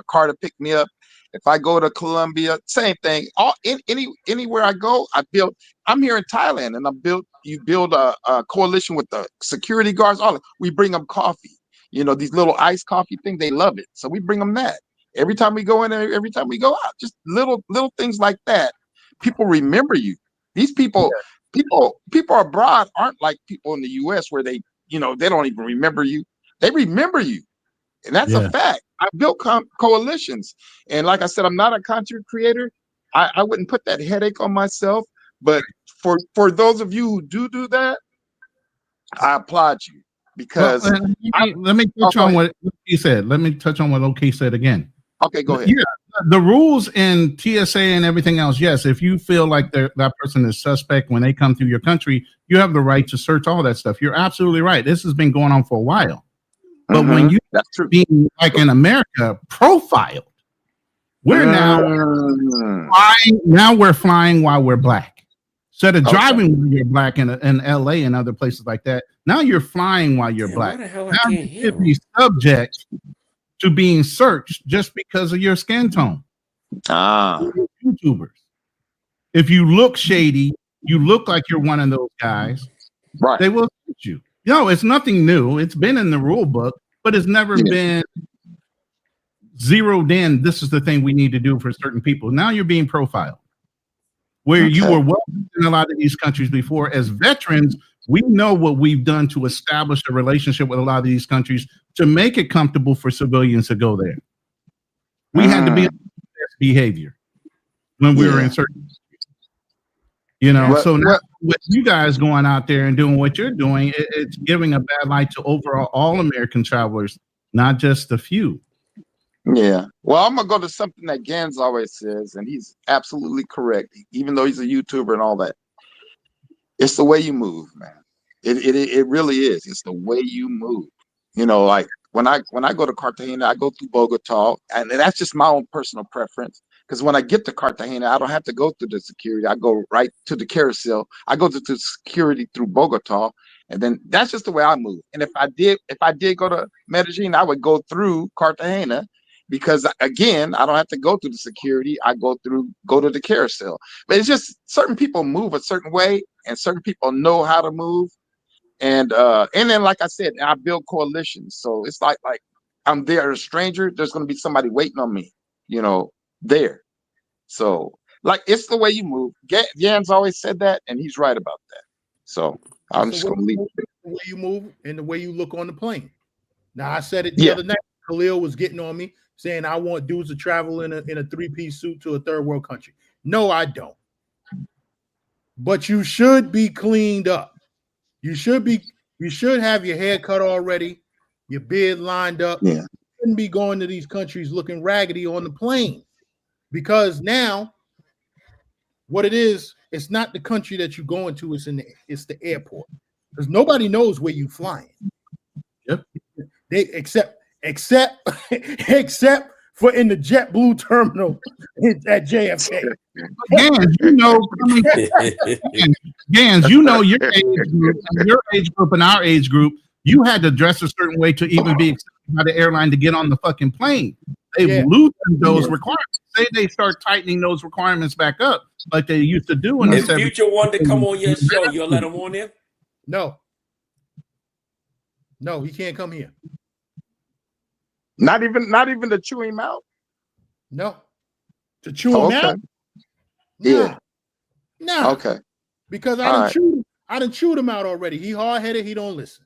car to pick me up. If I go to Colombia, same thing. Anywhere I go, I'm here in Thailand, and you build a coalition with the security guards. We bring them coffee. These little iced coffee things, they love it. So we bring them that. Every time we go in there, every time we go out, just little things like that. People remember you. These people abroad aren't like people in the US where they don't even remember you. They remember you. And that's a fact. I built coalitions. And like I said, I'm not a content creator. I wouldn't put that headache on myself. But for those of you who do that, I applaud you. Because let me touch on what he said. Let me touch on what OK said again. Okay, go ahead. Yeah, the rules in TSA and everything else. Yes, if you feel like that person is suspect when they come through your country, you have the right to search all that stuff. You're absolutely right. This has been going on for a while. But when you being like in America profiled, we're now flying. Now we're flying while we're black. Instead of driving when you're black in LA and other places like that, now you're flying while you're black. Now you should be subject to being searched just because of your skin tone. YouTubers. If you look shady, you look like you're one of those guys, right? They will search you. It's nothing new. It's been in the rule book, but it's never been zeroed in. This is the thing we need to do for certain people. Now you're being profiled. Where you were welcome in a lot of these countries before. As veterans, we know what we've done to establish a relationship with a lot of these countries to make it comfortable for civilians to go there. We had to be on best behavior when we were in certain countries. So now with you guys going out there and doing what you're doing, it's giving a bad light to overall all American travelers, not just a few. Yeah. Well, I'm going to go to something that GanZzta always says, and he's absolutely correct, even though he's a YouTuber and all that. It's the way you move, man. It really is. It's the way you move. Like when I go to Cartagena, I go through Bogota, and that's just my own personal preference. Because when I get to Cartagena, I don't have to go through the security. I go right to the carousel. I go to the security through Bogota, and then that's just the way I move. And if I did go to Medellin, I would go through Cartagena. Because again, I don't have to go through the security. I go to the carousel. But it's just certain people move a certain way, and certain people know how to move. And then, like I said, I build coalitions. So it's like I'm there, a stranger. There's going to be somebody waiting on me, there. So like it's the way you move. GanZzta always said that, and he's right about that. So I'm just going to leave it. The way you move and the way you look on the plane. Now I said it the other night. Khalil was getting on me, saying I want dudes to travel in a three-piece suit to a third world country. No, I don't. But you should be cleaned up. You should have your hair cut already, your beard lined up. Yeah. You shouldn't be going to these countries looking raggedy on the plane. Because now what it is, it's not the country that you're going to, it's the airport. Because nobody knows where you're flying. Yep. They except for in the JetBlue terminal at JFK. Gans, your age group and our age group, you had to dress a certain way to even be accepted by the airline to get on the fucking plane. They've loosened those requirements. Say they start tightening those requirements back up like they used to do. In if Future wanted to come on your show, you'll let him on there? No, he can't come here. Not even to chew him out. No, to chew him out. Yeah. No. Okay. Because I done chewed him out already. He hard-headed. He don't listen.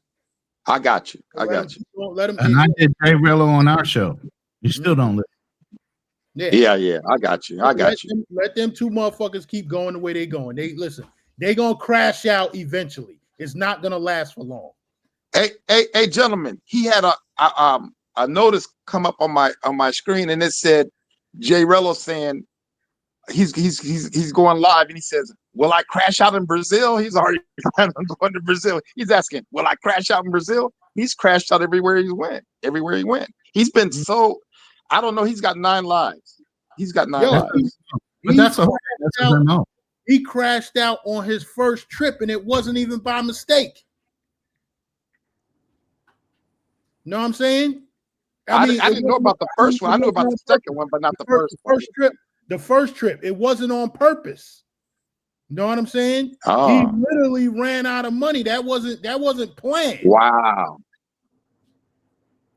I got you. Don't let him. And I did Jay Rello on our show. You still don't listen. Yeah. I got you. Let them two motherfuckers keep going the way they going. They gonna crash out eventually. It's not gonna last for long. Hey, gentlemen. He had a notice come up on my screen, and it said Jay Rello saying he's going live, and he says, "Will I crash out in Brazil?" He's already planning on going to Brazil. He's asking, "Will I crash out in Brazil?" He's crashed out everywhere he went. He's been so, I don't know. He's got 9 lives. But that's a whole. He crashed out on his first trip, and it wasn't even by mistake. Know what I'm saying? I didn't know about the first one. I knew about the second one, but not the first one. The first trip, it wasn't on purpose. You know what I'm saying? Oh. He literally ran out of money. That wasn't planned. Wow.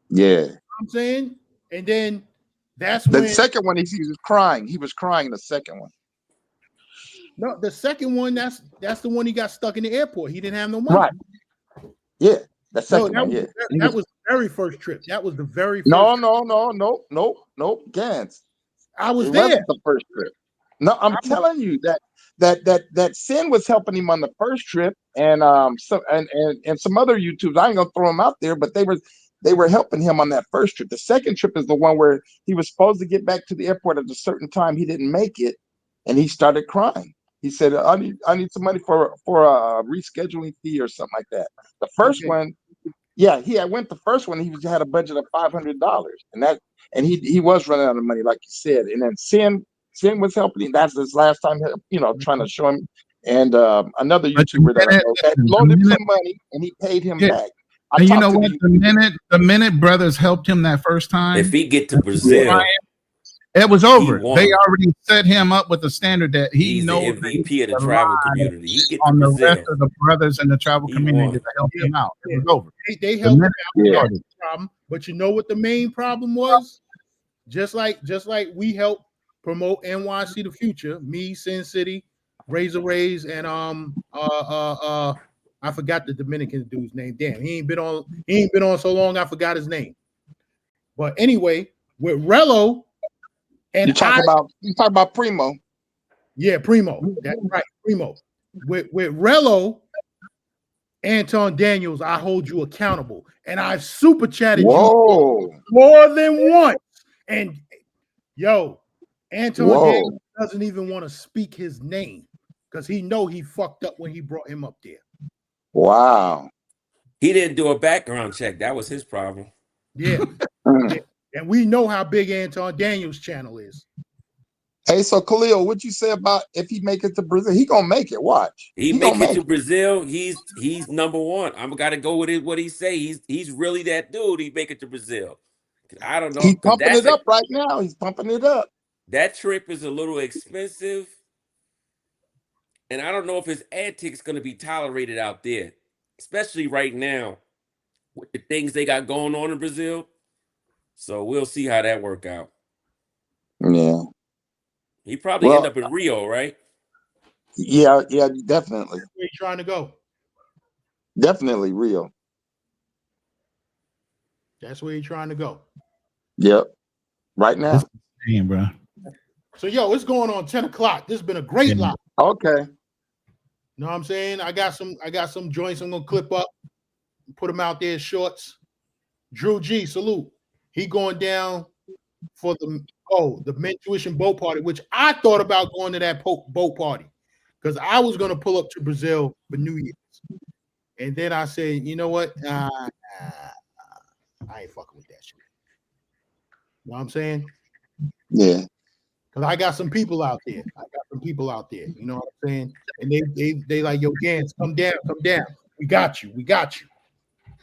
Yeah. You know what I'm saying? And then that's the when second one he was crying. He was crying in the second one. No, the second one, that's the one he got stuck in the airport. He didn't have no money. Right. Yeah. The second one, yeah. That was the very first trip. That was the very first No, trip. no, GanZzta. I was It there. wasn't the first trip. No, I'm telling you that Sin was helping him on the first trip, and some other YouTubers. I ain't gonna throw them out there, but they were helping him on that first trip. The second trip is the one where he was supposed to get back to the airport at a certain time. He didn't make it, and he started crying. He said, "I need some money for a rescheduling fee or something like that." The first one, yeah, he had went the first one. He had a budget of $500, and he was running out of money, like you said. And then Sin was helping him. That's his last time, trying to show him. And another YouTuber that I know that loaned him some money, and he paid him back. And you know what? The minute brothers helped him that first time, if he get to Brazil, it was over. They already set him up with a standard that he's the MVP of the travel community. He get to on the Brazil. rest of the brothers in the travel community to help him out. It was over. They helped him out. Problem, but you know what the main problem was? Just like we helped promote NYC the Future, me, Sin City, Razor Rays, and I forgot the Dominican dude's name. Damn, he ain't been on so long. I forgot his name. But anyway, with Rello, and you talk about Primo. Yeah, Primo. That's right, Primo. With Rello, Anton Daniels, I hold you accountable, and I've super chatted you more than once. And yo, Anton Daniels doesn't even want to speak his name because he know he fucked up when he brought him up there. Wow. He didn't do a background check. That was his problem. Yeah. Yeah. And we know how big Anton Daniels' channel is. Hey, so Khalil, what you say about if he make it to Brazil? He gonna make it. Watch. He make it to Brazil. He's number one. I'm gotta go with what he say. He's really that dude. He make it to Brazil. I don't know. He's pumping it up right now. He's pumping it up. That trip is a little expensive, and I don't know if his antics gonna be tolerated out there, especially right now with the things they got going on in Brazil. So we'll see how that work out. Yeah. He probably end up in Rio, right? Yeah, definitely. Where you trying to go? Definitely Rio. That's where you're trying to go. Yep. Right now. Damn, bro. So yo, it's going on 10 o'clock. This has been a great live. Okay. You know what I'm saying? I got some joints I'm gonna clip up, put them out there shorts. Drew G, salute. He going down for the men tuition boat party, which I thought about going to that boat party because I was gonna pull up to Brazil for New Year's, and then I said, you know what? I ain't fucking with that shit. You know what I'm saying? Yeah. Because I got some people out there. You know what I'm saying? And they like, yo, GanZzta, come down. We got you.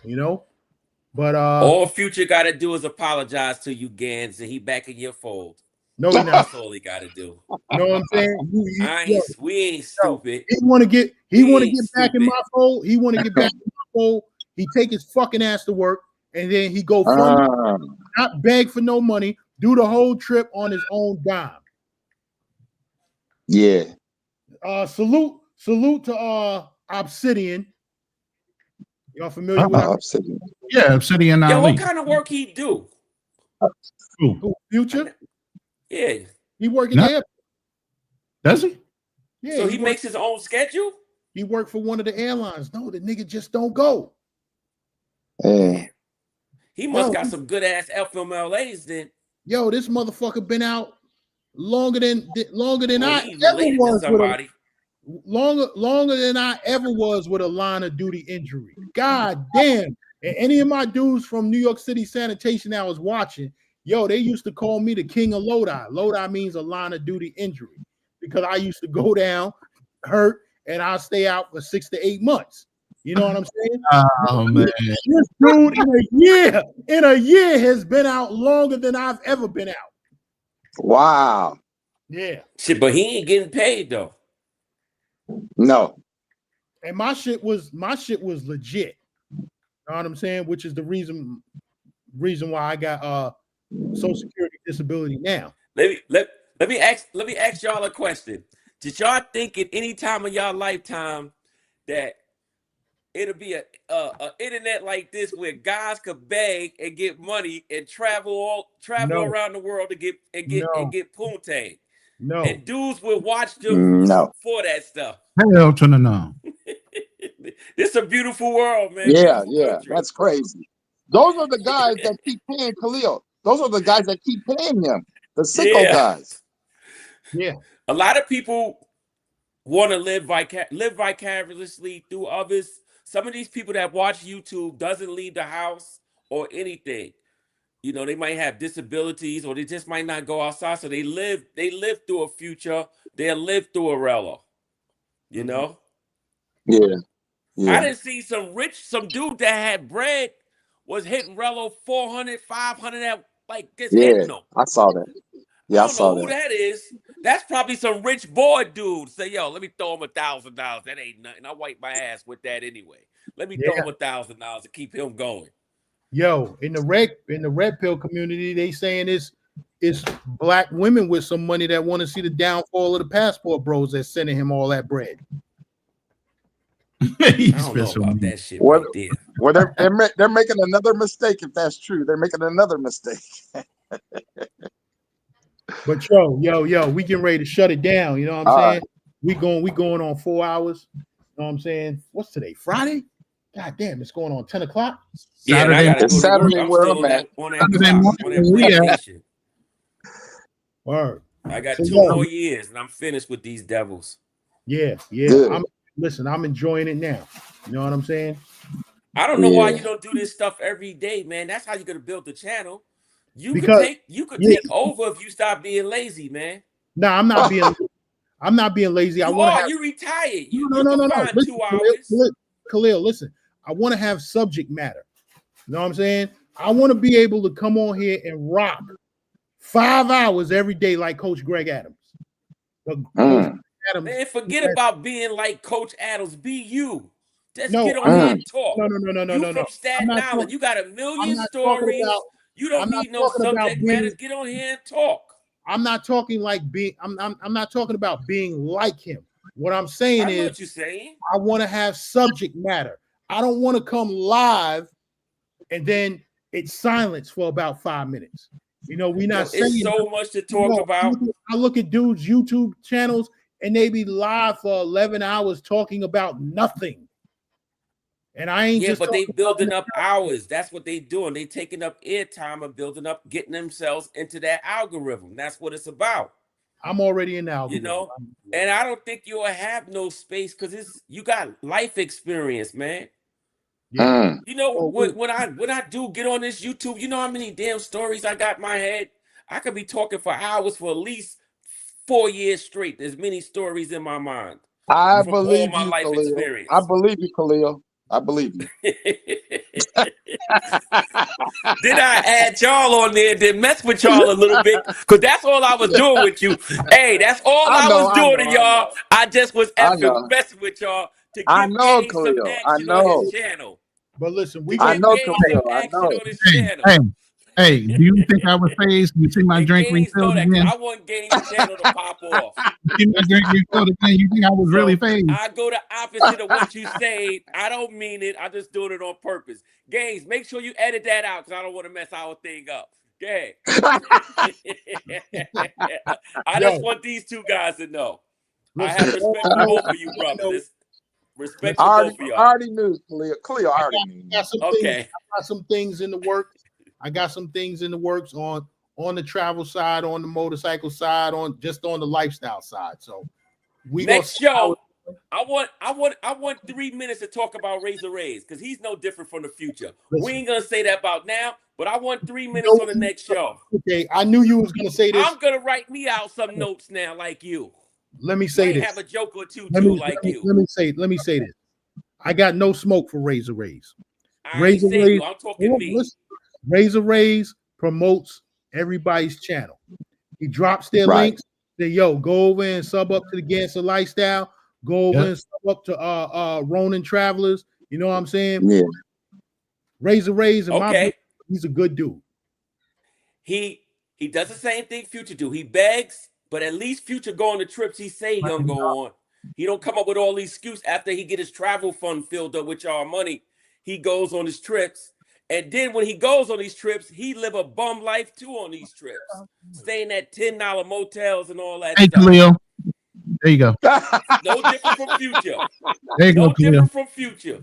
You know? But all Future gotta do is apologize to you, GanZzta, and he back in your fold. No, he not. That's all he gotta do. You know what I'm saying? We ain't stupid. He want to get back in my fold. He want to get back in my fold. He take his fucking ass to work, and then he go not beg for no money, do the whole trip on his own dime. Yeah. Salute to Obsidian. Y'all familiar with Obsidian? Yeah, Obsidian. Yo, what kind of work he do? Who, Future? Yeah. He working there. Does he? Yeah. So he makes his own schedule? He worked for one of the airlines. No, the nigga just don't go. Yeah. He must got some good ass FMLAs then. Yo, this motherfucker been out longer than I he's ever related was to somebody. Longer than I ever was with a line of duty injury. God damn. And any of my dudes from New York City sanitation that I was watching, yo, they used to call me the king of Lodi. Lodi means a line of duty injury because I used to go down, hurt, and I'll stay out for 6 to 8 months. You know what I'm saying? Oh man, This dude in a year has been out longer than I've ever been out. Wow. Yeah. Shit, but he ain't getting paid though. No. And my shit was legit. You know what I'm saying? Which is the reason why I got Social Security disability now. Let me ask y'all a question. Did y'all think at any time of y'all lifetime that it'll be a internet like this where guys could beg and get money and travel No. around the world to get poontang? No. And dudes will watch them for that stuff. hell to the no. It's a beautiful world, man. Yeah, Beautiful yeah, country. that's crazy. Those are the guys that keep paying Khalil. Those are the guys that keep paying him. The sicko guys. Yeah. A lot of people want to live vicariously through others. Some of these people that watch YouTube doesn't leave the house or anything. You know, they might have disabilities or they just might not go outside. So they live through a future. They'll live through a Rello. You know? Yeah. Yeah. I didn't see some dude that had bread was hitting Rello 400, 500 at like just hitting them. I saw that. Yeah, I I don't saw know who that. that is. That's probably some rich boy dude. Say, yo, let me throw him $1,000. That ain't nothing. I wipe my ass with that anyway. Let me throw him $1,000 to keep him going. Yo, in the red pill community, they saying it's black women with some money that want to see the downfall of the passport bros that's sending him all that bread. I don't know about that shit right there. Well, they're making another mistake if that's true. They're making another mistake. But yo, we getting ready to shut it down. You know what I'm saying? Right. We going on 4 hours. You know what I'm saying? What's today? Friday? God damn, it's going on 10 o'clock. Yeah, and I gotta go to work. I'm where still I'm on at. that plantation. Word. I got So, 2 more years and I'm finished with these devils. Yeah. I'm enjoying it now. You know what I'm saying? I don't know why you don't do this stuff every day, man. That's how you're gonna build the channel. You could take over if you stop being lazy, man. No, I'm not being lazy. You retired. You can find Listen, 2 hours. Khalil, listen. I want to have subject matter. You know what I'm saying? I want to be able to come on here and rock 5 hours every day like Coach Greg Adams. Man, forget about being like Coach Adams. Be you. Just get on here and talk. No. From Staten Island. You got a million stories. You don't need no subject matter. Get on here and talk. I'm not talking like being. I'm not talking about being like him. What I'm saying I know is, what you're saying. I want to have subject matter. I don't want to come live and then it's silence for about 5 minutes. You know, we're not saying it's so much to talk about. I look at dudes' YouTube channels and they be live for 11 hours talking about nothing. And I ain't just but they building up hours. That's what they doing. They taking up airtime and building up, getting themselves into that algorithm. That's what it's about. I'm already in the algorithm. You know, and I don't think you'll have no space because you got life experience, man. Yeah. You know, when I do get on this YouTube, you know how many damn stories I got in my head? I could be talking for hours for at least 4 years straight. There's many stories in my mind. I from believe all my you, life Khalil. experience. I believe you, Khalil. I believe you. Then I add y'all on there, then mess with y'all a little bit, because that's all I was doing with you. Hey, that's all I was doing to y'all. I just was effing messing with y'all to give Gabe some action on his channel. But listen, I know Khalil. I know. On his channel. Hey, do you think I was phased? You see my drink refilled again? I want Gabe's channel to pop off. You see my drink refilled again? You think I was really phased? I go the opposite of what you say. I don't mean it. I'm just doing it on purpose. Games, make sure you edit that out because I don't want to mess our thing up. Okay. I just want these two guys to know. I have respect for both of you, brothers. Respect for both of y'all. I already knew, Khalil already knew. I got some things in the works. I got some things in the works on the travel side, on the motorcycle side, on the lifestyle side. So next show, I want 3 minutes to talk about Razor Rays because he's no different from the future. We ain't gonna say that about now, but I want 3 minutes on the next show. Okay, I knew you was gonna say this. I'm gonna write me out some notes now, like you. Let me say this. Have a joke or two Let me like you. Let me say this. I got no smoke for Razor Rays. I ain't saying you. I'm talking me. Listen, Razor Rays promotes everybody's channel. He drops their links. Say, yo, go over and sub up to the GanZzta Lifestyle. Go over and sub up to Ronin Travelers. You know what I'm saying? Yeah. Razor Rays and my Okay. book, he's a good dude. He does the same thing Future do. He begs, but at least Future go on the trips he say he gonna go on. He don't come up with all these excuses after he get his travel fund filled up with y'all money. He goes on his trips. And then when he goes on these trips, he live a bum life too on these trips. Staying at $10 motels and all that Hey, stuff. Khalil. There you go. No different from Future. There you go, No Khalil. different from Future.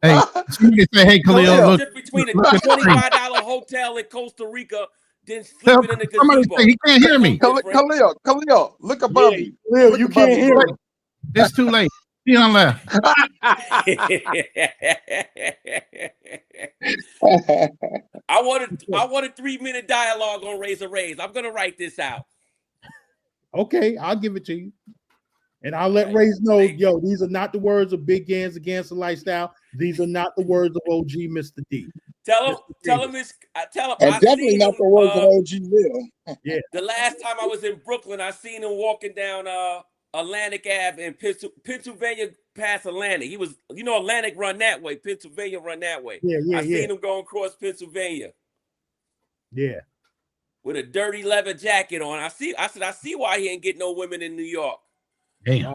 Hey, somebody say, hey, Khalil, No look. difference between a Look at the screen. $25 hotel in Costa Rica than sleeping in a Somebody gazebo. say, he can't hear me. Khalil, look above you. Khalil, Look you above can't hear me. It's too late. He on left. I want a 3-minute dialogue on Razor Rays. I'm gonna write this out. Okay, I'll give it to you. And I'll let Rays know, yo, these are not the words of Big GanZzta Lifestyle. These are not the words of OG Mr. D. Tell him I definitely seen not him, the words of OG Will. Yeah. The last time I was in Brooklyn, I seen him walking down Atlantic Ave in Pennsylvania past Atlantic. He was, Atlantic run that way, Pennsylvania run that way. Yeah, I seen him going across Pennsylvania. Yeah. With a dirty leather jacket on. I said, I see why he ain't getting no women in New York. Damn.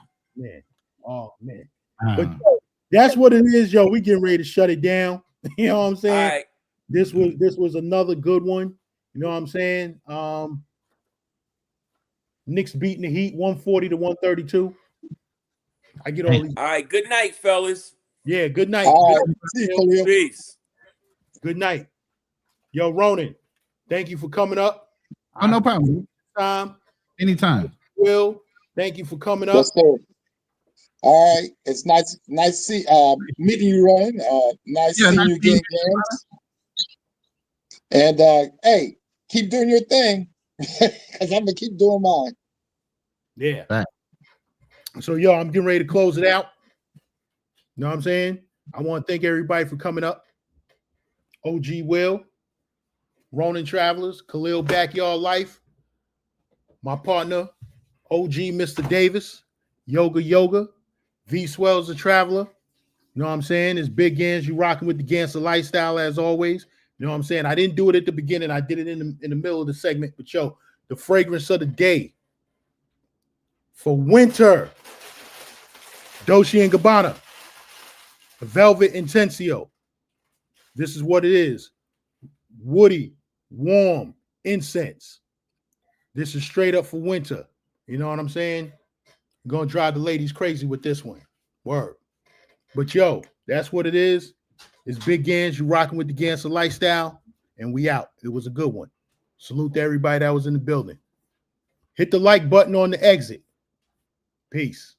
Oh, man. But yo, that's what it is, yo. We getting ready to shut it down. You know what I'm saying? All right. This was another good one. You know what I'm saying? Knicks beating the Heat 140-132. I get all these. All right. Good night, fellas. Yeah, good night. All right. See you, Khalil. Peace. Good night. Yo, Ronin, thank you for coming up. Oh, no problem. Anytime. Will, thank you for coming up. Yes, sir. All right. It's nice meeting you, Ronan. Nice seeing you again, Gans. And hey, keep doing your thing. Because I'm gonna keep doing mine. Yeah. Right. So, yo, I'm getting ready to close it out. You know what I'm saying? I want to thank everybody for coming up. OG Will, Ronin Travelers, Khalil Backyard Life, my partner, OG Mr. Davis, Yoga, V Swells the Traveler. You know what I'm saying? It's Big Gans. You rocking with the GanZzta Lifestyle as always. You know what I'm saying? I didn't do it at the beginning. I did it in the middle of the segment. But yo, the fragrance of the day for winter, Dolce & Gabbana, the Velvet Intensio. This is what it is. Woody, warm incense. This is straight up for winter. You know what I'm saying? I'm going to drive the ladies crazy with this one. Word. But yo, that's what it is. It's Big Gans. You rocking with the GanZzta Lifestyle. And we out. It was a good one. Salute to everybody that was in the building. Hit the like button on the exit. Peace.